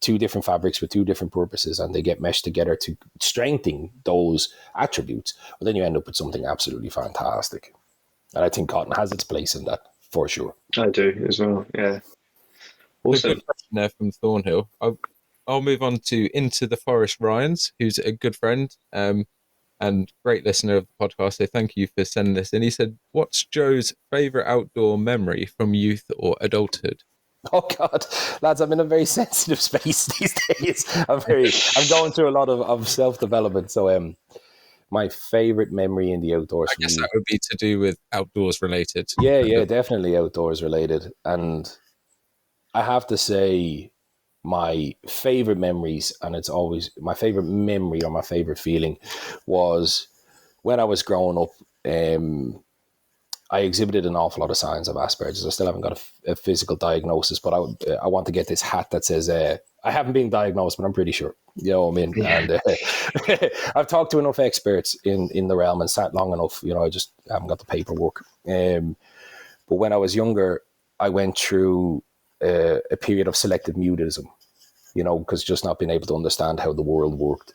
two different fabrics with two different purposes and they get meshed together to strengthen those attributes, well, then you end up with something absolutely fantastic. And I think cotton has its place in that, for sure. I do as well, yeah. Also, a good question there from Thornhill. I'll move on to Into the Forest Ryans, who's a good friend and great listener of the podcast. So thank you for sending this in. He said, what's Joe's favourite outdoor memory from youth or adulthood? Oh God, lads, I'm in a very sensitive space these days. I'm going through a lot of self-development. So my favourite memory in the outdoors. I guess that would be to do with outdoors related. Yeah, definitely outdoors related. And I have to say, my favorite memories, and it's always my favorite memory or my favorite feeling, was when I was growing up. I exhibited an awful lot of signs of Asperger's. I still haven't got a physical diagnosis, but I want to get this hat that says I haven't been diagnosed, but I'm pretty sure. You know what I mean? Yeah. And I've talked to enough experts in the realm and sat long enough. I just haven't got the paperwork. But when I was younger, I went through a period of selective mutism. Because just not being able to understand how the world worked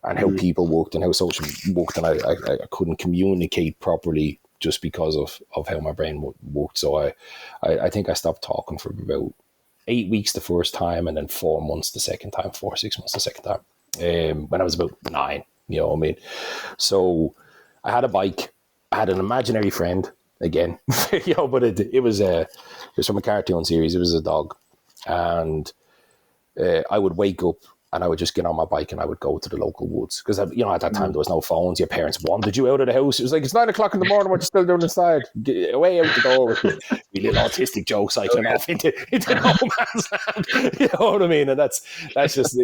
and how people worked and how social worked, and I couldn't communicate properly just because of how my brain worked. So I think I stopped talking for about 8 weeks the first time, and then 4 months the second time, 6 months the second time, when I was about 9, you know what I mean? So I had a bike, I had an imaginary friend again, but it was from a cartoon series. It was a dog, and I would wake up and I would just get on my bike and I would go to the local woods. Because, at that time, there was no phones. Your parents wanted you out of the house. It was like, it's 9 o'clock in the morning. What you still doing inside? Get away out the door with me little autistic Joe cycling off into no man's land. You know what I mean? And that's just,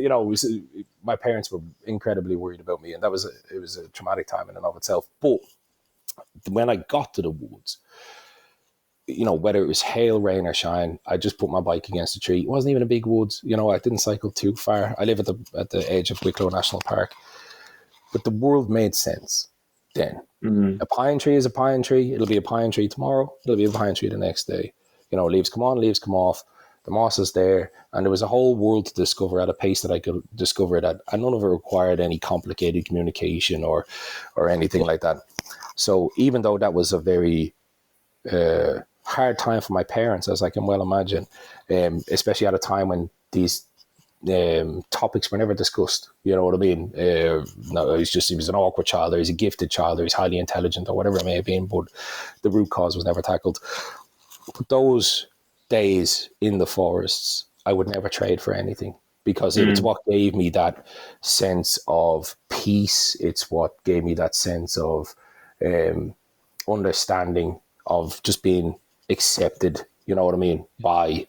my parents were incredibly worried about me. And it was a traumatic time in and of itself. But when I got to the woods, whether it was hail, rain, or shine, I just put my bike against a tree. It wasn't even a big woods. I didn't cycle too far. I live at the edge of Wicklow National Park. But the world made sense then. A pine tree is a pine tree. It'll be a pine tree tomorrow. It'll be a pine tree the next day. Leaves come on, leaves come off. The moss is there. And there was a whole world to discover at a pace that I could discover it at. And none of it required any complicated communication or anything like that. So even though that was a very hard time for my parents, as I can well imagine, especially at a time when these topics were never discussed. You know what I mean? No, he was an awkward child, or he's a gifted child, or he's highly intelligent, or whatever it may have been, but the root cause was never tackled. But those days in the forests, I would never trade for anything, because it's what gave me that sense of peace. It's what gave me that sense of understanding, of just being accepted, you know what I mean, by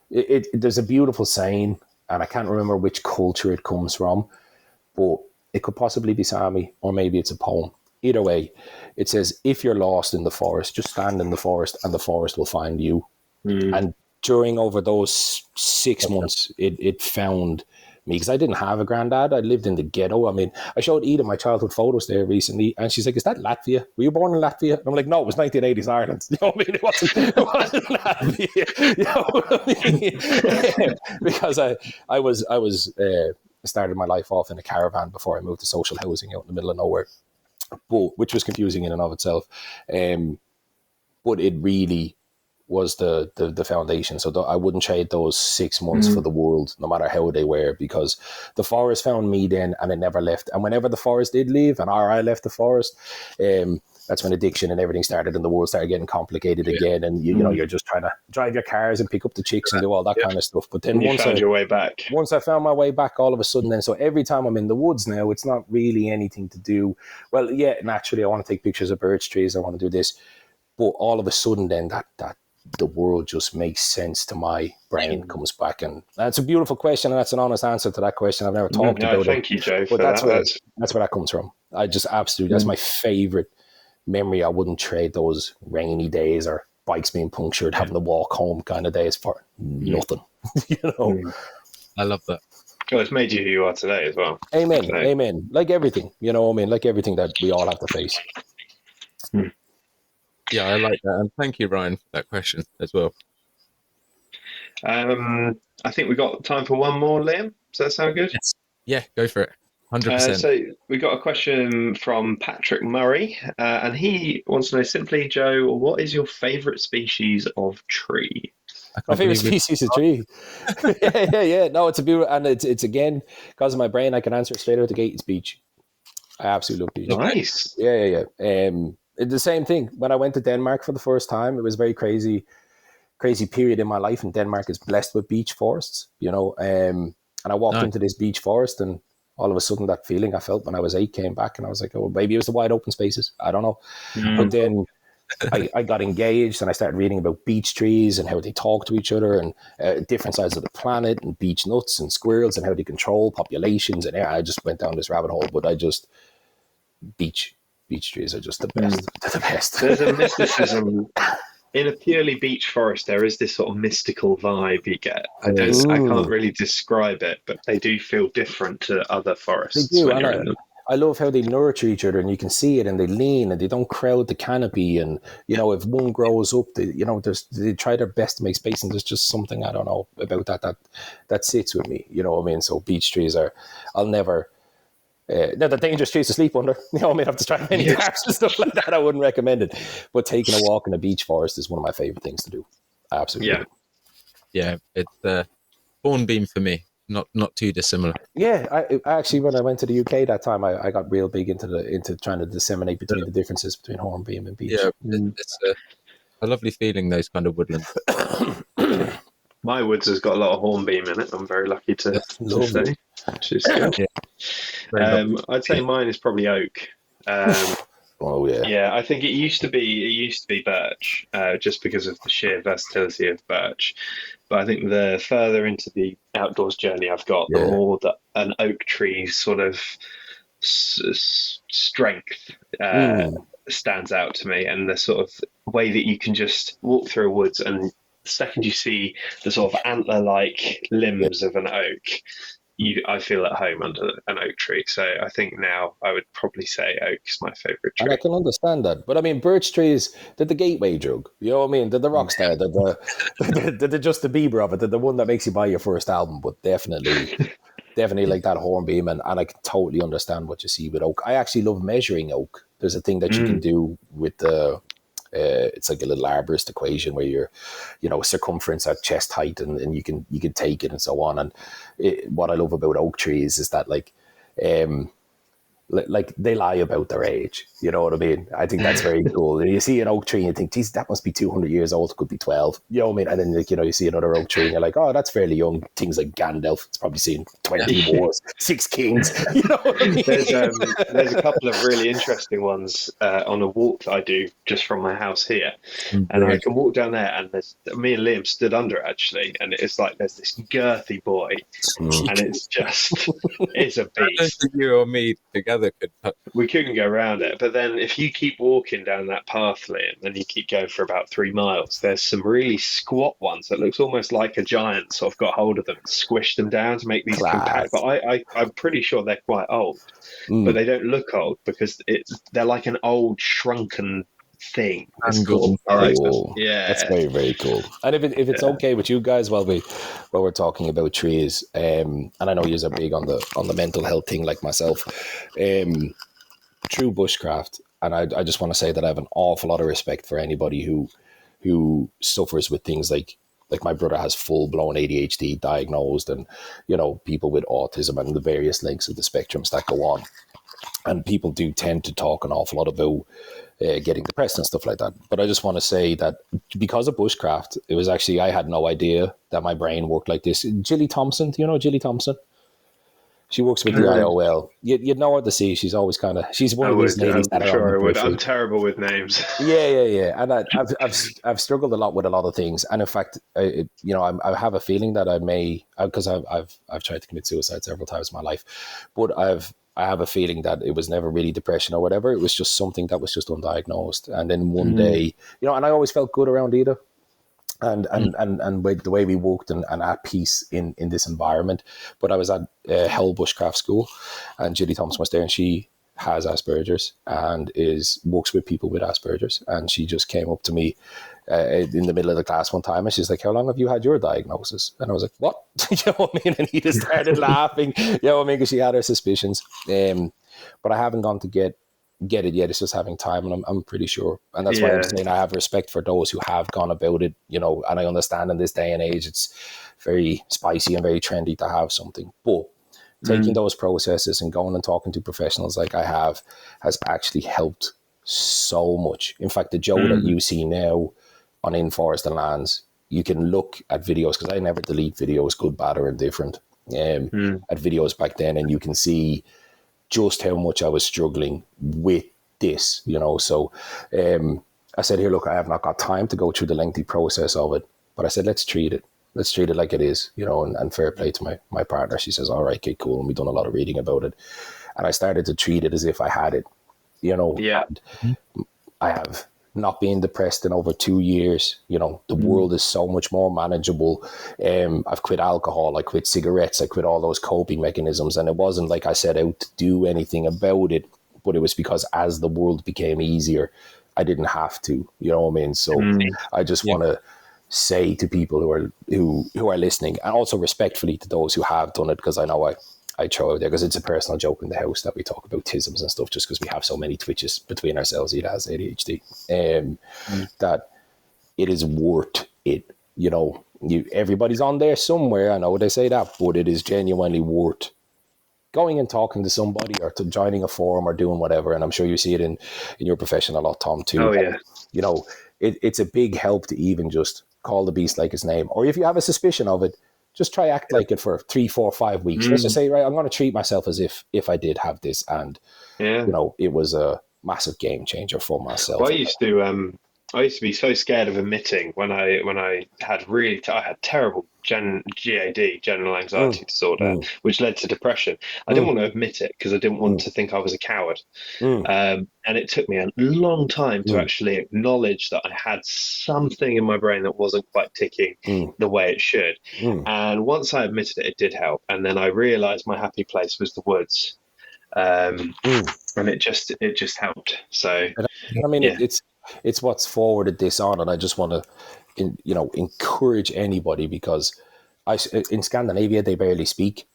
it. There's a beautiful saying, and I can't remember which culture it comes from, but it could possibly be Sami, or maybe it's a poem. Either way, it says, if you're lost in the forest, just stand in the forest and the forest will find you. And during over those 6 months, it found me, because I didn't have a granddad. I lived in the ghetto. I mean, I showed Eda my childhood photos there recently, and she's like, is that Latvia? Were you born in Latvia? And I'm like, no, it was 1980s Ireland. You know what I mean? It wasn't Latvia. You know what I mean? Because I was started my life off in a caravan before I moved to social housing out in the middle of nowhere, which was confusing in and of itself. But it really was the foundation. So I wouldn't trade those 6 months for the world, no matter how they were, because the forest found me then, and it never left. And whenever the forest did leave, and I left the forest, that's when addiction and everything started, and the world started getting complicated again. And you know, you're just trying to drive your cars and pick up the chicks and do all that kind of stuff. But then once I found my way back, all of a sudden, then, so every time I'm in the woods now, it's not really anything to do. Well, yeah, naturally, I want to take pictures of birch trees. I want to do this. But all of a sudden, then that the world just makes sense to my brain, comes back. And that's a beautiful question, and that's an honest answer to that question. I've never talked about it. Thank you, Joe, but that's where that comes from. I just absolutely, that's my favorite memory. I wouldn't trade those rainy days or bikes being punctured, having to walk home kind of days for nothing. You know, I love that. Well, it's made you who you are today as well. Amen. Amen. Like everything, you know, I mean, like everything that we all have to face. Yeah, I like that. And thank you, Ryan, for that question as well. I think we've got time for one more, Liam. Does that sound good? Yes. Yeah, go for it. 100%. So we got a question from Patrick Murray, and he wants to know simply, Joe, what is your favourite species of tree? My favourite species of tree. Yeah. No, it's a beautiful, and it's again, because of my brain, I can answer it straight out the gate. It's beech. I absolutely love beech. Nice. Yeah. The same thing. When I went to Denmark for the first time, it was a very crazy period in my life, and Denmark is blessed with beech forests, you know. And I walked into this beech forest, and all of a sudden that feeling I felt when I was 8 came back, and I was like, oh, maybe it was the wide open spaces. I don't know. But then I got engaged, and I started reading about beech trees and how they talk to each other, and different sides of the planet, and beech nuts and squirrels and how they control populations. And I just went down this rabbit hole. But beech trees are just the best. They're the best. There's a mysticism in a purely beech forest. There is this sort of mystical vibe you get. I can't really describe it, but they do feel different to other forests. They do. I love how they nurture each other, and you can see it, and they lean, and they don't crowd the canopy. And you know, if one grows up, they try their best to make space. And there's just something, I don't know, about that sits with me. You know what I mean? So beech trees I'll never. They're the dangerous trees to sleep under. You know, I mean, have to try many tarps and stuff like that. I wouldn't recommend it. But taking a walk in a beech forest is one of my favorite things to do. Absolutely. Yeah. It's a hornbeam for me. Not too dissimilar. Yeah, I actually, when I went to the UK that time, I got real big into trying to disseminate between the differences between hornbeam and beech. Yeah, it's a lovely feeling, those kind of woodlands. My woods has got a lot of hornbeam in it. I'm very lucky to say. Which is good. I'd say mine is probably oak. Oh yeah. Yeah, I think it used to be birch, just because of the sheer versatility of birch. But I think the further into the outdoors journey I've got, the more that an oak tree's sort of strength stands out to me, and the sort of way that you can just walk through a woods, and the second you see the sort of antler-like limbs of an oak, I feel at home under an oak tree. So I think now I would probably say oak is my favourite tree. And I can understand that. But I mean, birch trees, they're the gateway drug. You know what I mean? They're the rock star. They're just the Bieber of it. They're the one that makes you buy your first album. But definitely like that hornbeam. And I can totally understand what you see with oak. I actually love measuring oak. There's a thing that you can do with the it's like a little arborist equation where you're, circumference at chest height, and you can take it and so on. And what I love about oak trees is that like they lie about their age. You know what I mean? I think that's very cool. And you see an oak tree and you think, geez, that must be 200 years old. It could be 12. You know what I mean? And then, like, you see another oak tree and you're like, oh, that's fairly young. Things like Gandalf, it's probably seen 20 wars, 6 kings. You know what I mean? There's a couple of really interesting ones on a walk that I do just from my house here. And I can walk down there, and there's me and Liam stood under it, actually. And it's like there's this girthy boy. And it's a beast. I don't think you or me together could touch. We couldn't go around it. But then if you keep walking down that path, Liam, and you keep going for about 3 miles, there's some really squat ones that looks almost like a giant sort of got hold of them, squished them down to make these compact. But I'm pretty sure they're quite old. But they don't look old because they're like an old shrunken thing. Cool. Yeah, that's very, very cool. And if it's okay with you guys, while we're talking about trees, and I know you're big on the mental health thing like myself, true bushcraft, and I just want to say that I have an awful lot of respect for anybody who suffers with things like my brother has full-blown ADHD diagnosed, and people with autism and the various lengths of the spectrums that go on. And people do tend to talk an awful lot about getting depressed and stuff like that. But I just want to say that because of bushcraft, it was actually, I had no idea that my brain worked like this. Jilly Thompson, do you know Jilly Thompson? She works with the IOL. You'd know her to see. She's always she's one of these ladies that are on the periphery. I'm terrible with names. Yeah. And I've struggled a lot with a lot of things. And in fact, I have a feeling that I may, because I've tried to commit suicide several times in my life, but I have a feeling that it was never really depression or whatever. It was just something that was just undiagnosed. And then one day, and I always felt good around Ida. And with the way we worked and at peace in this environment. But I was at Hull Bushcraft School, and Judy Thompson was there, and she has Asperger's and works with people with Asperger's. And she just came up to me in the middle of the class one time, and she's like, how long have you had your diagnosis? And I was like, what? You know what I mean? And he just started laughing, you know what I mean? Because she had her suspicions. But I haven't gone to get it yet. It's just having time, and I'm pretty sure. And that's why I'm saying I have respect for those who have gone about it, and I understand in this day and age, it's very spicy and very trendy to have something. But taking those processes and going and talking to professionals like I have has actually helped so much. In fact, the Joe that you see now on In Forest and Lands, you can look at videos, because I never delete videos, good, bad, or indifferent, at videos back then, and you can see just how much I was struggling with this, So I said, here, look, I have not got time to go through the lengthy process of it, but I said, let's treat it. Let's treat it like it is, and fair play to my partner. She says, all right, okay, cool. And we've done a lot of reading about it. And I started to treat it as if I had it, I have not been depressed in over 2 years. The world is so much more manageable. I've quit alcohol, I quit cigarettes, I quit all those coping mechanisms. And it wasn't like I set out to do anything about it, but it was because as the world became easier, I didn't have to, you know what I mean? So I just want to say to people who are listening, and also respectfully to those who have done it, because I know I throw out there, because it's a personal joke in the house that we talk about tisms and stuff, just because we have so many twitches between ourselves. He has ADHD, that it is worth it. Everybody's on there somewhere. I know they say that, but it is genuinely worth going and talking to somebody, or to joining a forum, or doing whatever. And I'm sure you see it in your profession a lot, Tom, too. Oh yeah. And, it's a big help to even just call the beast like its name, or if you have a suspicion of it, just try act like it for 3, 4, 5 weeks. Let's just say, right, I'm going to treat myself as if I did have this, and it was a massive game changer for myself. Well, I used to be so scared of admitting when I had terrible GAD, general anxiety disorder, which led to depression. I didn't want to admit it because I didn't want to think I was a coward. And it took me a long time to actually acknowledge that I had something in my brain that wasn't quite ticking the way it should. And once I admitted it, it did help. And then I realized my happy place was the woods. And it just helped. So I mean, it's what's forwarded this on, and I just want to encourage anybody, because in Scandinavia they barely speak.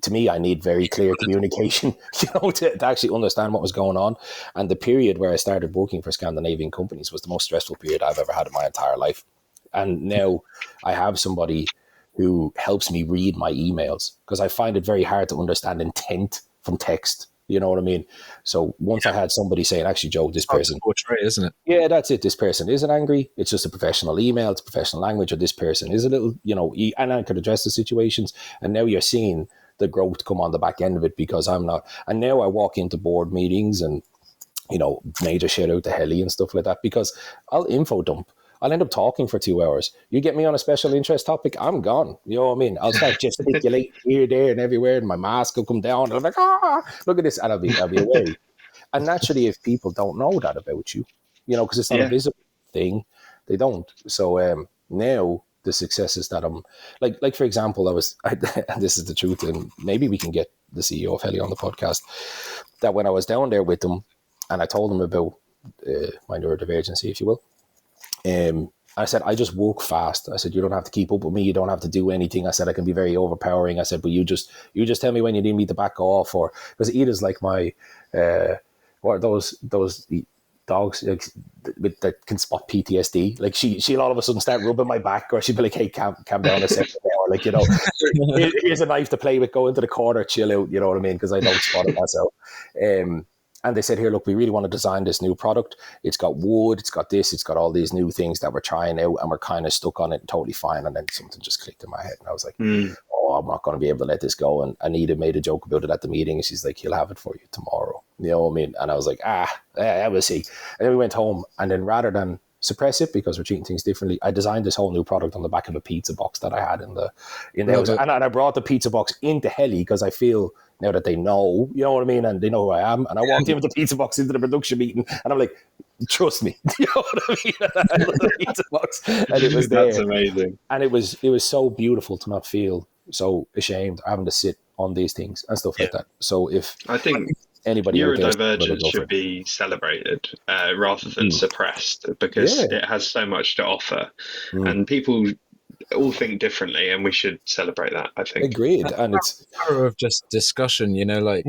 to me, I need very clear communication, to actually understand what was going on. And the period where I started working for Scandinavian companies was the most stressful period I've ever had in my entire life. And now I have somebody who helps me read my emails, because I find it very hard to understand intent from text. You know what I mean? So once I had somebody saying, actually, Joe, this person, portray, isn't it? yeah, that's it. This person isn't angry. It's just a professional email. It's professional language. Or this person is a little, and I could address the situations. And now you're seeing the growth come on the back end of it, because I'm not. And now I walk into board meetings and, major shit out to heli and stuff like that, because I'll info dump. I'll end up talking for 2 hours. You get me on a special interest topic, I'm gone. You know what I mean? I'll start gesticulating here, there, and everywhere, and my mask will come down. And I'm like, look at this, and I'll be away. And naturally, if people don't know that about you, because it's not a visible thing, they don't. So now the successes that I'm like for example, and this is the truth, and maybe we can get the CEO of Heli on the podcast, that when I was down there with them and I told them about my neurodivergency, if you will, I said, I just walk fast. I said, you don't have to keep up with me. You don't have to do anything. I said, I can be very overpowering. I said, but you just tell me when you need me to back off, or because Ida's like my, what are those dogs that can spot PTSD? Like she'll all of a sudden start rubbing my back, or she'll be like, hey, calm down a second, or like, here's a knife to play with, go into the corner, chill out, you know what I mean? Because I don't spot it myself. And they said, here, look, we really want to design this new product. It's got wood, it's got this, it's got all these new things that we're trying out, and we're kind of stuck on it and totally fine. And then something just clicked in my head. And I was like, oh, I'm not going to be able to let this go. And Anita made a joke about it at the meeting. And she's like, he'll have it for you tomorrow. You know what I mean? And I was like, we'll see. And then we went home. And then rather than suppress it, because we're treating things differently, I designed this whole new product on the back of a pizza box that I had in the house. And I brought the pizza box into Heli, because I feel now that they know, you know what I mean, and they know who I am. And I walked in with the pizza box into the production meeting, and I'm like, trust me, you know what I mean? I love the pizza box, and it was there. That's amazing. And it was so beautiful to not feel so ashamed having to sit on these things and stuff like that. So I think anybody neurodivergence should be celebrated rather than suppressed, because it has so much to offer, and people all think differently, and we should celebrate that, I think. Agreed. And it's power of just discussion, like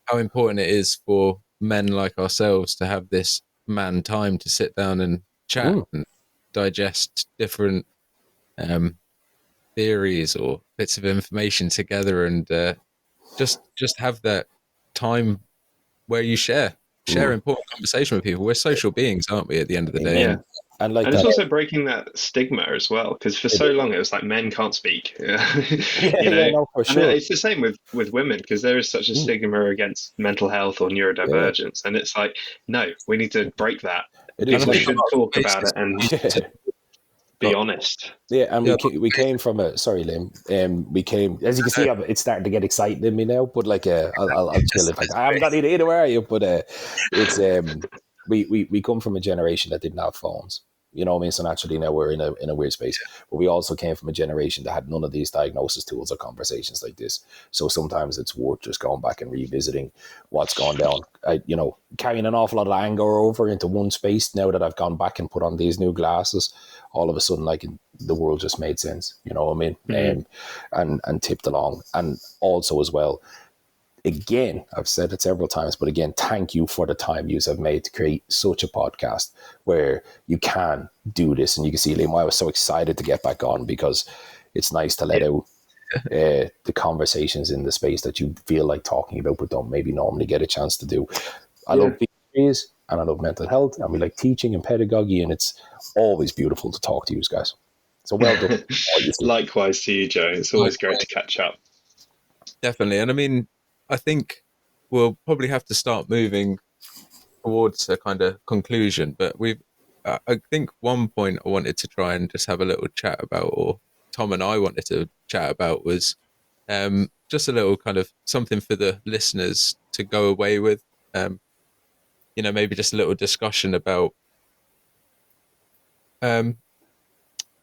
how important it is for men like ourselves to have this man time to sit down and chat and digest different theories or bits of information together, and just have that time where you share important conversation with people. We're social beings, aren't we, at the end of the day? Yeah. And it's also breaking that stigma as well, because for so long it was like men can't speak. No, for sure. And it's the same with women, because there is such a stigma against mental health or neurodivergence, and it's like, no, we need to break that. People should talk about it and be honest. Yeah, and we came from sorry, Liam. We came, as you can see, it's starting to get exciting in me now. But like, I'll chill if I haven't got either. Where are you? But it's we come from a generation that didn't have phones. You know what I mean? So naturally now we're in a weird space. But we also came from a generation that had none of these diagnosis tools or conversations like this. So sometimes it's worth just going back and revisiting what's gone down. Carrying an awful lot of anger over into one space now that I've gone back and put on these new glasses. All of a sudden, like, the world just made sense. You know what I mean? And tipped along. And also as well, again, I've said it several times, but again, thank you for the time you have made to create such a podcast where you can do this. And you can see, Liam, I was so excited to get back on, because it's nice to let out the conversations in the space that you feel like talking about, but don't maybe normally get a chance to do. I love these, and I love mental health, and we like teaching and pedagogy, and it's always beautiful to talk to you guys. So well done. Likewise to you, Joe. It's always great to catch up. Definitely. And I mean, I think we'll probably have to start moving towards a kind of conclusion, but I think one point I wanted to try and just have a little chat about, or Tom and I wanted to chat about, was just a little kind of something for the listeners to go away with. Maybe just a little discussion about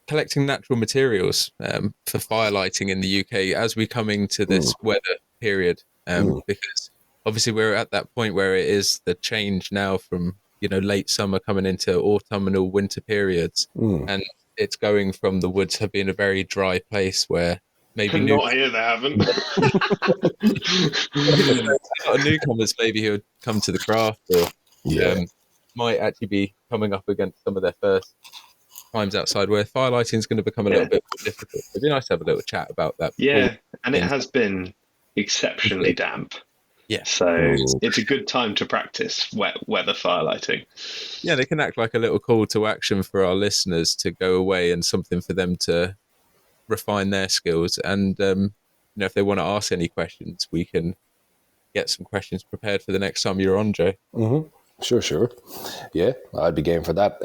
collecting natural materials for firelighting in the UK as we're coming to this weather period. Because obviously we're at that point where it is the change now from, late summer coming into autumnal winter periods. And it's going from the woods have been a very dry place where maybe new. Not here, they haven't. A lot of newcomers maybe who would come to the craft or might actually be coming up against some of their first times outside where firelighting is going to become a little bit more difficult. It'd be nice to have a little chat about that. Yeah, and it has been exceptionally damp. Yeah. So it's a good time to practice wet weather firelighting. Yeah, they can act like a little call to action for our listeners to go away and something for them to refine their skills. And if they want to ask any questions, we can get some questions prepared for the next time you're on, Joe. Sure. Yeah, I'd be game for that.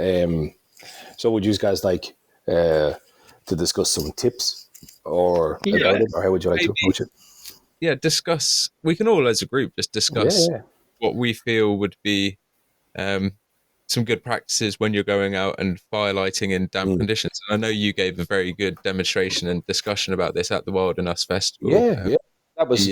So would you guys like to discuss some tips or about it, or how would you like to approach it? Yeah, discuss. We can all, as a group, just discuss what we feel would be some good practices when you're going out and firelighting in damp conditions. And I know you gave a very good demonstration and discussion about this at the Wild and Us Festival. Yeah. That was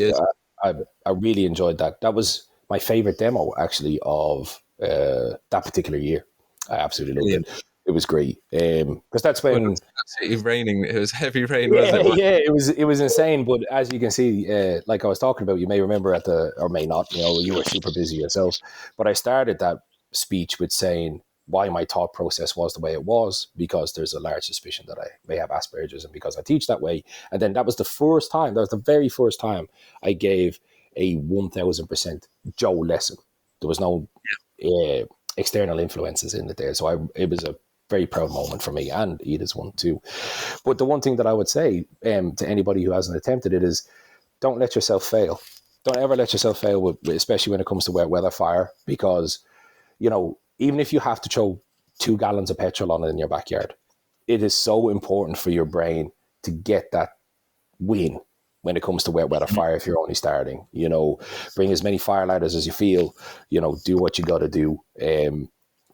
I really enjoyed that. That was my favorite demo actually of that particular year. I absolutely loved it. It was great because that's when it was absolutely raining. It was heavy rain, wasn't it? Yeah, it was insane. But as you can see, like I was talking about, you may remember or may not. You were super busy yourself. But I started that speech with saying why my thought process was the way it was, because there's a large suspicion that I may have Asperger's, and because I teach that way. And then that was the very first time I gave a 1000% Joe lesson. There was no external influences in it there. So it was a very proud moment for me, and Edith's one too. But the one thing that I would say to anybody who hasn't attempted it is don't let yourself fail. Don't ever let yourself fail, especially when it comes to wet weather fire, because, even if you have to throw 2 gallons of petrol on it in your backyard, it is so important for your brain to get that win when it comes to wet weather fire. If you're only starting, bring as many firelighters as you feel, do what you got to do.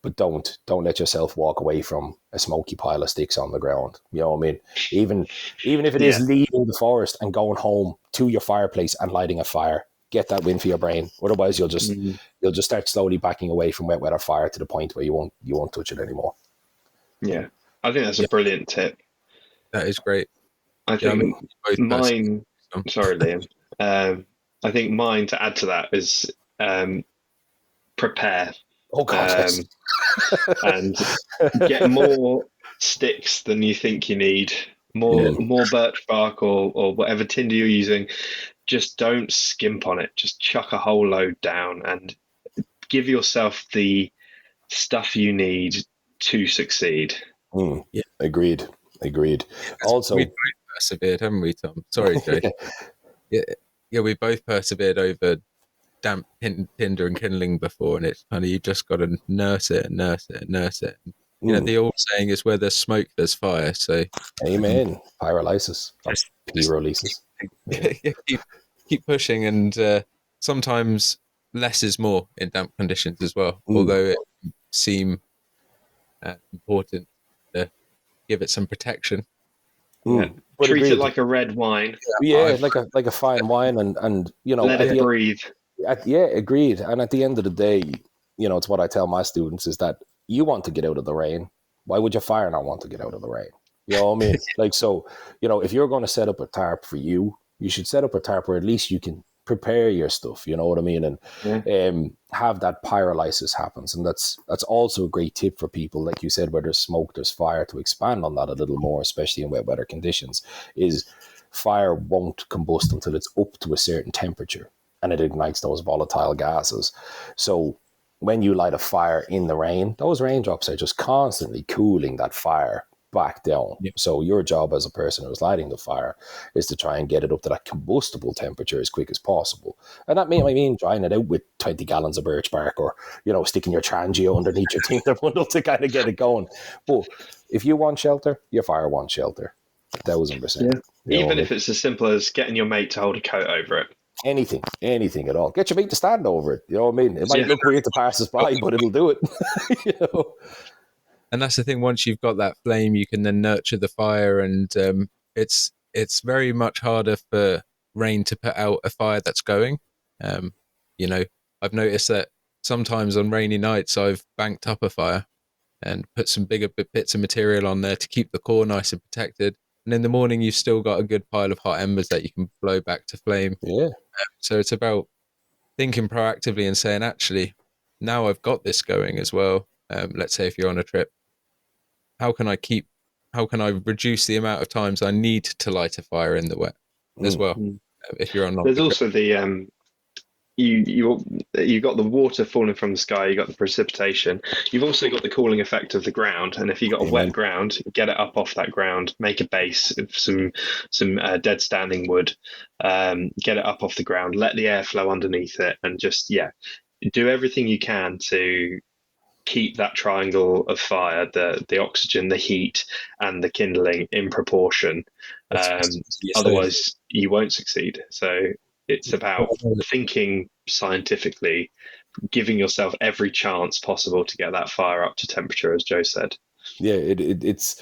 But don't let yourself walk away from a smoky pile of sticks on the ground. You know what I mean? Even if it is leaving the forest and going home to your fireplace and lighting a fire, get that win for your brain. Otherwise, you'll just start slowly backing away from wet weather fire to the point where you won't touch it anymore. Yeah, I think that's a brilliant tip. That is great. I think mine. Sorry, Liam. I think mine to add to that is prepare. Oh God, yes. And get more sticks than you think you need. More birch bark or whatever tinder you're using. Just don't skimp on it. Just chuck a whole load down and give yourself the stuff you need to succeed. Yeah, agreed. Also, we both persevered, haven't we, Tom? Sorry, Joe. yeah, we both persevered over damp tinder and kindling before, and it's kind of, you just got to nurse it. The old saying is, where there's smoke, there's fire. So, amen. Pyrolysis, pyrolysis. Keep pushing, and sometimes less is more in damp conditions as well. Although it seem important to give it some protection. Treat it like a red wine. Yeah, like a fine wine, and let it breathe. Agreed. And at the end of the day, it's what I tell my students is that you want to get out of the rain. Why would your fire not want to get out of the rain? You know what I mean? So, if you're going to set up a tarp for you should set up a tarp where at least you can prepare your stuff, you know what I mean? And have that pyrolysis happens. And that's also a great tip for people, like you said, where there's smoke, there's fire. To expand on that a little more, especially in wet weather conditions, is fire won't combust until it's up to a certain temperature, and it ignites those volatile gases. So when you light a fire in the rain, those raindrops are just constantly cooling that fire back down. Yep. So your job as a person who's lighting the fire is to try and get it up to that combustible temperature as quick as possible. And that may mean drying it out with 20 gallons of birch bark, or, sticking your Trangio underneath your tinder bundle to kind of get it going. But if you want shelter, your fire wants shelter. 1000%. Yeah. Even if it's as simple as getting your mate to hold a coat over it. Anything at all. Get your mate to stand over it. You know what I mean? It might look weird to pass us by, but it'll do it. And that's the thing. Once you've got that flame, you can then nurture the fire, and it's very much harder for rain to put out a fire that's going. I've noticed that sometimes on rainy nights I've banked up a fire and put some bigger bits of material on there to keep the core nice and protected. and in the morning you've still got a good pile of hot embers that you can blow back to flame. Yeah. So it's about thinking proactively and saying, actually, now I've got this going as well. Let's say if you're on a trip, how can I reduce the amount of times I need to light a fire in the wet as well? If you're on longer There's trips. also the you got the water falling from the sky, you got the precipitation, you've also got the cooling effect of the ground, and if you got a wet ground, get it up off that ground, make a base of some dead standing wood, get it up off the ground, let the air flow underneath it, and just do everything you can to keep that triangle of fire, the oxygen, the heat, and the kindling in proportion. Otherwise, you won't succeed. So it's about thinking scientifically, giving yourself every chance possible to get that fire up to temperature, as Joe said. Yeah, it's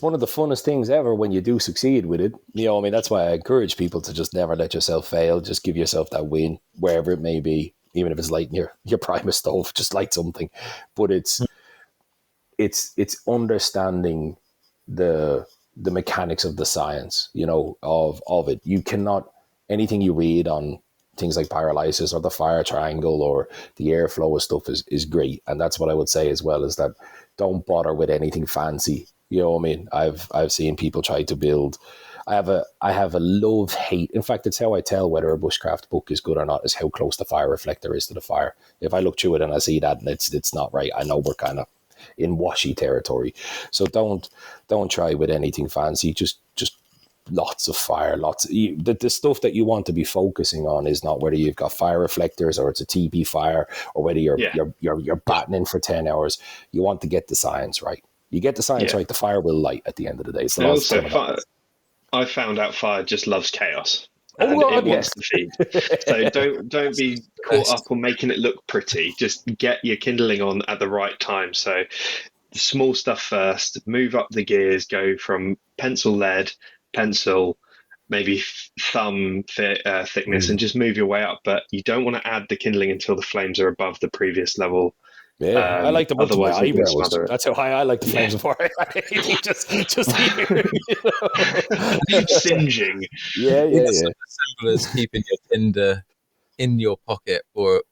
one of the funnest things ever when you do succeed with it. You know, I mean, that's why I encourage people to just never let yourself fail. Just give yourself that win, wherever it may be, even if it's lighting your Primus stove, just light something. But it's understanding the mechanics of the science, you know, of it. You cannot, anything you read on things like pyrolysis or the fire triangle or the airflow of stuff is great. And that's what I would say as well, is that don't bother with anything fancy. You know what I mean? I've seen people try to build. I have a love-hate. In fact, it's how I tell whether a bushcraft book is good or not, is how close the fire reflector is to the fire. If I look through it and I see that and it's not right, I know we're kind of in washy territory. So don't try with anything fancy. Just lots of fire, the stuff that you want to be focusing on is not whether you've got fire reflectors or it's a TP fire or whether you're battening for 10 hours. You want to get the science right. You get the science right, the fire will light at the end of the day. So also, I found out fire just loves chaos. And it wants to feed. So don't be caught up on making it look pretty. Just get your kindling on at the right time. So the small stuff first, move up the gears, go from pencil lead, pencil, maybe thumb thickness, and just move your way up. But you don't want to add the kindling until the flames are above the previous level. Yeah, I like them up to my eyebrows. That's how high I like the flames before anything. Just here, you know? Deep singeing. Yeah. As simple as keeping your tinder in your pocket or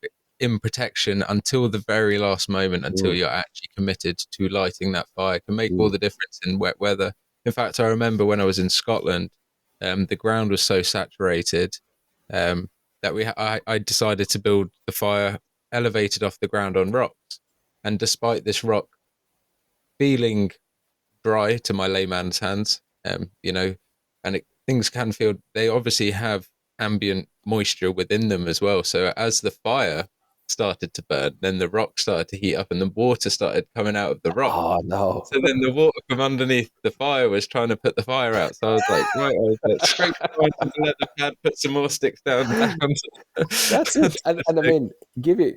in protection until the very last moment, until you're actually committed to lighting that fire, can make all the difference in wet weather. In fact, I remember when I was in Scotland, the ground was so saturated that I decided to build the fire elevated off the ground on rocks. And despite this rock feeling dry to my layman's hands, you know, and things can feel, they obviously have ambient moisture within them as well. So as the fire started to burn, then the rock started to heat up and the water started coming out of the rock. Oh, no. So then the water from underneath the fire was trying to put the fire out. So I was like, right, scrape the fire to the leather pad, put some more sticks down back onto. That's it. And I mean,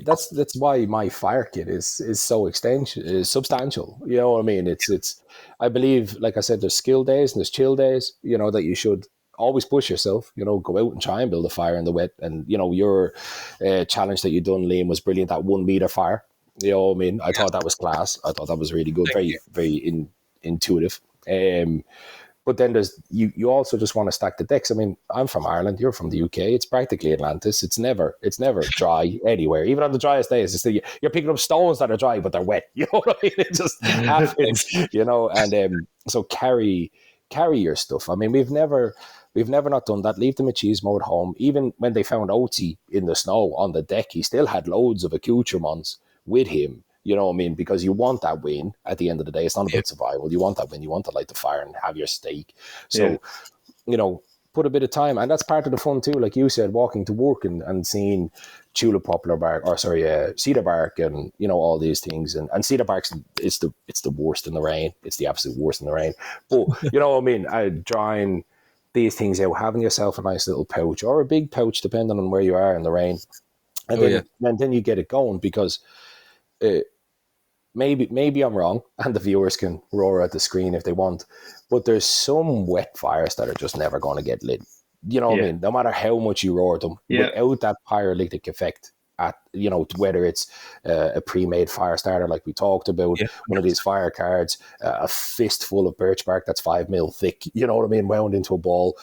that's why my fire kit is so substantial. You know what I mean? It's I believe, like I said, there's skill days and there's chill days, you know, that you should always push yourself, you know, go out and try and build a fire in the wet. And, you know, your challenge that you done, Liam, was brilliant, that 1 meter fire. You know what I mean? I thought that was class. I thought that was really good. Very intuitive. But then there's you also just want to stack the decks. I mean, I'm from Ireland, you're from the UK. It's practically Atlantis. It's never dry anywhere. Even on the driest days, you're picking up stones that are dry, but they're wet. You know what I mean? It just happens, you know. And so carry your stuff. I mean, we've never not done that. Leave the machismo at home. Even when they found Oatsy in the snow on the deck, he still had loads of accoutrements with him. You know what I mean? Because you want that win at the end of the day. It's not about survival. You want that win. You want to light the fire and have your steak. So, you know, put a bit of time. And that's part of the fun too. Like you said, walking to work and seeing tulip poplar bark, cedar bark, and, you know, all these things. And cedar bark's, it's the worst in the rain. It's the absolute worst in the rain. But, you know what I mean? Drying these things out, having yourself a nice little pouch or a big pouch, depending on where you are in the rain. And then you get it going, because maybe I'm wrong, and the viewers can roar at the screen if they want, but there's some wet fires that are just never going to get lit. You know what I mean? No matter how much you roar them, without that pyrolytic effect at, whether it's a pre-made fire starter like we talked about, one of these fire cards, a fistful of birch bark that's 5 mil thick, you know what I mean, wound into a ball.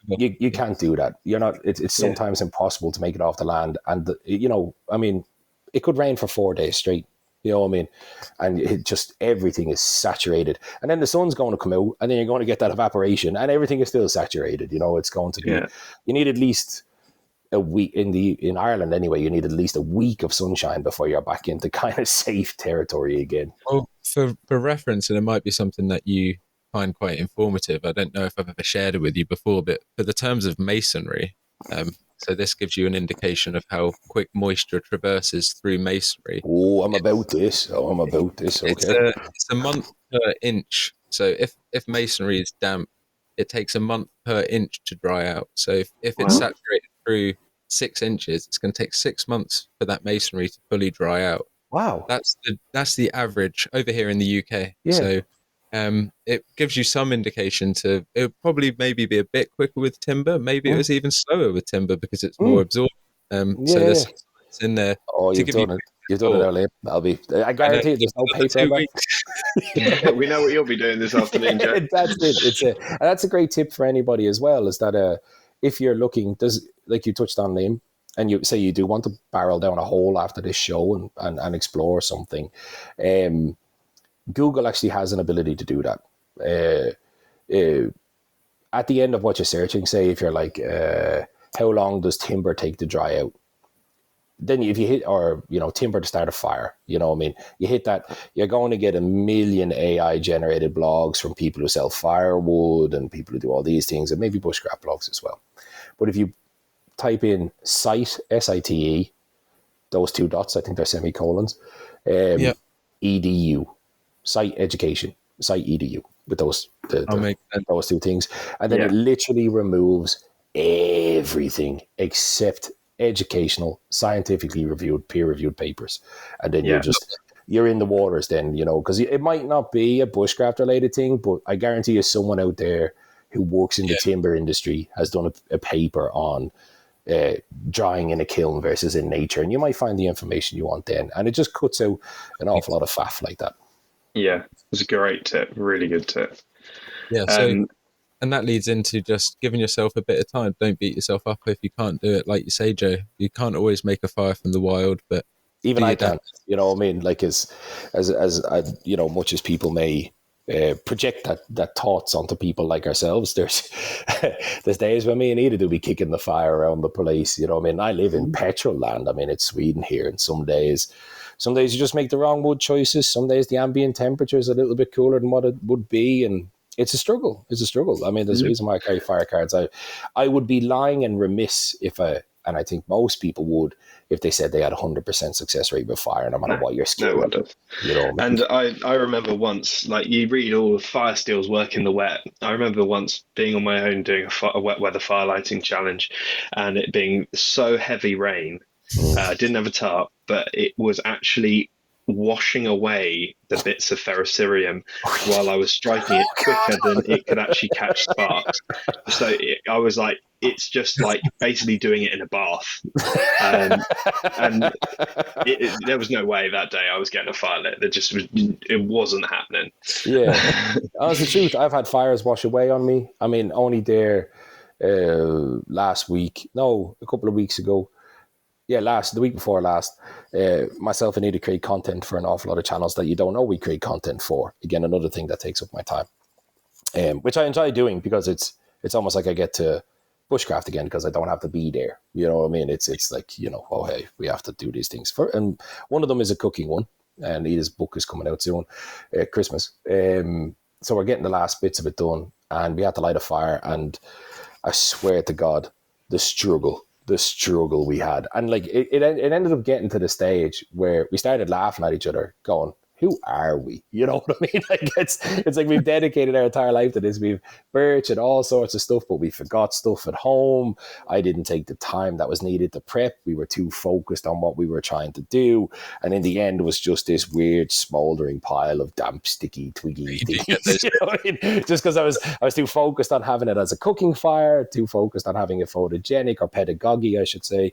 You can't do that. You're not. It's sometimes impossible to make it off the land, and it could rain for 4 days straight. You know what I mean? And it just, everything is saturated, and then the sun's going to come out, and then you're going to get that evaporation, and everything is still saturated. It's going to be. You need at least a week in Ireland anyway. You need at least a week of sunshine before you're back into kind of safe territory again. Well, for reference, and it might be something that you find quite informative. I don't know if I've ever shared it with you before, but for the terms of masonry, so this gives you an indication of how quick moisture traverses through masonry. Oh, I'm about this. Okay. It's a month per inch. So if masonry is damp, it takes a month per inch to dry out. So if it's saturated through 6 inches, it's going to take 6 months for that masonry to fully dry out. Wow. That's the average over here in the UK. Yeah. So it gives you some indication to, it would probably maybe be a bit quicker with timber. Maybe it was even slower with timber because it's more absorbent. So there's it's in there. Oh, you've done it. You've done it now, Liam. I guarantee there's no paper on that. We know what you'll be doing this afternoon, Joe. That's it. That's a great tip for anybody as well, is that if you're looking, like you touched on, Liam, and you say you do want to barrel down a hole after this show and explore something, Google actually has an ability to do that. At the end of what you're searching, say if you're like, how long does timber take to dry out? Then if you hit, or, timber to start a fire, you know what I mean? You hit that, you're going to get a million AI generated blogs from people who sell firewood and people who do all these things, and maybe bushcraft blogs as well. But if you type in site, SITE, those 2 dots, I think they're semicolons, edu, site education, site edu, with those those 2 things, and then it literally removes everything except educational, scientifically reviewed, peer-reviewed papers, and then you're in the waters then, because it might not be a bushcraft related thing, but I guarantee you someone out there who works in the timber industry has done a paper on drying in a kiln versus in nature, and you might find the information you want then, and it just cuts out an awful lot of faff like that. Yeah, it's a great tip, really good tip. Yeah, so and that leads into just giving yourself a bit of time. Don't beat yourself up if you can't do it. Like you say, Joe, you can't always make a fire from the wild, but even I can't. You know what I mean? Like as much as people may project that thoughts onto people like ourselves, there's days when me and Edith will be kicking the fire around the place. You know what I mean? I live in petrol land. I mean, it's Sweden here, and some days you just make the wrong wood choices. Some days the ambient temperature is a little bit cooler than what it would be, and it's a struggle. I mean, there's a reason why I carry fire cards. I would be lying and remiss and I think most people would, if they said they had 100% success rate with fire, no matter what your skill. No one does. And I remember once, like, you read all of Fire Steel's work in the wet. I remember once being on my own doing a wet weather fire lighting challenge, and it being so heavy rain. I didn't have a tarp, but it was actually washing away the bits of ferrocerium while I was striking it quicker than it could actually catch sparks. So I was like, it's just like basically doing it in a bath. And there was no way that day I was getting a fire lit. It wasn't happening. Yeah. That's the truth. I've had fires wash away on me. I mean, only there a couple of weeks ago. Yeah, the week before last, myself and Edith create content for an awful lot of channels that you don't know we create content for. Again, another thing that takes up my time, which I enjoy doing because it's almost like I get to bushcraft again because I don't have to be there. You know what I mean? It's like, oh, hey, we have to do these things. And one of them is a cooking one, and Edith's book is coming out soon, Christmas. So we're getting the last bits of it done, and we had to light a fire, and I swear to God, the struggle we had. And like it ended up getting to the stage where we started laughing at each other going, who are we? You know what I mean? Like it's like we've dedicated our entire life to this. We've birched and all sorts of stuff, but we forgot stuff at home. I didn't take the time that was needed to prep. We were too focused on what we were trying to do. And in the end, it was just this weird smoldering pile of damp, sticky, twiggy things. You know what I mean? Just because I was too focused on having it as a cooking fire, too focused on having it photogenic or pedagogy, I should say.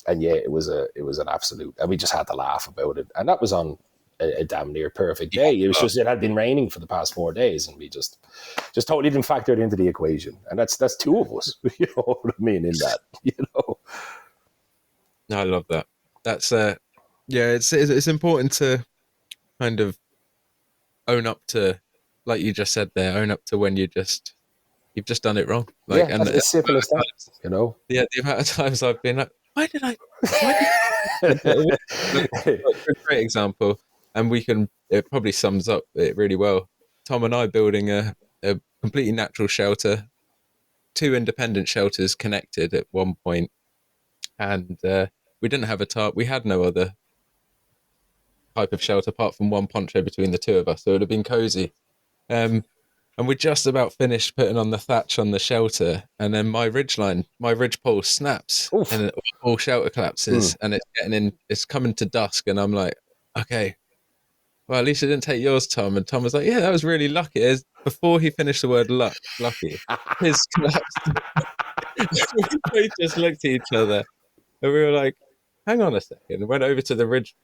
And yeah, it was an absolute, and we just had to laugh about it. And that was on a damn near perfect day. It was just, it had been raining for the past 4 days, and we just totally didn't factor it into the equation. And that's two of us, you know what I mean, in that, you know. No, I love that. That's it's important to kind of own up to, like you just said there, own up to when you've just done it wrong. Like, Yeah, and as simple as that, you know. Yeah, the amount of times I've been like, why did I a great example, and it probably sums up it really well. Tom and I building a completely natural shelter, 2 independent shelters connected at one point, and we didn't have a tarp. We had no other type of shelter apart from one poncho between the 2 of us, so it would have been cozy. And we just about finished putting on the thatch on the shelter, and then my ridge pole snaps. Oof. And all shelter collapses, and it's coming to dusk, and I'm like, okay, well, at least it didn't take yours, Tom. And Tom was like, yeah, that was really lucky. Before he finished the word lucky, his collapsed. We just looked at each other, and we were like, hang on a second. Went over to the ridge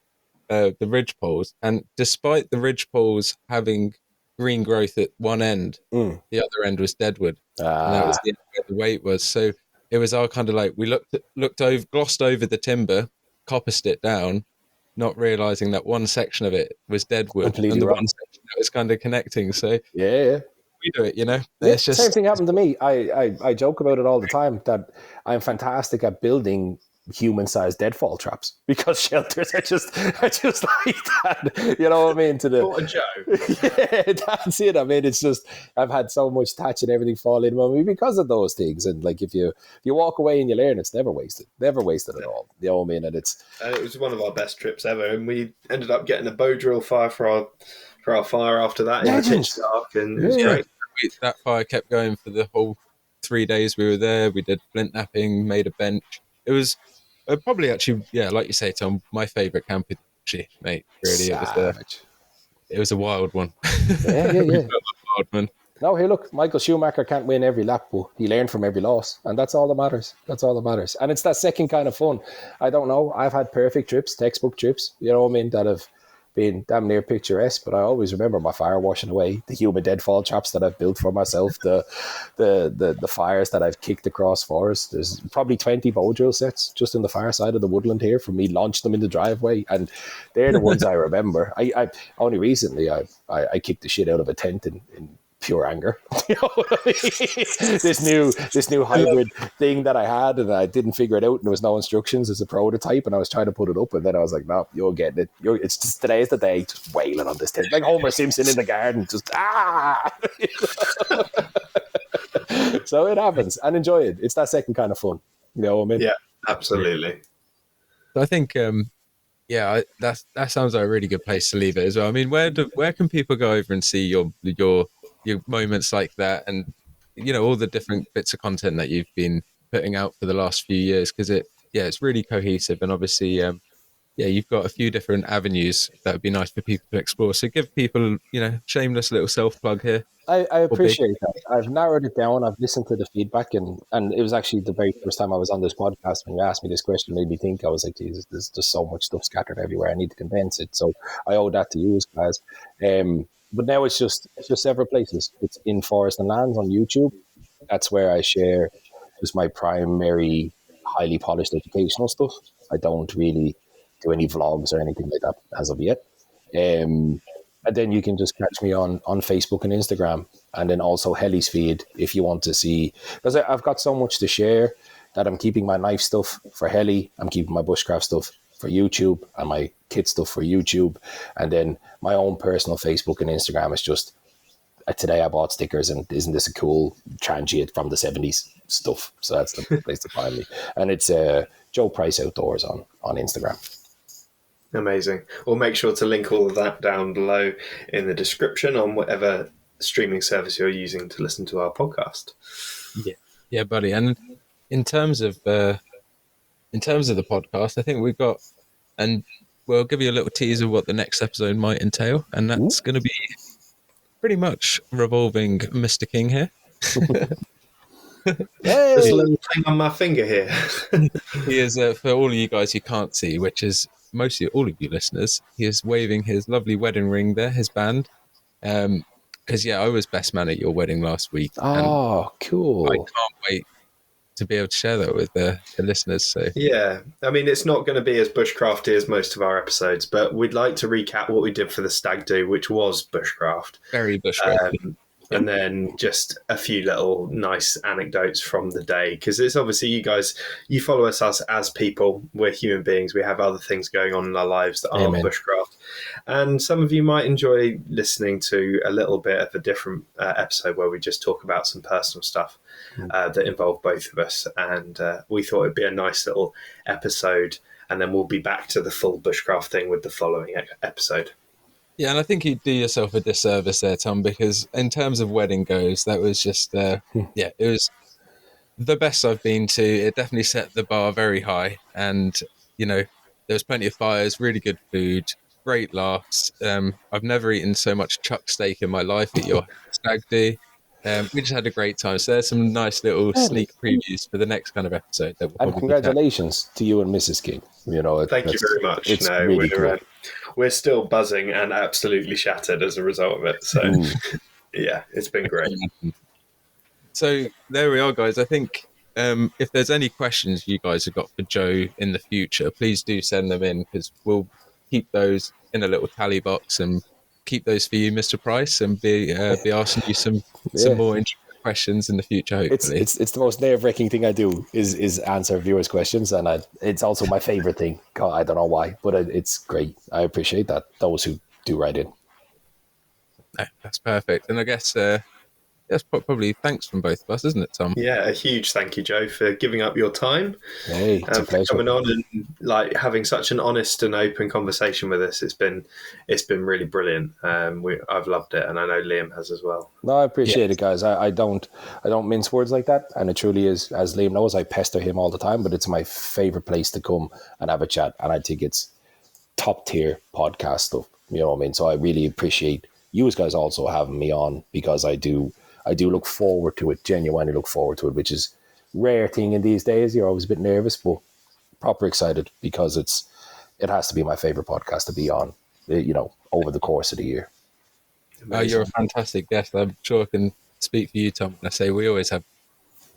poles, and despite the ridge poles having green growth at one end, the other end was deadwood, and that was where the weight was. So it was our kind of like, we looked over, glossed over the timber, coppiced it down, not realizing that one section of it was deadwood, completely and the wrong. one section that was kind of connecting. So yeah, we do it, you know. Yeah, It's just same thing happened to me. I joke about it all the time that I'm fantastic at building human-sized deadfall traps because shelters are just like that. You know what I mean? What a joke. Yeah, that's it. I mean, it's just, I've had so much thatch and everything fall in on me because of those things. And like, if you walk away and you learn, it's never wasted at all. You know what I mean? And it was one of our best trips ever, and we ended up getting a bow drill fire for our fire after that in the pitch dark, and it was great. That fire kept going for the whole 3 days we were there. We did flint knapping, made a bench. It was probably actually, yeah, like you say, Tom, my favourite camp with you, mate. Really, savage. It was a wild one. Yeah. Wild one. No, hey, look, Michael Schumacher can't win every lap, but he learned from every loss, and that's all that matters. And it's that second kind of fun. I don't know. I've had perfect trips, textbook trips, you know what I mean, that have been damn near picturesque, but I always remember my fire washing away, the human deadfall traps that I've built for myself, the fires that I've kicked across forest. There's probably 20 bow drill sets just in the far side of the woodland here from me launch them in the driveway, and they're the ones I remember. I only recently I kicked the shit out of a tent in pure anger. You know what I mean? This new hybrid thing that I had, and I didn't figure it out, and there was no instructions as a prototype, and I was trying to put it up, and then I was like, no, you're getting it. It's just, today's the day, just wailing on this thing like Homer Simpson in the garden, just So it happens, and enjoy it. It's that second kind of fun. You know what I mean? Yeah, absolutely. I think that sounds like a really good place to leave it as well. I mean, where can people go over and see your moments like that, and you know, all the different bits of content that you've been putting out for the last few years? Because it's really cohesive, and obviously you've got a few different avenues that would be nice for people to explore. So give people, you know, shameless little self plug here. I appreciate that. I've narrowed it down. I've listened to the feedback, and it was actually the very first time I was on this podcast when you asked me this question, made me think. I was like, Jesus, there's just so much stuff scattered everywhere. I need to condense it. So I owe that to you guys. But now it's just several places. It's in Forest and Lands on YouTube. That's where I share just my primary highly polished educational stuff. I don't really do any vlogs or anything like that as of yet. And then you can just catch me on Facebook and Instagram, and then also Helly's feed if you want to see, because I've got so much to share that I'm keeping my knife stuff for Helly, I'm keeping my bushcraft stuff for YouTube, and my kit stuff for YouTube, and then my own personal Facebook and Instagram is just, today I bought stickers, and isn't this a cool transient from the 70s stuff? So that's the place to find me, and it's Joe Price Outdoors on Instagram. Amazing. We'll make sure to link all of that down below in the description on whatever streaming service you're using to listen to our podcast. Yeah, buddy. And in terms of the podcast, I think we've got, and we'll give you a little teaser of what the next episode might entail, and that's going to be pretty much revolving Mr. King here. There's a little thing on my finger here. He is, for all of you guys who can't see, which is mostly all of you listeners, he is waving his lovely wedding ring there, his band. Because, I was best man at your wedding last week. And Oh, cool. I can't wait to be able to share that with the listeners. So yeah, I mean, it's not going to be as bushcrafty as most of our episodes, but we'd like to recap what we did for the stag do, which was bushcraft. very bushcraft. And then just a few little nice anecdotes from the day, because it's obviously you guys, you follow us as people. We're human beings. We have other things going on in our lives that aren't bushcraft. And some of you might enjoy listening to a little bit of a different episode where we just talk about some personal stuff that involve both of us. And we thought it'd be a nice little episode. And then we'll be back to the full bushcraft thing with the following episode. Yeah, and I think you'd do yourself a disservice there, Tom, because in terms of wedding goes, that was just, it was the best I've been to. It definitely set the bar very high. And, there was plenty of fires, really good food, great laughs. I've never eaten so much chuck steak in my life at your stag do. We just had a great time. So there's some nice little sneak previews for the next kind of episode. That we'll and congratulations to you and Mrs. King. Thank you very much. It's really cool. We're still buzzing and absolutely shattered as a result of it. So, yeah, it's been great. So there we are, guys. I think if there's any questions you guys have got for Joe in the future, please do send them in, because we'll keep those in a little tally box and keep those for you, Mr. Price, and be asking you some more interesting questions in the future. Hopefully, it's the most nerve-wracking thing I do is answer viewers' questions, and it's also my favorite thing. God, I don't know why, but it's great. I appreciate that, those who do write in. No, that's perfect. And I guess that's probably thanks from both of us, isn't it, Tom? Yeah, a huge thank you, Joe, for giving up your time. Hey, it's a pleasure. For coming on and having such an honest and open conversation with us. It's been really brilliant. I've loved it, and I know Liam has as well. No, I appreciate it, guys. I don't mince words like that, and it truly is, as Liam knows, I pester him all the time, but it's my favorite place to come and have a chat, and I think it's top tier podcast stuff. You know what I mean? So I really appreciate you guys also having me on, because I do look forward to it, genuinely look forward to it, which is a rare thing in these days. You're always a bit nervous, but proper excited, because it has to be my favorite podcast to be on, over the course of the year. You're a fantastic guest. I'm sure I can speak for you, Tom, when I say we always have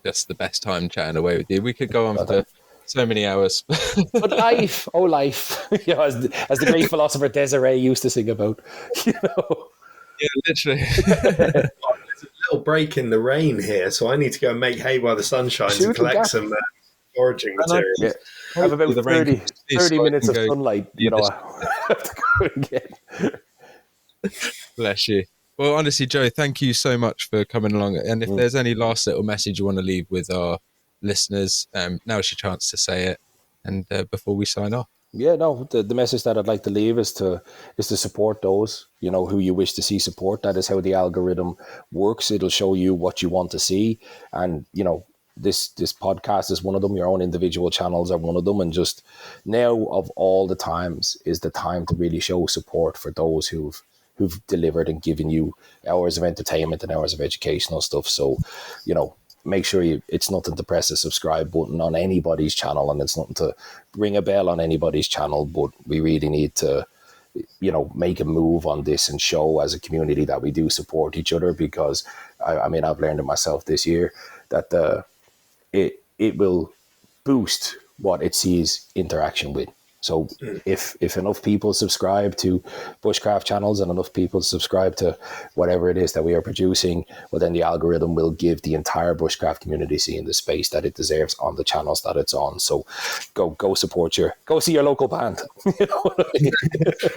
just the best time chatting away with you. We could go on for so many hours. But life, as the great philosopher Desiree used to sing about, Yeah, literally. There's a little break in the rain here, so I need to go and make hay while the sun shines and collect some foraging materials. Yeah. Have about 30 minutes of sunlight, I have to go again. Bless you. Well, honestly, Joe, thank you so much for coming along. And if there's any last little message you want to leave with our listeners, now's your chance to say it, and before we sign off. Yeah, no, the message that I'd like to leave is to support those, who you wish to see support. That is how the algorithm works. It'll show you what you want to see. And, this podcast is one of them. Your own individual channels are one of them. And just now of all the times is the time to really show support for those who've delivered and given you hours of entertainment and hours of educational stuff. So, make sure it's nothing to press a subscribe button on anybody's channel, and it's nothing to ring a bell on anybody's channel, but we really need to, make a move on this and show as a community that we do support each other, because I've learned it myself this year that it will boost what it sees interaction with. So if enough people subscribe to Bushcraft channels and enough people subscribe to whatever it is that we are producing, well, then the algorithm will give the entire Bushcraft community seeing the space that it deserves on the channels that it's on. So go support go see your local band. You know what I mean?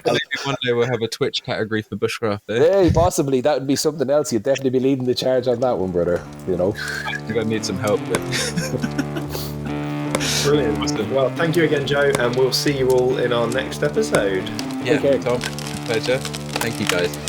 Maybe one day we'll have a Twitch category for Bushcraft. Hey, possibly. That would be something else. You'd definitely be leading the charge on that one, brother. I think I need some help with. Brilliant. Well, thank you again, Joe, and we'll see you all in our next episode. Yeah, Tom, pleasure. Thank you, guys.